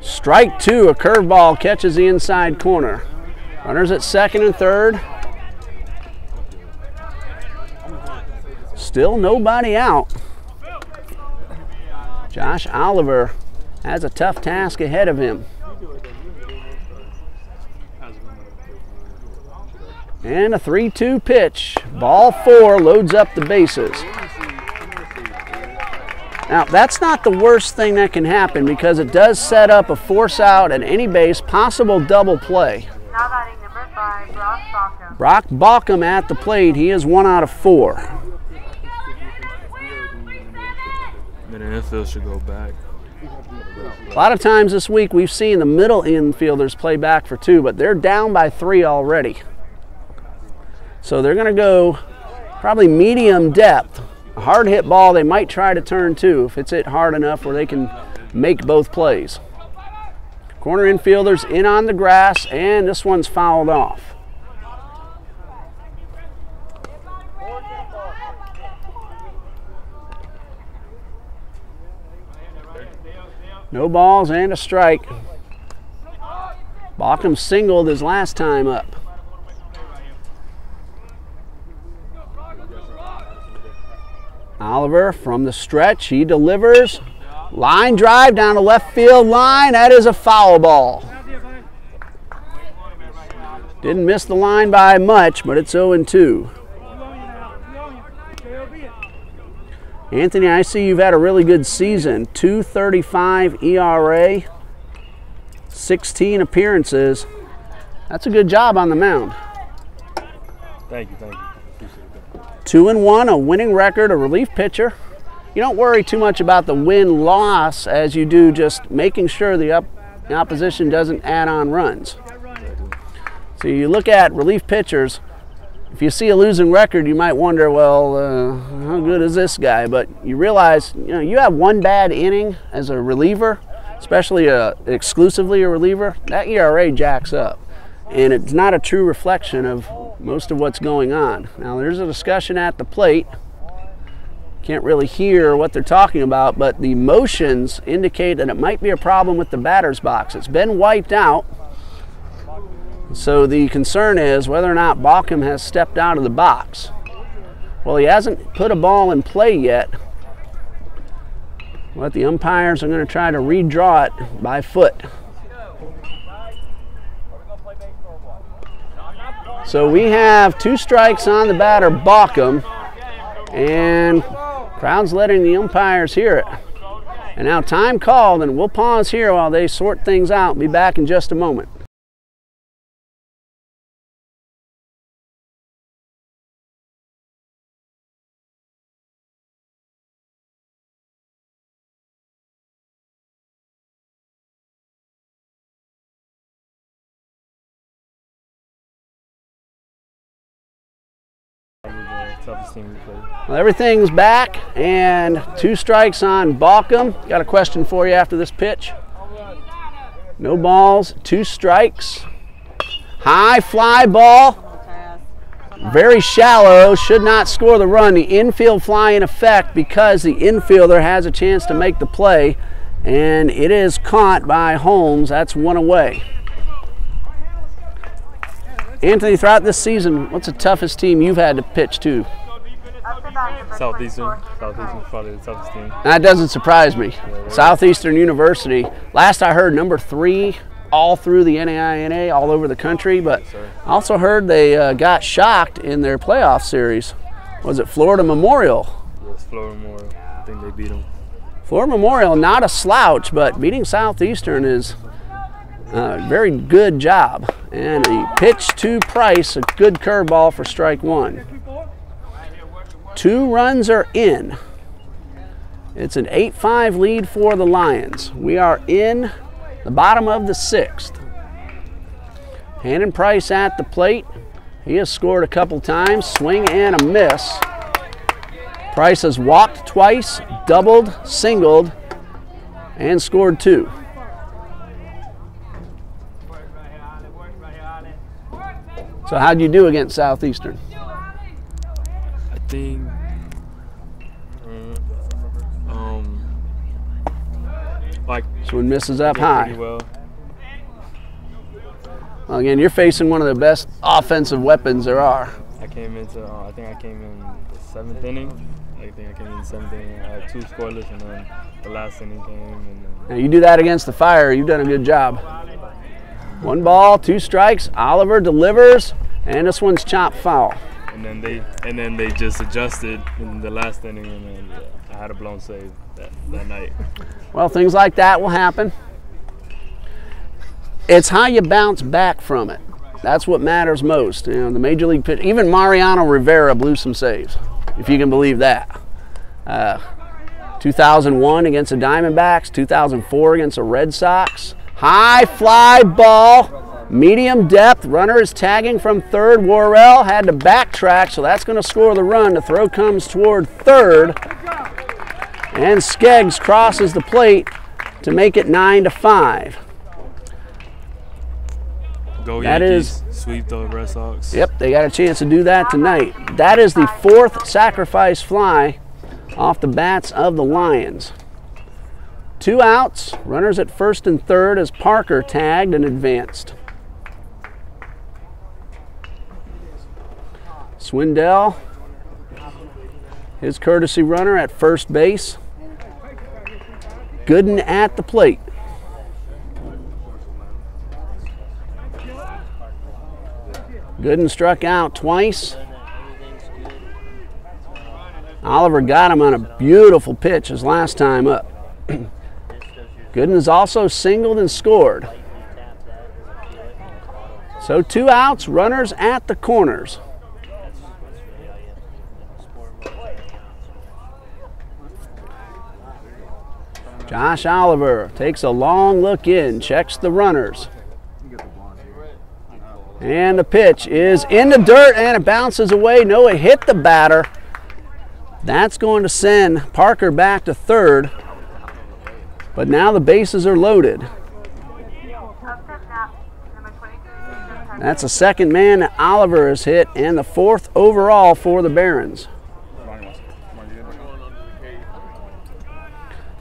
Strike 2, a curveball catches the inside corner. Runners at second and third. Still nobody out. Josh Oliver has a tough task ahead of him. And a 3-2 pitch. Ball 4 loads up the bases. Now, that's not the worst thing that can happen because it does set up a force out at any base, possible double play. Now batting number 5, Brock Bauckham. Brock Bauckham at the plate. He is 1 out of 4. Man, the infield should go back. A lot of times this week we've seen the middle infielders play back for 2, but they're down by 3 already. So they're going to go probably medium depth. A hard hit ball, they might try to turn 2 if it's hit hard enough where they can make both plays. Corner infielders in on the grass, and this one's fouled off. No balls and a strike. Bauckham singled his last time up. Oliver from the stretch, he delivers. Line drive down the left field line, that is a foul ball. Didn't miss the line by much, but it's 0-2. Anthony, I see you've had a really good season. 2.35 ERA, 16 appearances. That's a good job on the mound. Thank you, thank you. Appreciate that. 2-1, a winning record, a relief pitcher. You don't worry too much about the win-loss as you do just making sure the opposition doesn't add on runs. So you look at relief pitchers. If you see a losing record, you might wonder, well, how good is this guy? But you realize, you have one bad inning as a reliever, especially exclusively a reliever, that ERA jacks up. And it's not a true reflection of most of what's going on. Now, there's a discussion at the plate. Can't really hear what they're talking about, but the motions indicate that it might be a problem with the batter's box. It's been wiped out. So the concern is whether or not Bauckham has stepped out of the box. Well, he hasn't put a ball in play yet, but the umpires are going to try to redraw it by foot. So we have 2 strikes on the batter, Bauckham, and crowd's letting the umpires hear it. And now time called, and we'll pause here while they sort things out. Be back in just a moment. Toughest team we played. Well, everything's back, and 2 strikes on Bauckham. Got a question for you after this pitch. No balls, 2 strikes. High fly ball. Very shallow, should not score the run. The infield fly in effect because the infielder has a chance to make the play, and it is caught by Holmes. That's 1 away. Anthony, throughout this season, what's the toughest team you've had to pitch to? Southeastern. Southeastern's probably the toughest team. That doesn't surprise me. Southeastern University, last I heard, number 3 all through the NCCAA, all over the country, but I also heard they got shocked in their playoff series. Was it Florida Memorial? Yes, Florida Memorial. I think they beat them. Florida Memorial, not a slouch, but beating Southeastern is a very good job. And a pitch to Price, a good curveball for strike 1. 2 runs are in. It's an 8-5 lead for the Lions. We are in the bottom of the 6th. Hannon Price at the plate. He has scored a couple times, swing and a miss. Price has walked twice, doubled, singled, and scored 2. So how'd you do against Southeastern? I think like this one misses up high. pretty well. Well, again, you're facing one of the best offensive weapons there are. I came into I think I came in the 7th inning. I think I came in the 7th inning. I had 2 scoreless, and then the last inning came. And Now you do that against the Fire, you've done a good job. 1 ball, 2 strikes. Oliver delivers, and this one's chopped foul. and then they just adjusted in the last inning, and then I had a blown save that night. Well, things like that will happen. It's how you bounce back from it. That's what matters most. You know, the major league pitch. Even Mariano Rivera blew some saves, if you can believe that. 2001 against the Diamondbacks, 2004 against the Red Sox. High fly ball, medium depth. Runner is tagging from third. Worrell had to backtrack, so that's going to score the run. The throw comes toward third, and Skeggs crosses the plate to make it 9-5. Go That Yankees, sweep the Red Sox. Yep, they got a chance to do that tonight. That is the fourth sacrifice fly off the bats of the Lions. 2 outs, runners at first and third as Parker tagged and advanced. Swindell, his courtesy runner at first base. Gooden at the plate. Gooden struck out twice. Oliver got him on a beautiful pitch his last time up. Gooden has also singled and scored. So 2 outs, runners at the corners. Josh Oliver takes a long look in, checks the runners. And the pitch is in the dirt and it bounces away. No, it hit the batter. That's going to send Parker back to third. But now the bases are loaded. That's the second man that Oliver has hit and the 4th overall for the Barons.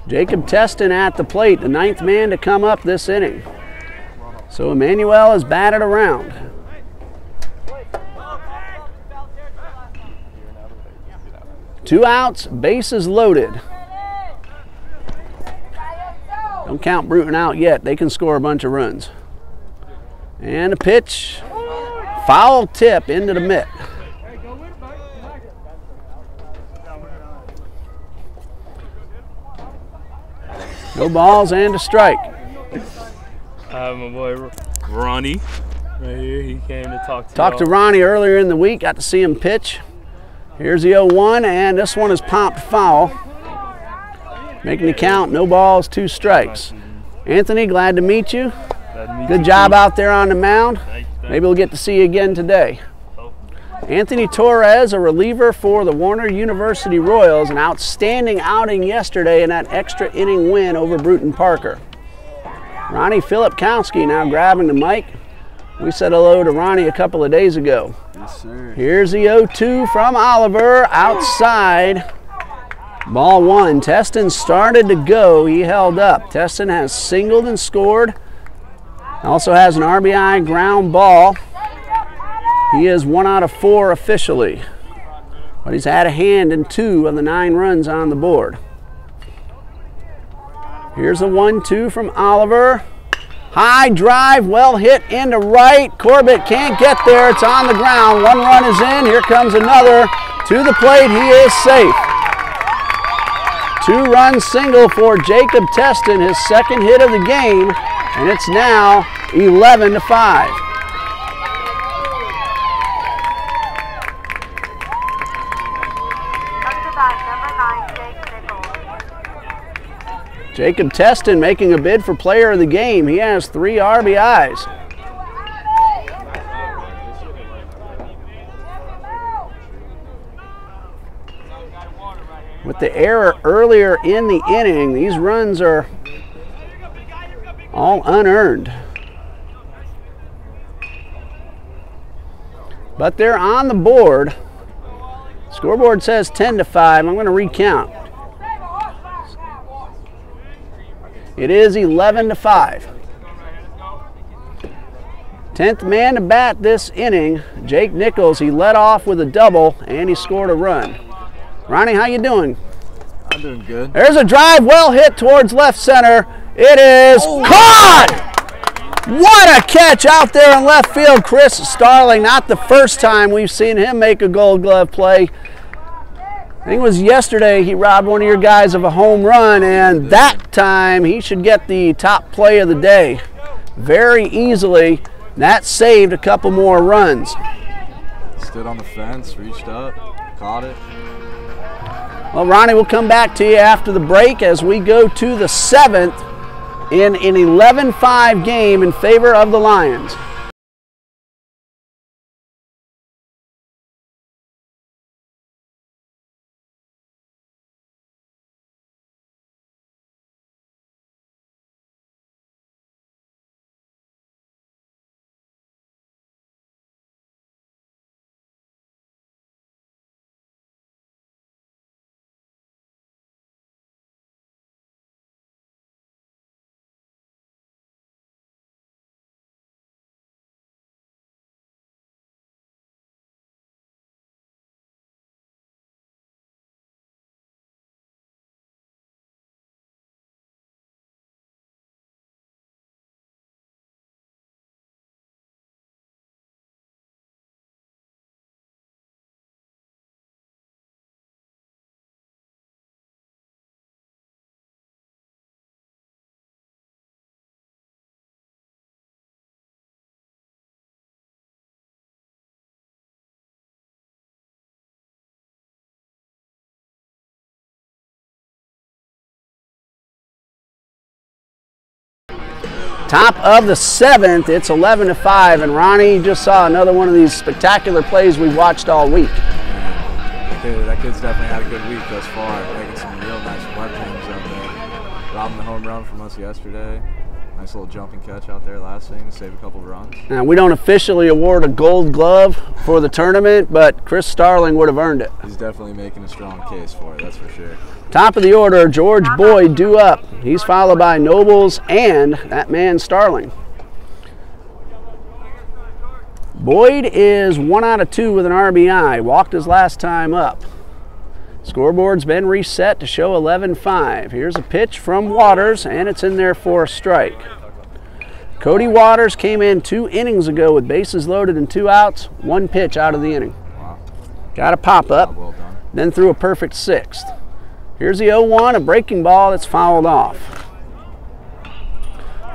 Jacob Teston at the plate, the 9th man to come up this inning. So Emmanuel is batted around. Two outs, bases loaded. Don't count Brewton out yet. They can score a bunch of runs. And a pitch, foul tip into the mitt. No balls and a strike. My boy Ronnie right here. He came to talk to Talked to y'all. Ronnie earlier in the week. Got to see him pitch. Here's the 0-1, and this one is popped foul. Making the count, no balls, 2 strikes. Anthony, glad to meet you. Good job out there on the mound. Maybe we'll get to see you again today. Anthony Torres, a reliever for the Warner University Royals, an outstanding outing yesterday in that extra inning win over Brewton-Parker. Ronnie Filipkowski now grabbing the mic. We said hello to Ronnie a couple of days ago. Yes, sir. Here's the 0-2 from Oliver, outside. Ball 1. Teston started to go. He held up. Teston has singled and scored. Also has an RBI ground ball. He is 1 out of 4 officially. But he's had a hand in 2 of the 9 runs on the board. Here's a 1-2 from Oliver. High drive, well hit into right. Corbett can't get there. It's on the ground. 1 run is in. Here comes another. To the plate. He is safe. 2-run single for Jacob Teston, his 2nd hit of the game. And it's now 11-5. Jacob Teston making a bid for player of the game. He has 3 RBIs. With the error earlier in the inning, these runs are all unearned. But they're on the board. Scoreboard says 10-5. I'm going to recount. It is 11-5. 10th man to bat this inning, Jake Nichols. He led off with a double and he scored a run. Ronnie, how you doing? I'm doing good. There's a drive, well hit towards left center. It is caught! What a catch out there in left field. Chris Starling, not the first time we've seen him make a Gold Glove play. I think it was yesterday he robbed one of your guys of a home run, and that time he should get the top play of the day very easily. That saved a couple more runs. Stood on the fence, reached up, caught it. Well, Ronnie, we'll come back to you after the break as we go to the 7th in an 11-5 game in favor of the Lions. Top of the 7th, it's 11-5, and Ronnie, you just saw another one of these spectacular plays we've watched all week. That kid's definitely had a good week thus far, making some real nice blood games out there. Robbing the home run from us yesterday. Nice little jumping catch out there last inning to save a couple of runs. Now, we don't officially award a Gold Glove for the tournament, but Chris Starling would have earned it. He's definitely making a strong case for it, that's for sure. Top of the order, George Boyd due up. He's followed by Nobles and that man Starling. Boyd is 1 out of 2 with an RBI. Walked his last time up. Scoreboard's been reset to show 11-5. Here's a pitch from Waters, and it's in there for a strike. Cody Waters came in 2 innings ago with bases loaded and 2 outs, 1 pitch out of the inning. Wow. Got a pop-up, Well done. then threw a perfect 6th. Here's the 0-1, a breaking ball that's fouled off.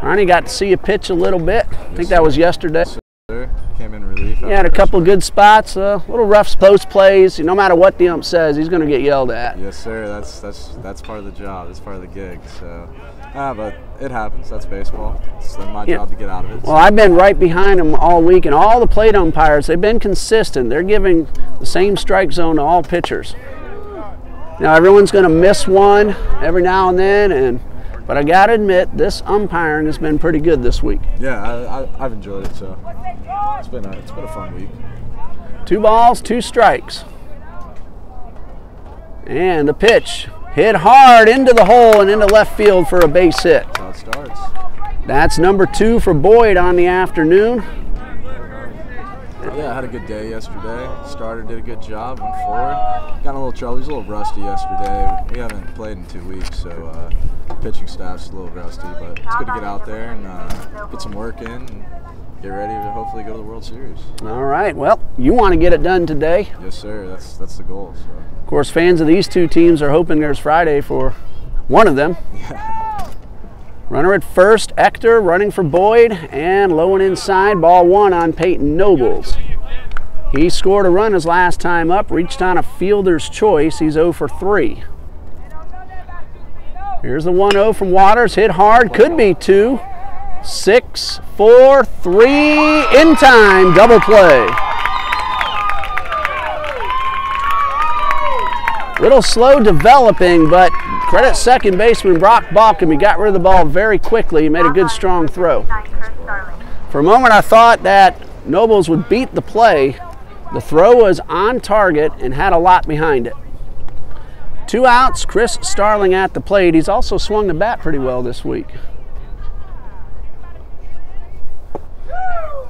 Ronnie got to see a pitch a little bit. I think that was yesterday. Sir, came in relief. He had a couple good spots, little rough post plays. No matter what the ump says, he's going to get yelled at. Yes, sir. That's part of the job. That's part of the gig. So, but it happens. That's baseball. It's my job to get out of it. Well, I've been right behind him all week, and all the plate umpires, they've been consistent. They're giving the same strike zone to all pitchers. Now, everyone's going to miss one every now and then, but I got to admit, this umpiring has been pretty good this week. Yeah, I've enjoyed it, so it's been a fun week. 2 balls, 2 strikes. And the pitch hit hard into the hole and into left field for a base hit. That's how it starts. That's number 2 for Boyd on the afternoon. Yeah, I had a good day yesterday. Starter did a good job, went forward. Got in a little trouble. He was a little rusty yesterday. We haven't played in 2 weeks, so pitching staff's a little rusty, but it's good to get out there and get some work in and get ready to hopefully go to the World Series. All right, well, you want to get it done today. Yes, sir. That's the goal. So. Of course, fans of these 2 teams are hoping there's Friday for one of them. Yeah. Runner at first, Ector running for Boyd, and low and inside, ball 1 on Peyton Nobles. He scored a run his last time up, reached on a fielder's choice. He's 0 for 3. Here's the 1-0 from Waters, hit hard, could be 2. 6, 4, 3, in time, double play. Little slow developing, but credit second baseman Brock Balcom. He got rid of the ball very quickly. He made a good strong throw. For a moment I thought that Nobles would beat the play. The throw was on target and had a lot behind it. 2 outs, Chris Starling at the plate. He's also swung the bat pretty well this week.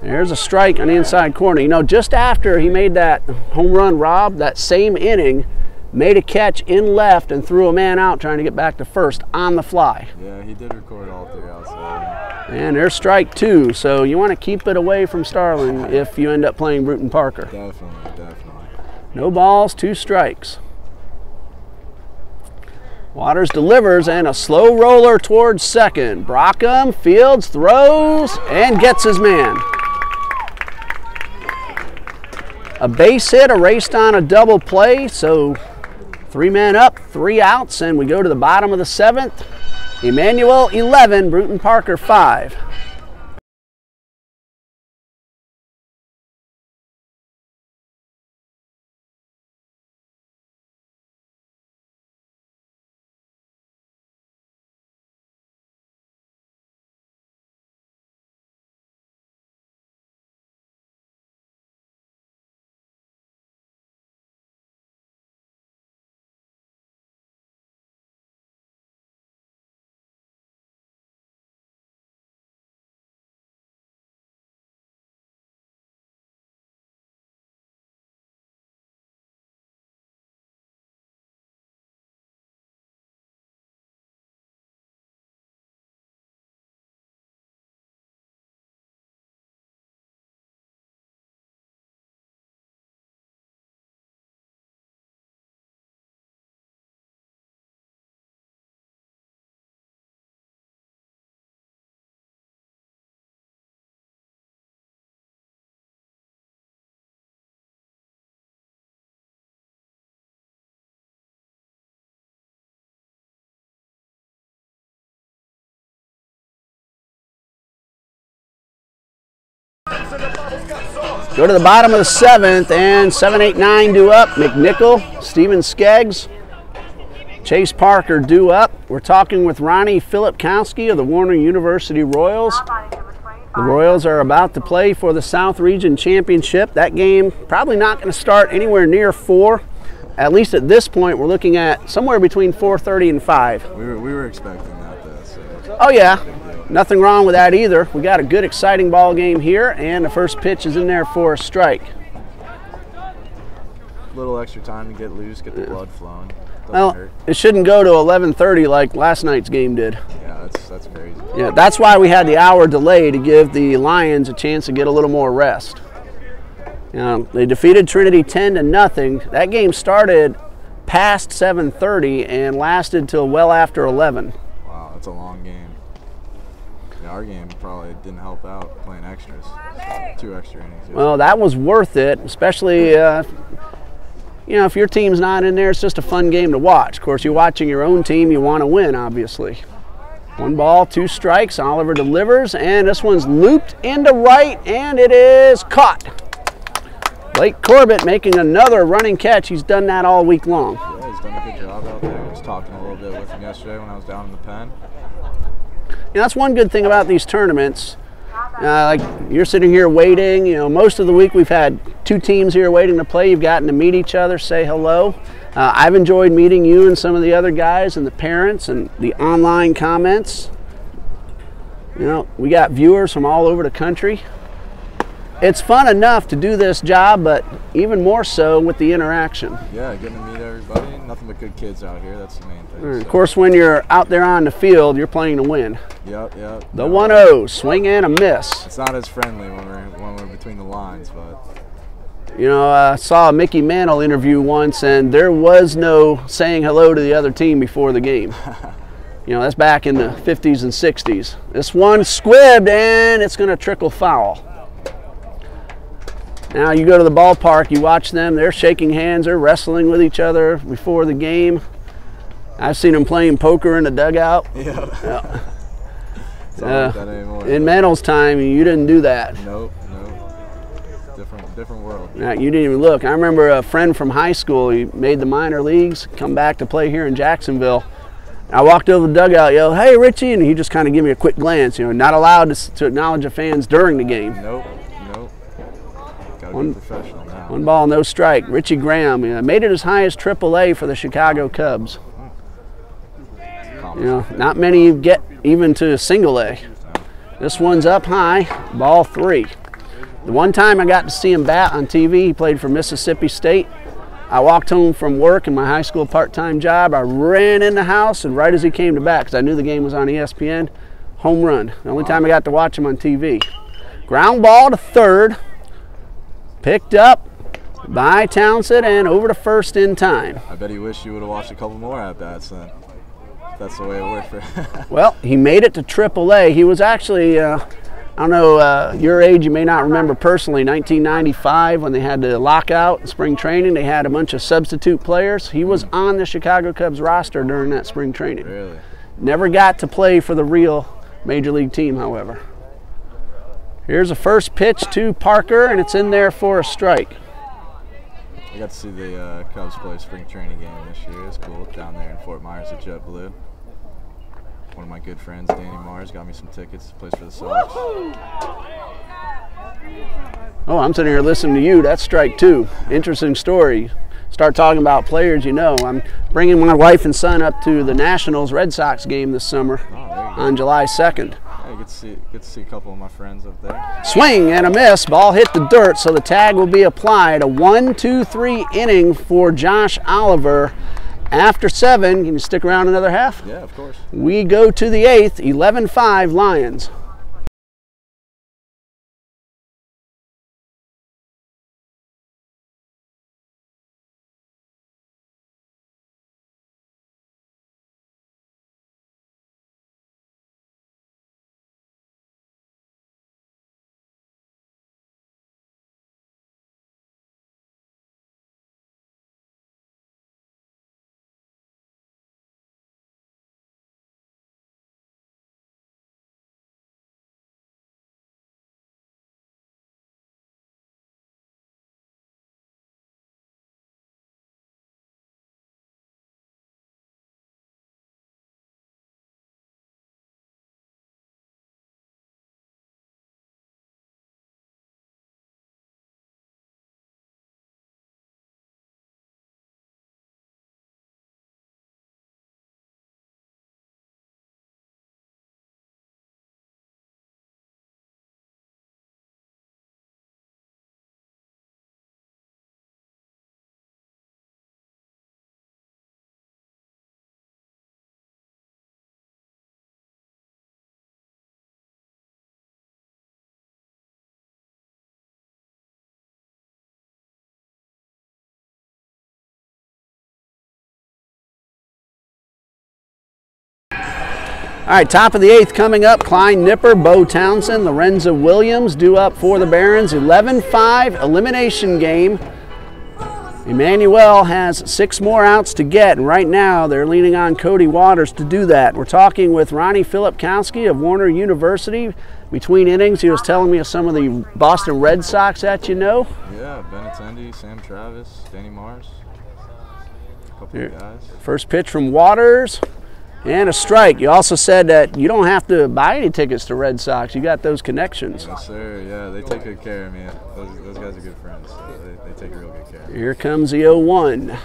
There's a strike on the inside corner. You know, just after he made that home run rob, that same inning, made a catch in left and threw a man out trying to get back to first on the fly. Yeah, he did record all 3 outside. And there's strike 2, so you want to keep it away from Starling if you end up playing Brewton-Parker. Definitely. No balls, 2 strikes. Waters delivers and a slow roller towards second. Brockham fields, throws, and gets his man. A base hit erased on a double play, so 3 men up, 3 outs, and we go to the bottom of the 7th. Emmanuel 11, Brewton-Parker 5. Go to the bottom of the 7th, and 7, 8, 9 due up. McNichol, Steven Skeggs, Chase Parker due up. We're talking with Ronnie Filipkowski of the Warner University Royals. The Royals are about to play for the South Region Championship. That game probably not going to start anywhere near 4. At least at this point, we're looking at somewhere between 4:30 and 5. We were expecting that, though. So. Oh, yeah. Nothing wrong with that either. We got a good, exciting ball game here, and the first pitch is in there for a strike. A little extra time to get loose, get the blood flowing. Well, it shouldn't go to 11:30 like last night's game did. Yeah, that's crazy. Yeah, that's why we had the hour delay, to give the Lions a chance to get a little more rest. They defeated Trinity 10-0. That game started past 7:30 and lasted till well after 11. Wow, that's a long game. Yeah, our game probably didn't help out playing extras. 2 extra innings. Well, that was worth it, especially if your team's not in there. It's just a fun game to watch. Of course, you're watching your own team, you want to win, obviously. 1 ball, 2 strikes. Oliver delivers, and this one's looped into right, and it is caught. Blake Corbett making another running catch. He's done that all week long. Yeah, he's done a good job out there. I was talking a little bit with him yesterday when I was down in the pen. That's one good thing about these tournaments. Like you're sitting here waiting. Most of the week we've had 2 teams here waiting to play. You've gotten to meet each other, say hello. I've enjoyed meeting you and some of the other guys and the parents and the online comments. We got viewers from all over the country. It's fun enough to do this job, but even more so with the interaction. Yeah, getting to meet everybody. Nothing but good kids out here. That's the main thing. Of course, when you're out there on the field, you're playing to win. Yep. The 1-0, swing and a miss. It's not as friendly when we're between the lines, but. I saw a Mickey Mantle interview once, and there was no saying hello to the other team before the game. That's back in the 50s and 60s. This one squibbed, and it's going to trickle foul. Now you go to the ballpark, you watch them, they're shaking hands, they're wrestling with each other before the game. I've seen them playing poker in the dugout. Yeah. It's not like that anymore. In Mantle's time, you didn't do that. Nope. Different world. Now, you didn't even look. I remember a friend from high school, he made the minor leagues, come back to play here in Jacksonville. I walked over the dugout, yelled, "Hey, Richie," and he just kind of gave me a quick glance. Not allowed to acknowledge the fans during the game. Nope. Gotta be professional now. 1 ball, no strike. Richie Graham made it as high as AAA for the Chicago Cubs. Not many get even to single A. This one's up high, ball 3. The one time I got to see him bat on TV, he played for Mississippi State. I walked home from work in my high school part-time job. I ran in the house, and right as he came to bat, because I knew the game was on ESPN, home run. The only time I got to watch him on TV. Ground ball to third. Picked up by Townsend and over to first in time. I bet he wished you would have watched a couple more at-bats then. That's the way it worked for him. Well, he made it to AAA. He was actually, I don't know, your age, you may not remember personally, 1995 when they had the lockout in spring training, they had a bunch of substitute players. He was on the Chicago Cubs roster during that spring training. Really? Never got to play for the real Major League team, however. Here's a first pitch to Parker, and it's in there for a strike. I got to see the Cubs play spring training game this year. It was cool down there in Fort Myers at JetBlue. One of my good friends, Danny Mars, got me some tickets to play for the Sox. Oh, I'm sitting here listening to you. That's strike two. Interesting story. Start talking about players, you know. I'm bringing my wife and son up to the Nationals Red Sox game this summer on July 2nd. Yeah, get to see a couple of my friends up there. Swing and a miss. Ball hit the dirt, so the tag will be applied. A 1-2-3 inning for Josh Oliver. After 7, can you stick around another half? Yeah, of course. We go to the 8th, 11-5 Lions. All right, top of the 8th coming up, Klein Nipper, Bo Townsend, Lorenzo Williams due up for the Barons. 11-5 elimination game. Emmanuel has 6 more outs to get, and right now they're leaning on Cody Waters to do that. We're talking with Ronnie Filipkowski of Warner University. Between innings, he was telling me of some of the Boston Red Sox that you know. Yeah, Ben Attendee, Sam Travis, Danny Mars, a couple of guys. First pitch from Waters. And a strike. You also said that you don't have to buy any tickets to Red Sox. You got those connections. Yes, sir. Yeah, they take good care of me. Those guys are good friends. So they take real good care of me. Here comes the 0-1.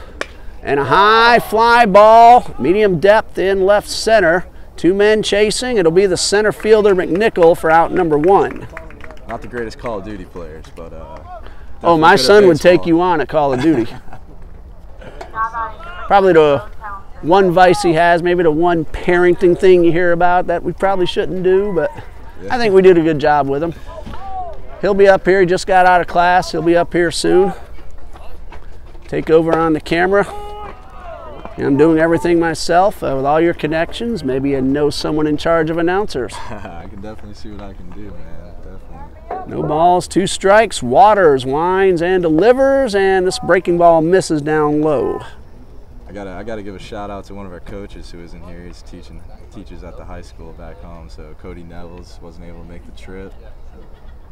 And a high fly ball, medium depth in left center. 2 men chasing. It'll be the center fielder McNichol for out number 1. Not the greatest Call of Duty players, but oh, my son would take you on at Call of Duty. Probably the one vice he has, maybe the one parenting thing you hear about that we probably shouldn't do, but I think we did a good job with him. He'll be up here. He just got out of class. He'll be up here soon. Take over on the camera. I'm doing everything myself with all your connections. Maybe you know someone in charge of announcers. I can definitely see what I can do, man. Definitely. No balls, 2 strikes. Waters winds and delivers, and this breaking ball misses down low. I gotta give a shout out to one of our coaches who isn't here. He's teaches at the high school back home. So Cody Nevels wasn't able to make the trip.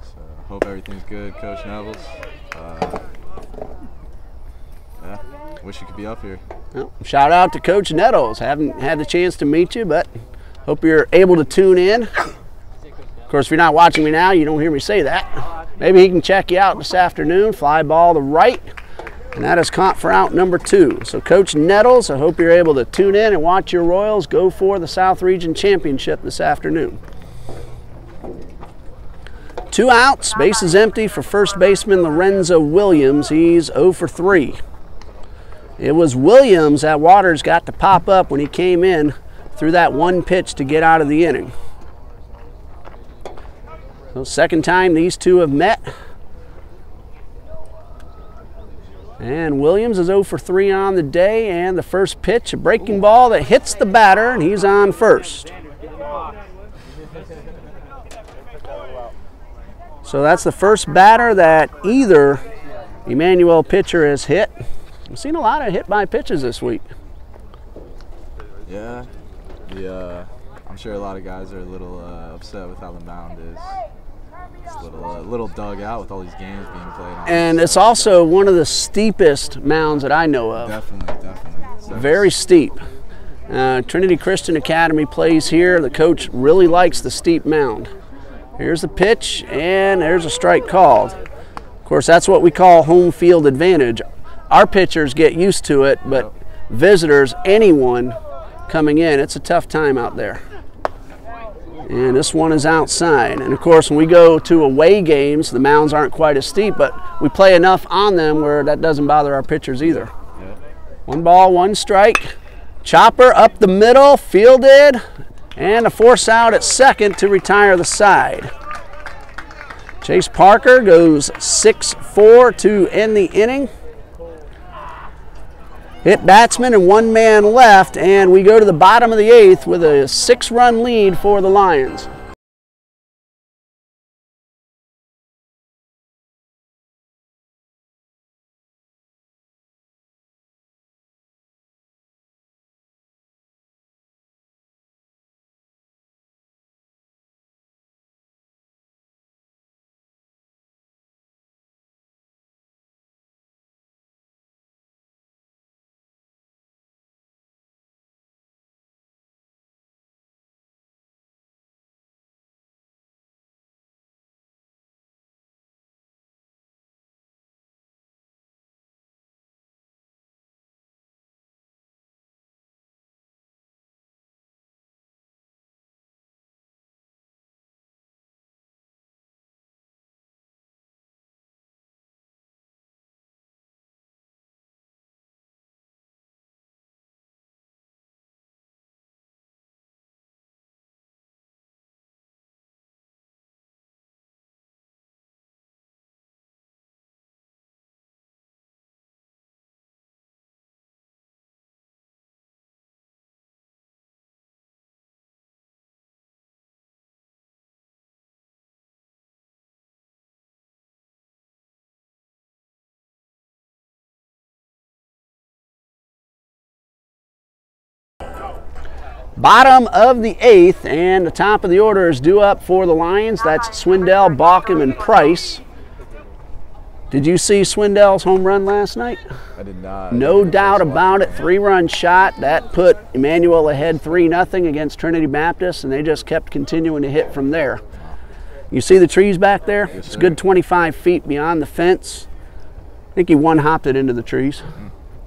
So I hope everything's good, Coach Nevels. Yeah, wish you could be up here. Well, shout out to Coach Nettles. Haven't had the chance to meet you, but hope you're able to tune in. Of course, if you're not watching me now, you don't hear me say that. Maybe he can check you out this afternoon. Fly ball to right. And that is caught for out number 2. So Coach Nettles, I hope you're able to tune in and watch your Royals go for the South Region Championship this afternoon. 2 outs, base is empty for first baseman Lorenzo Williams. He's 0 for 3. It was Williams that Waters got to pop up when he came in through that one pitch to get out of the inning. So second time these two have met. And Williams is 0 for 3 on the day, and the first pitch, a breaking ball that hits the batter, and he's on first. So that's the first batter that either Emmanuel pitcher has hit. I've seen a lot of hit by pitches this week. Yeah, I'm sure a lot of guys are a little upset with how the mound is. It's a little dug out with all these games being played on. And it's also one of the steepest mounds that I know of. Definitely. Very steep. Trinity Christian Academy plays here. The coach really likes the steep mound. Here's the pitch, and there's a strike called. Of course, that's what we call home field advantage. Our pitchers get used to it, but visitors, anyone coming in, it's a tough time out there. And this one is outside. And of course, when we go to away games, the mounds aren't quite as steep, but we play enough on them where that doesn't bother our pitchers either. One ball, one strike. Chopper up the middle, fielded, and a force out at second to retire the side. Chase Parker goes 6-4 to end the inning. Hit batsman and one man left, and we go to the bottom of the 8th with a 6-run lead for the Lions. Bottom of the 8th, and the top of the order is due up for the Lions. That's Swindell, Bauckham, and Price. Did you see Swindell's home run last night? I did not. No doubt about it, 3-run shot. That put Emmanuel ahead 3-0 against Trinity Baptist, and they just kept continuing to hit from there. You see the trees back there? Yes, it's a good 25 feet beyond the fence. I think he one-hopped it into the trees.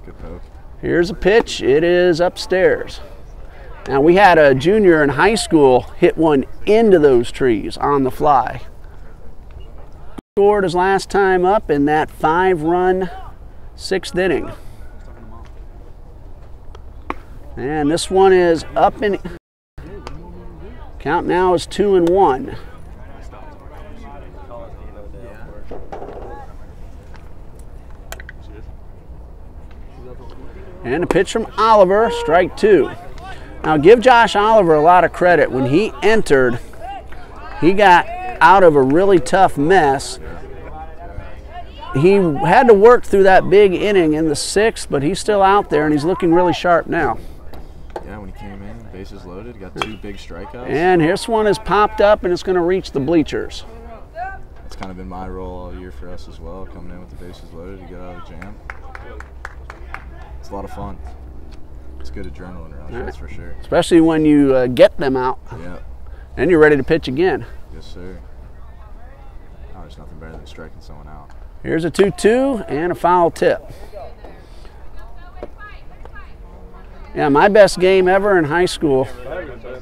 Good poke. Here's a pitch. It is upstairs. Now, we had a junior in high school hit one into those trees on the fly. Scored his last time up in that 5-run 6th inning. And this one is up in. Count now is 2-1. And a pitch from Oliver, strike 2. Now, give Josh Oliver a lot of credit. When he entered, he got out of a really tough mess. He had to work through that big inning in the 6th, but he's still out there, and he's looking really sharp now. Yeah, when he came in, bases loaded, got 2 big strikeouts. And this one is popped up, and it's going to reach the bleachers. It's kind of been my role all year for us as well, coming in with the bases loaded to get out of the jam. It's a lot of fun. It's good adrenaline around here, that's for sure. Especially when you get them out. Yeah. And you're ready to pitch again. Yes, sir. Oh, there's nothing better than striking someone out. Here's a 2-2 and a foul tip. Yeah, my best game ever in high school.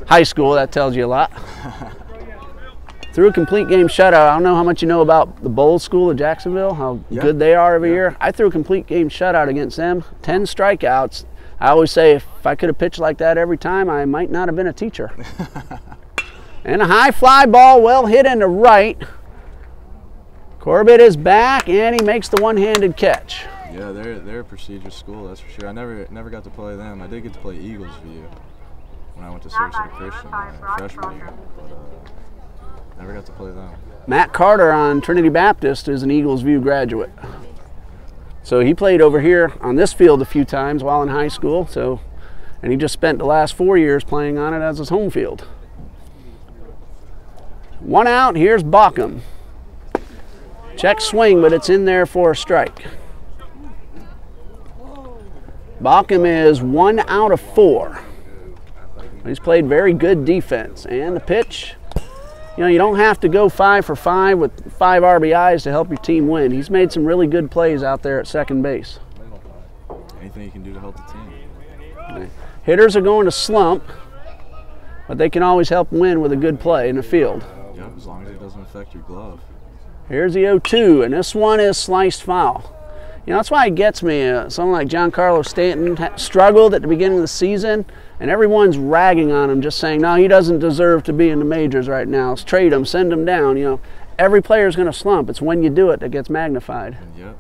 High school, that tells you a lot. Threw a complete game shutout. I don't know how much you know about the Bowl School of Jacksonville, how good they are every year. I threw a complete game shutout against them, 10 strikeouts. I always say if I could have pitched like that every time, I might not have been a teacher. And a high fly ball, well hit into right. Corbett is back, and he makes the one-handed catch. Yeah, they're a prestigious school, that's for sure. I never got to play them. I did get to play Eagles View when I went to Surrey City Christian my freshman year, but never got to play them. Matt Carter on Trinity Baptist is an Eagles View graduate. So he played over here on this field a few times while in high school, and he just spent the last 4 years playing on it as his home field. One out, here's Bauckham. Check swing, but it's in there for a strike. Bauckham is 1 out of 4. He's played very good defense. And the pitch, you don't have to go 5 for 5 with 5 RBIs to help your team win. He's made some really good plays out there at second base. Anything you can do to help the team. Hitters are going to slump, but they can always help win with a good play in the field. Yep, as long as it doesn't affect your glove. Here's the 0-2, and this one is sliced foul. That's why it gets me. Someone like Giancarlo Stanton struggled at the beginning of the season, and everyone's ragging on him, just saying, no, he doesn't deserve to be in the majors right now. Let's trade him, send him down. Every player's going to slump. It's when you do it that gets magnified. Yep,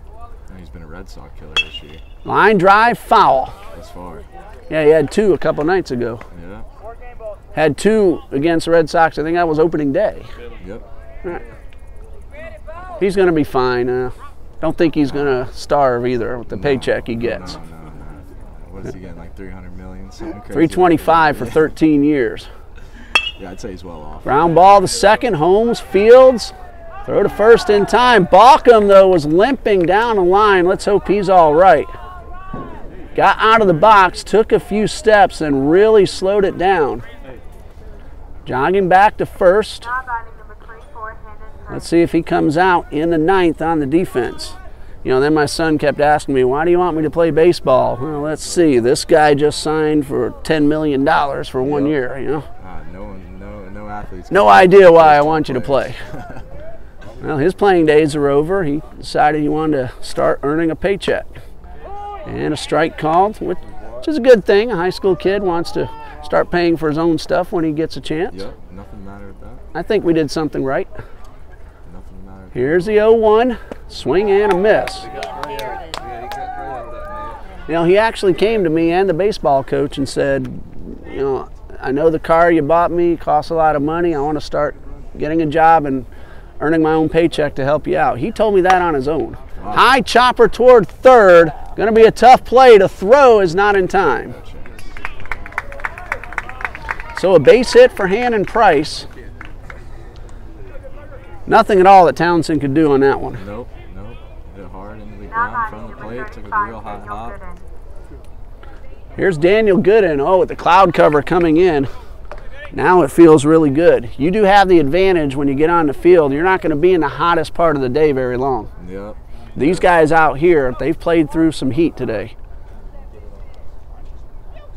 and he's been a Red Sox killer this year. Line drive, foul. That's far. Yeah, he had 2 a couple nights ago. Yeah. Had 2 against the Red Sox. I think that was opening day. Yep. All right. He's going to be fine. Don't think he's going to starve either with the paycheck he gets. No. What is he getting, like $300 million? Something crazy. 325 for 13 years. Yeah, I'd say he's well off. Ground ball to second, Holmes, Fields. Throw to first in time. Bauckham, though, was limping down the line. Let's hope he's all right. Got out of the box, took a few steps, and really slowed it down. Jogging back to first. Let's see if he comes out in the 9th on the defense. Then my son kept asking me, why do you want me to play baseball? Well, let's see. This guy just signed for $10 million for 1 year, No athletes. No idea why I want you to play. Well, his playing days are over. He decided he wanted to start earning a paycheck. And a strike called, which is a good thing. A high school kid wants to start paying for his own stuff when he gets a chance. Yep, nothing mattered with that. I think we did something right. Nothing mattered. Here's the 0-1, swing and a miss. He actually came to me and the baseball coach and said, I know the car you bought me costs a lot of money. I want to start getting a job and earning my own paycheck to help you out. He told me that on his own. Wow. High chopper toward third. Going to be a tough play. To throw is not in time. So a base hit for Hannon Price. Nothing at all that Townsend could do on that one. Nope. Hit hard into the ground in front of the plate. Took a real high hop. Here's Daniel Gooden. Oh, with the cloud cover coming in. Now it feels really good. You do have the advantage when you get on the field. You're not going to be in the hottest part of the day very long. Yep. These guys out here, they've played through some heat today.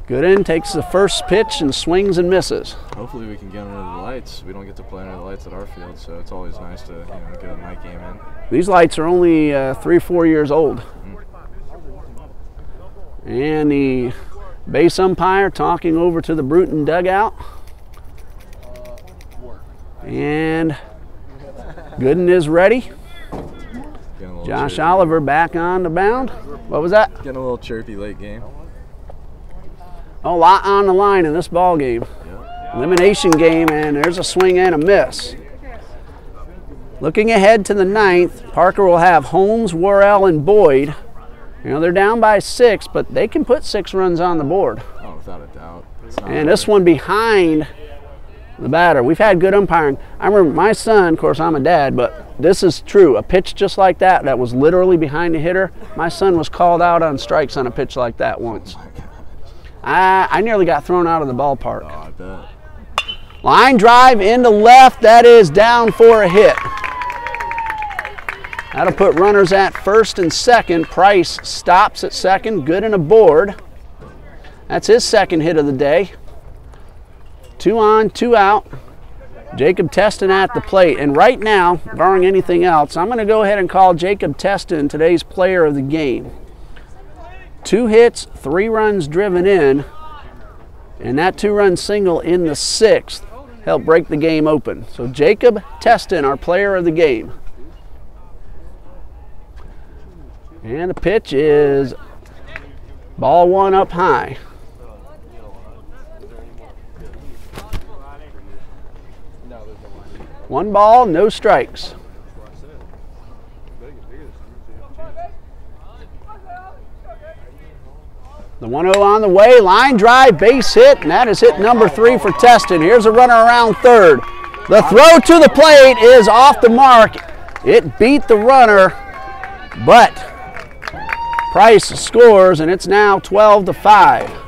Gooden takes the first pitch and swings and misses. Hopefully we can get under the lights. We don't get to play under the lights at our field, so it's always nice to get a night game in. These lights are only 3 or 4 years old. And the base umpire talking over to the Brewton dugout. And Gooden is ready. Josh Oliver back on the mound. What was that? Getting a little chirpy late game. A lot on the line in this ball game. Yep. Elimination game, and there's a swing and a miss. Looking ahead to the 9th, Parker will have Holmes, Worrell, and Boyd. They're down by 6, but they can put 6 runs on the board. Oh, without a doubt. And this one behind the batter. We've had good umpiring. I remember my son, of course I'm a dad, but this is true. A pitch just like that was literally behind the hitter. My son was called out on strikes on a pitch like that once. I nearly got thrown out of the ballpark. Oh, I bet. Line drive into left. That is down for a hit. That'll put runners at first and second. Price stops at second. Gooden aboard. That's his second hit of the day. 2 on, 2 out. Jacob Teston at the plate. And right now, barring anything else, I'm going to go ahead and call Jacob Teston today's player of the game. 2 hits, 3 runs driven in, and that 2-run single in the 6th helped break the game open. So Jacob Teston, our player of the game. And the pitch is ball 1 up high. 1 ball, no strikes. The 1-0 on the way, line drive, base hit, and that is hit number 3 for Teston. Here's a runner around third. The throw to the plate is off the mark. It beat the runner, but Price scores, and it's now 12-5.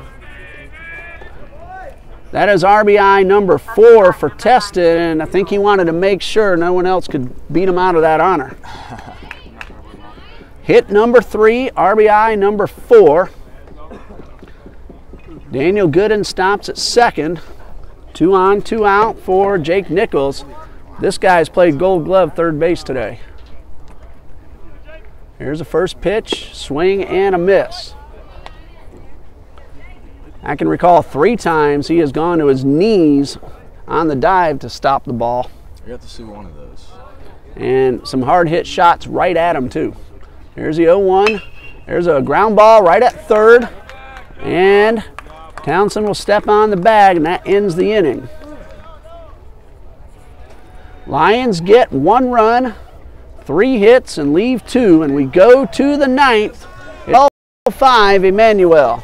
That is RBI number 4 for Teston, and I think he wanted to make sure no one else could beat him out of that honor. Hit number 3, RBI number 4. Daniel Gooden stops at second. 2 on, 2 out for Jake Nichols. This guy's played Gold Glove third base today. Here's the first pitch, swing and a miss. I can recall 3 times he has gone to his knees on the dive to stop the ball. You have to see one of those. And some hard hit shots right at him too. Here's the 0-1. There's a ground ball right at third. And Townsend will step on the bag, and that ends the inning. Lions get 1 run, 3 hits, and leave 2. And we go to the 9th. 12-5, Emmanuel.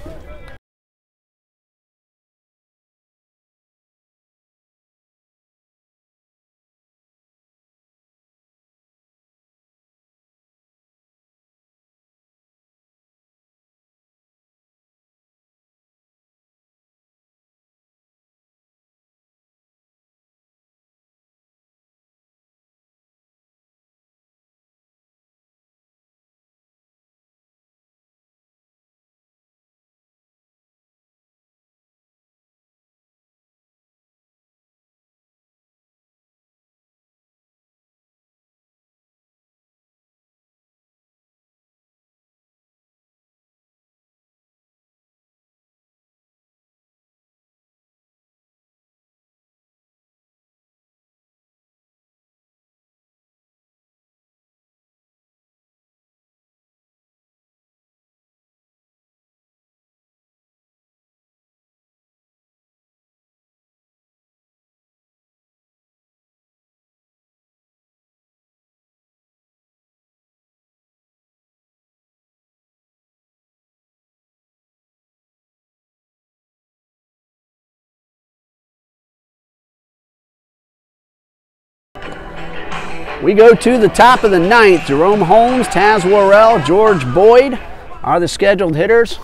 We go to the top of the 9th. Jerome Holmes, Taz Worrell, George Boyd are the scheduled hitters.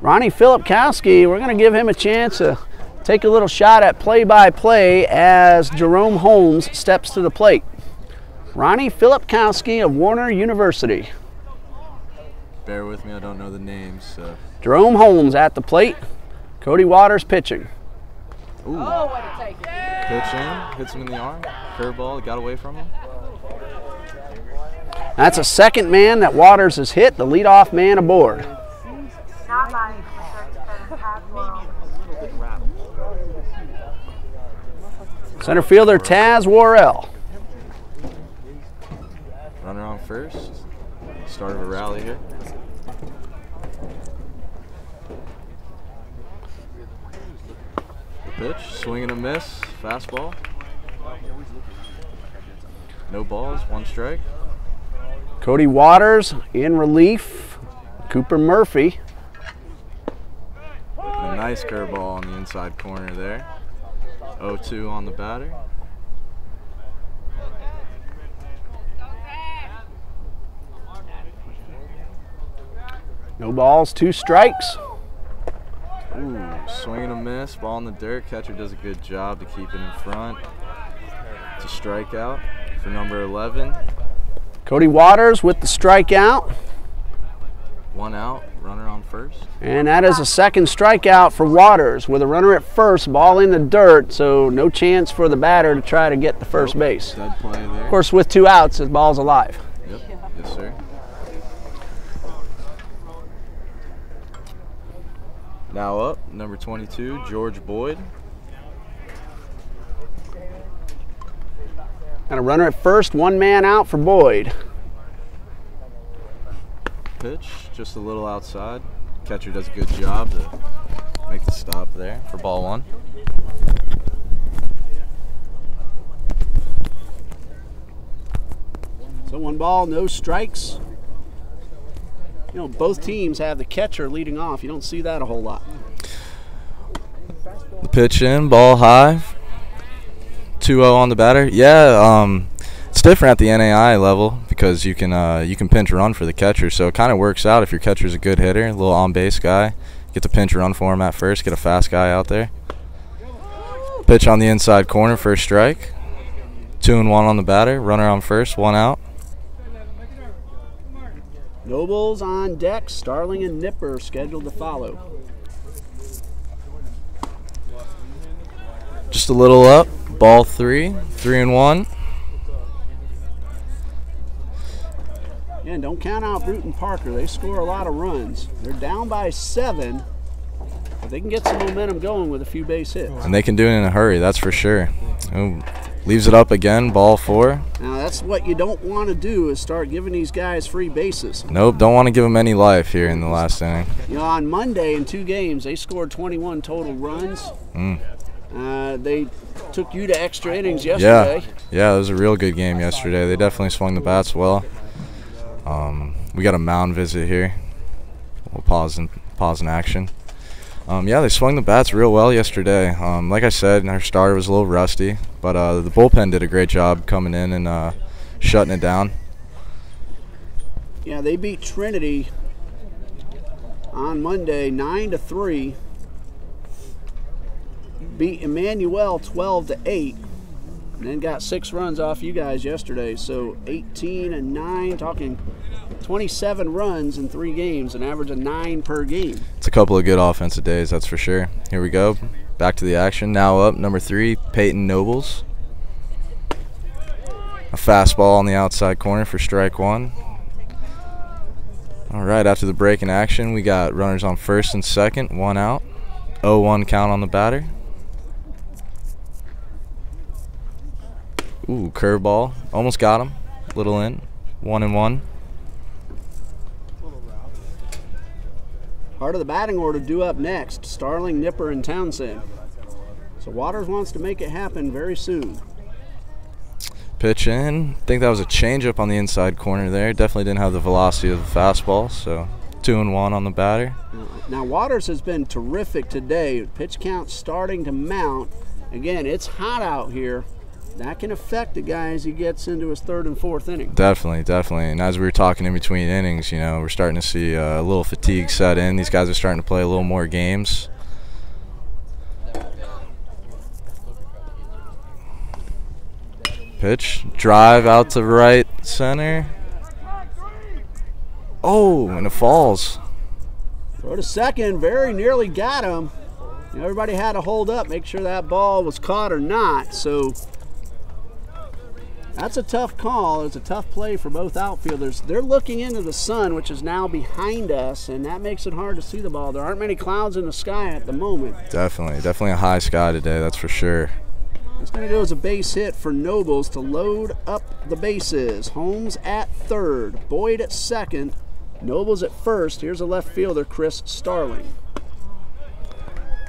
Ronnie Filipkowski, we're going to give him a chance to take a little shot at play-by-play as Jerome Holmes steps to the plate. Ronnie Filipkowski of Warner University. Bear with me, I don't know the names. So. Jerome Holmes at the plate. Cody Waters pitching. Ooh. Oh, what a take. Pitch in, hits him in the arm. Curveball, got away from him. That's a second man that Waters has hit, the leadoff man aboard. Not mine. Center fielder Taz Worrell. Runner on first. Start of a rally here. Pitch, swing and a miss, fastball. No balls, 1 strike. Cody Waters in relief. Cooper Murphy. A nice curveball on the inside corner there. 0-2 on the batter. No balls, 2 strikes. Ooh, swing and a miss, ball in the dirt. Catcher does a good job to keep it in front. It's a strikeout for number 11. Cody Waters with the strikeout. 1 out, runner on first. And that is a second strikeout for Waters with a runner at first, ball in the dirt, so no chance for the batter to try to get the first base. Dead play there. Of course, with 2 outs, the ball's alive. Yep. Yes, sir. Now up, number 22, George Boyd. And a runner at first, 1 man out for Boyd. Pitch, just a little outside. Catcher does a good job to make the stop there for ball 1. So 1 ball, no strikes. You know, both teams have the catcher leading off. You don't see that a whole lot. The pitch in, ball high. 2-0 on the batter. Yeah, it's different at the NAI level because you can pinch run for the catcher. So it kind of works out if your catcher's a good hitter, a little on-base guy. Get to pinch run for him at first, get a fast guy out there. Pitch on the inside corner, first strike. 2-1 on the batter, runner on first, 1 out. Nobles on deck, Starling and Nipper scheduled to follow. Just a little up, ball 3, 3-1. Yeah, and don't count out Brewton-Parker. They score a lot of runs. They're down by 7, but they can get some momentum going with a few base hits. And they can do it in a hurry, that's for sure. Ooh, leaves it up again, ball 4. Now that's what you don't want to do, is start giving these guys free bases. Nope, don't want to give them any life here in the last inning. You know, on Monday in 2 games, they scored 21 total runs. They took you to extra innings yesterday. Yeah, it was a real good game yesterday. They definitely swung the bats well. We got a mound visit here. We'll pause in action. Yeah, they swung the bats real well yesterday. Like I said, our starter was a little rusty, but the bullpen did a great job coming in and shutting it down. Yeah, they beat Trinity on Monday 9-3. Beat Emmanuel 12-8, and then got 6 runs off you guys yesterday. So 18-9, talking 27 runs in 3 games, an average of 9 per game. It's a couple of good offensive days, that's for sure. Here we go, back to the action. Now up, number 3, Peyton Nobles. A fastball on the outside corner for strike 1. All right, after the break in action, we got runners on first and second, 1 out. 0-1 count on the batter. Ooh, curveball. Almost got him. Little in. 1-1. Part of the batting order due up next. Starling, Nipper, and Townsend. So Waters wants to make it happen very soon. Pitch in. I think that was a changeup on the inside corner there. Definitely didn't have the velocity of the fastball, so 2-1 on the batter. Now Waters has been terrific today. Pitch count starting to mount. Again, it's hot out here. That can affect the guy as he gets into his 3rd and 4th inning. Definitely, definitely. And as we were talking in between innings, you know, we're starting to see a little fatigue set in. These guys are starting to play a little more games. Pitch, drive out to right center. Oh, and it falls. Throw to second, very nearly got him. You know, everybody had to hold up, make sure that ball was caught or not. So that's a tough call. It's a tough play for both outfielders. They're looking into the sun, which is now behind us, and that makes it hard to see the ball. There aren't many clouds in the sky at the moment. Definitely a high sky today, that's for sure. It's going to go as a base hit for Nobles to load up the bases. Holmes at 3rd, Boyd at 2nd, Nobles at 1st. Here's a left fielder, Chris Starling.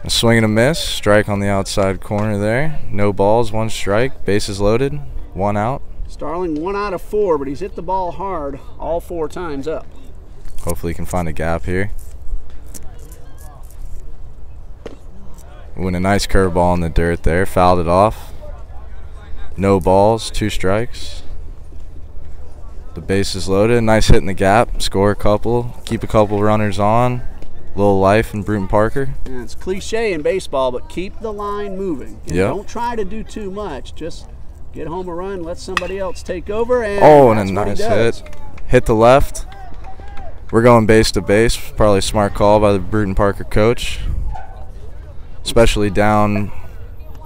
A swing and a miss, strike on the outside corner there. No balls, 1 strike, bases loaded, 1 out. Starling 1 out of 4, but he's hit the ball hard all 4 times up. Hopefully he can find a gap here. Went a nice curveball in the dirt there, fouled it off. No balls, 2 strikes. The base is loaded, nice hit in the gap, score a couple, keep a couple runners on. Little life in Brewton-Parker. Yeah, it's cliche in baseball, but keep the line moving. Yeah. Don't try to do too much. Just get home a run, let somebody else take over. And oh, and a nice hit. Hit the left. We're going base to base. Probably a smart call by the Brewton-Parker coach. Especially down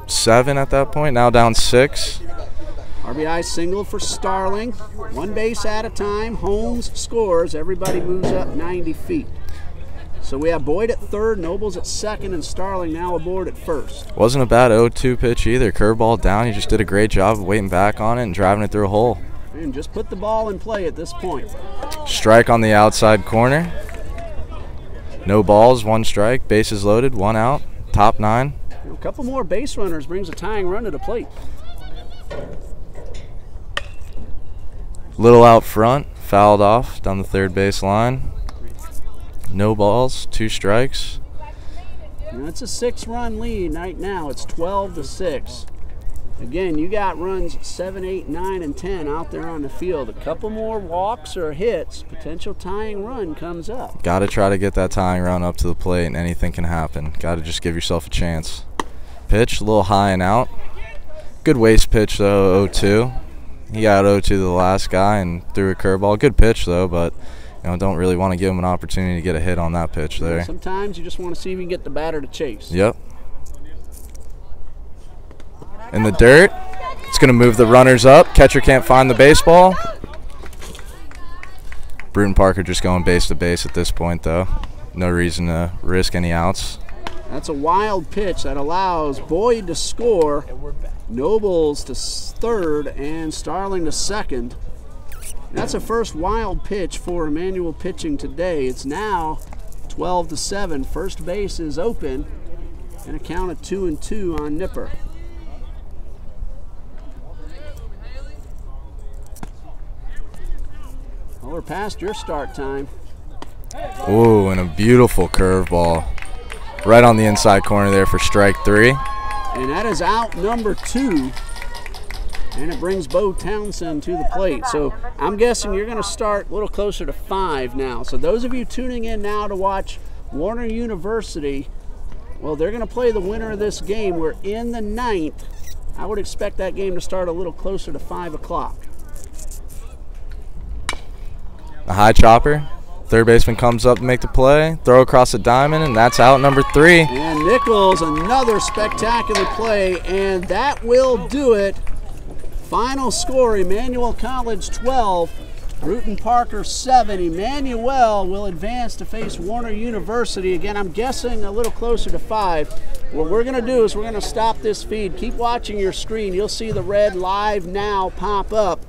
7 at that point, now down 6. RBI single for Starling. One base at a time. Holmes scores. Everybody moves up 90 feet. So we have Boyd at third, Nobles at second, and Starling now aboard at first. Wasn't a bad 0-2 pitch either. Curveball down. He just did a great job of waiting back on it and driving it through a hole. And just put the ball in play at this point. Strike on the outside corner. No balls, 1 strike. Bases loaded, 1 out. Top 9. A couple more base runners brings a tying run to the plate. Little out front, fouled off down the third base line. No balls, 2 strikes. Now it's a 6-run lead right now. It's 12-6. Again, you got runs 7, 8, 9, and 10 out there on the field. A couple more walks or hits, potential tying run comes up. Got to try to get that tying run up to the plate, and anything can happen. Got to just give yourself a chance. Pitch, a little high and out. Good waste pitch, though, 0-2. He got 0-2 to the last guy and threw a curveball. Good pitch, though, but don't really want to give him an opportunity to get a hit on that pitch there. Sometimes you just want to see if you can get the batter to chase. Yep. In the dirt. It's going to move the runners up. Catcher can't find the baseball. Brewton-Parker just going base to base at this point, though. No reason to risk any outs. That's a wild pitch that allows Boyd to score, Nobles to third, and Starling to second. That's a first wild pitch for Emmanuel pitching today. It's now 12-7. First base is open, and a count of 2-2 on Nipper. Well, we're past your start time. Ooh, and a beautiful curveball. Right on the inside corner there for strike 3. And that is out number 2. And it brings Bo Townsend to the plate. So I'm guessing you're going to start a little closer to 5 now. So those of you tuning in now to watch Warner University, well, they're going to play the winner of this game. We're in the 9th. I would expect that game to start a little closer to 5 o'clock. A high chopper. Third baseman comes up to make the play. Throw across the diamond, and that's out number 3. And Nichols, another spectacular play, and that will do it. Final score, Emmanuel College 12, Brewton-Parker 7. Emmanuel will advance to face Warner University. Again, I'm guessing a little closer to 5. What we're going to do is we're going to stop this feed. Keep watching your screen. You'll see the red live now pop up.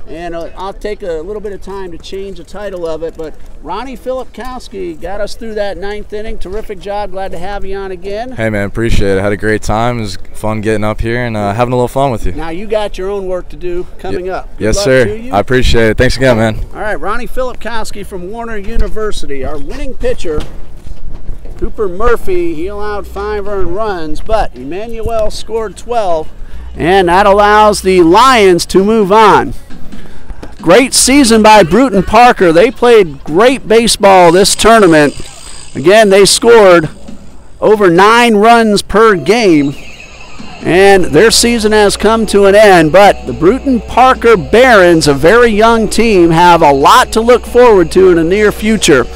And I'll take a little bit of time to change the title of it. But Ronnie Filipkowski got us through that 9th inning. Terrific job. Glad to have you on again. Hey, man, appreciate it. Had a great time. It was fun getting up here and having a little fun with you. Now you got your own work to do coming up. Good luck, sir. I appreciate it. Thanks again, man. All right, Ronnie Filipkowski from Warner University. Our winning pitcher, Cooper Murphy, he allowed 5 earned runs, but Emmanuel scored 12, and that allows the Lions to move on. Great season by Brewton-Parker. They played great baseball this tournament. Again, they scored over 9 runs per game, and their season has come to an end. But the Brewton-Parker Barons, a very young team, have a lot to look forward to in the near future.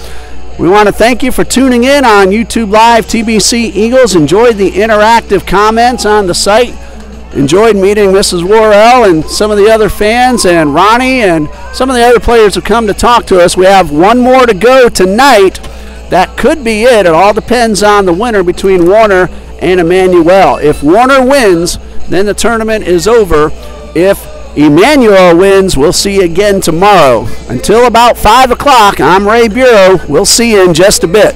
We want to thank you for tuning in on YouTube Live. TBC Eagles, enjoyed the interactive comments on the site. Enjoyed meeting Mrs. Worrell and some of the other fans, and Ronnie and some of the other players have come to talk to us. We have one more to go tonight. That could be it. It all depends on the winner between Warner and Emmanuel. If Warner wins, then the tournament is over. If Emmanuel wins, we'll see you again tomorrow. Until about 5 o'clock, I'm Ray Bureau. We'll see you in just a bit.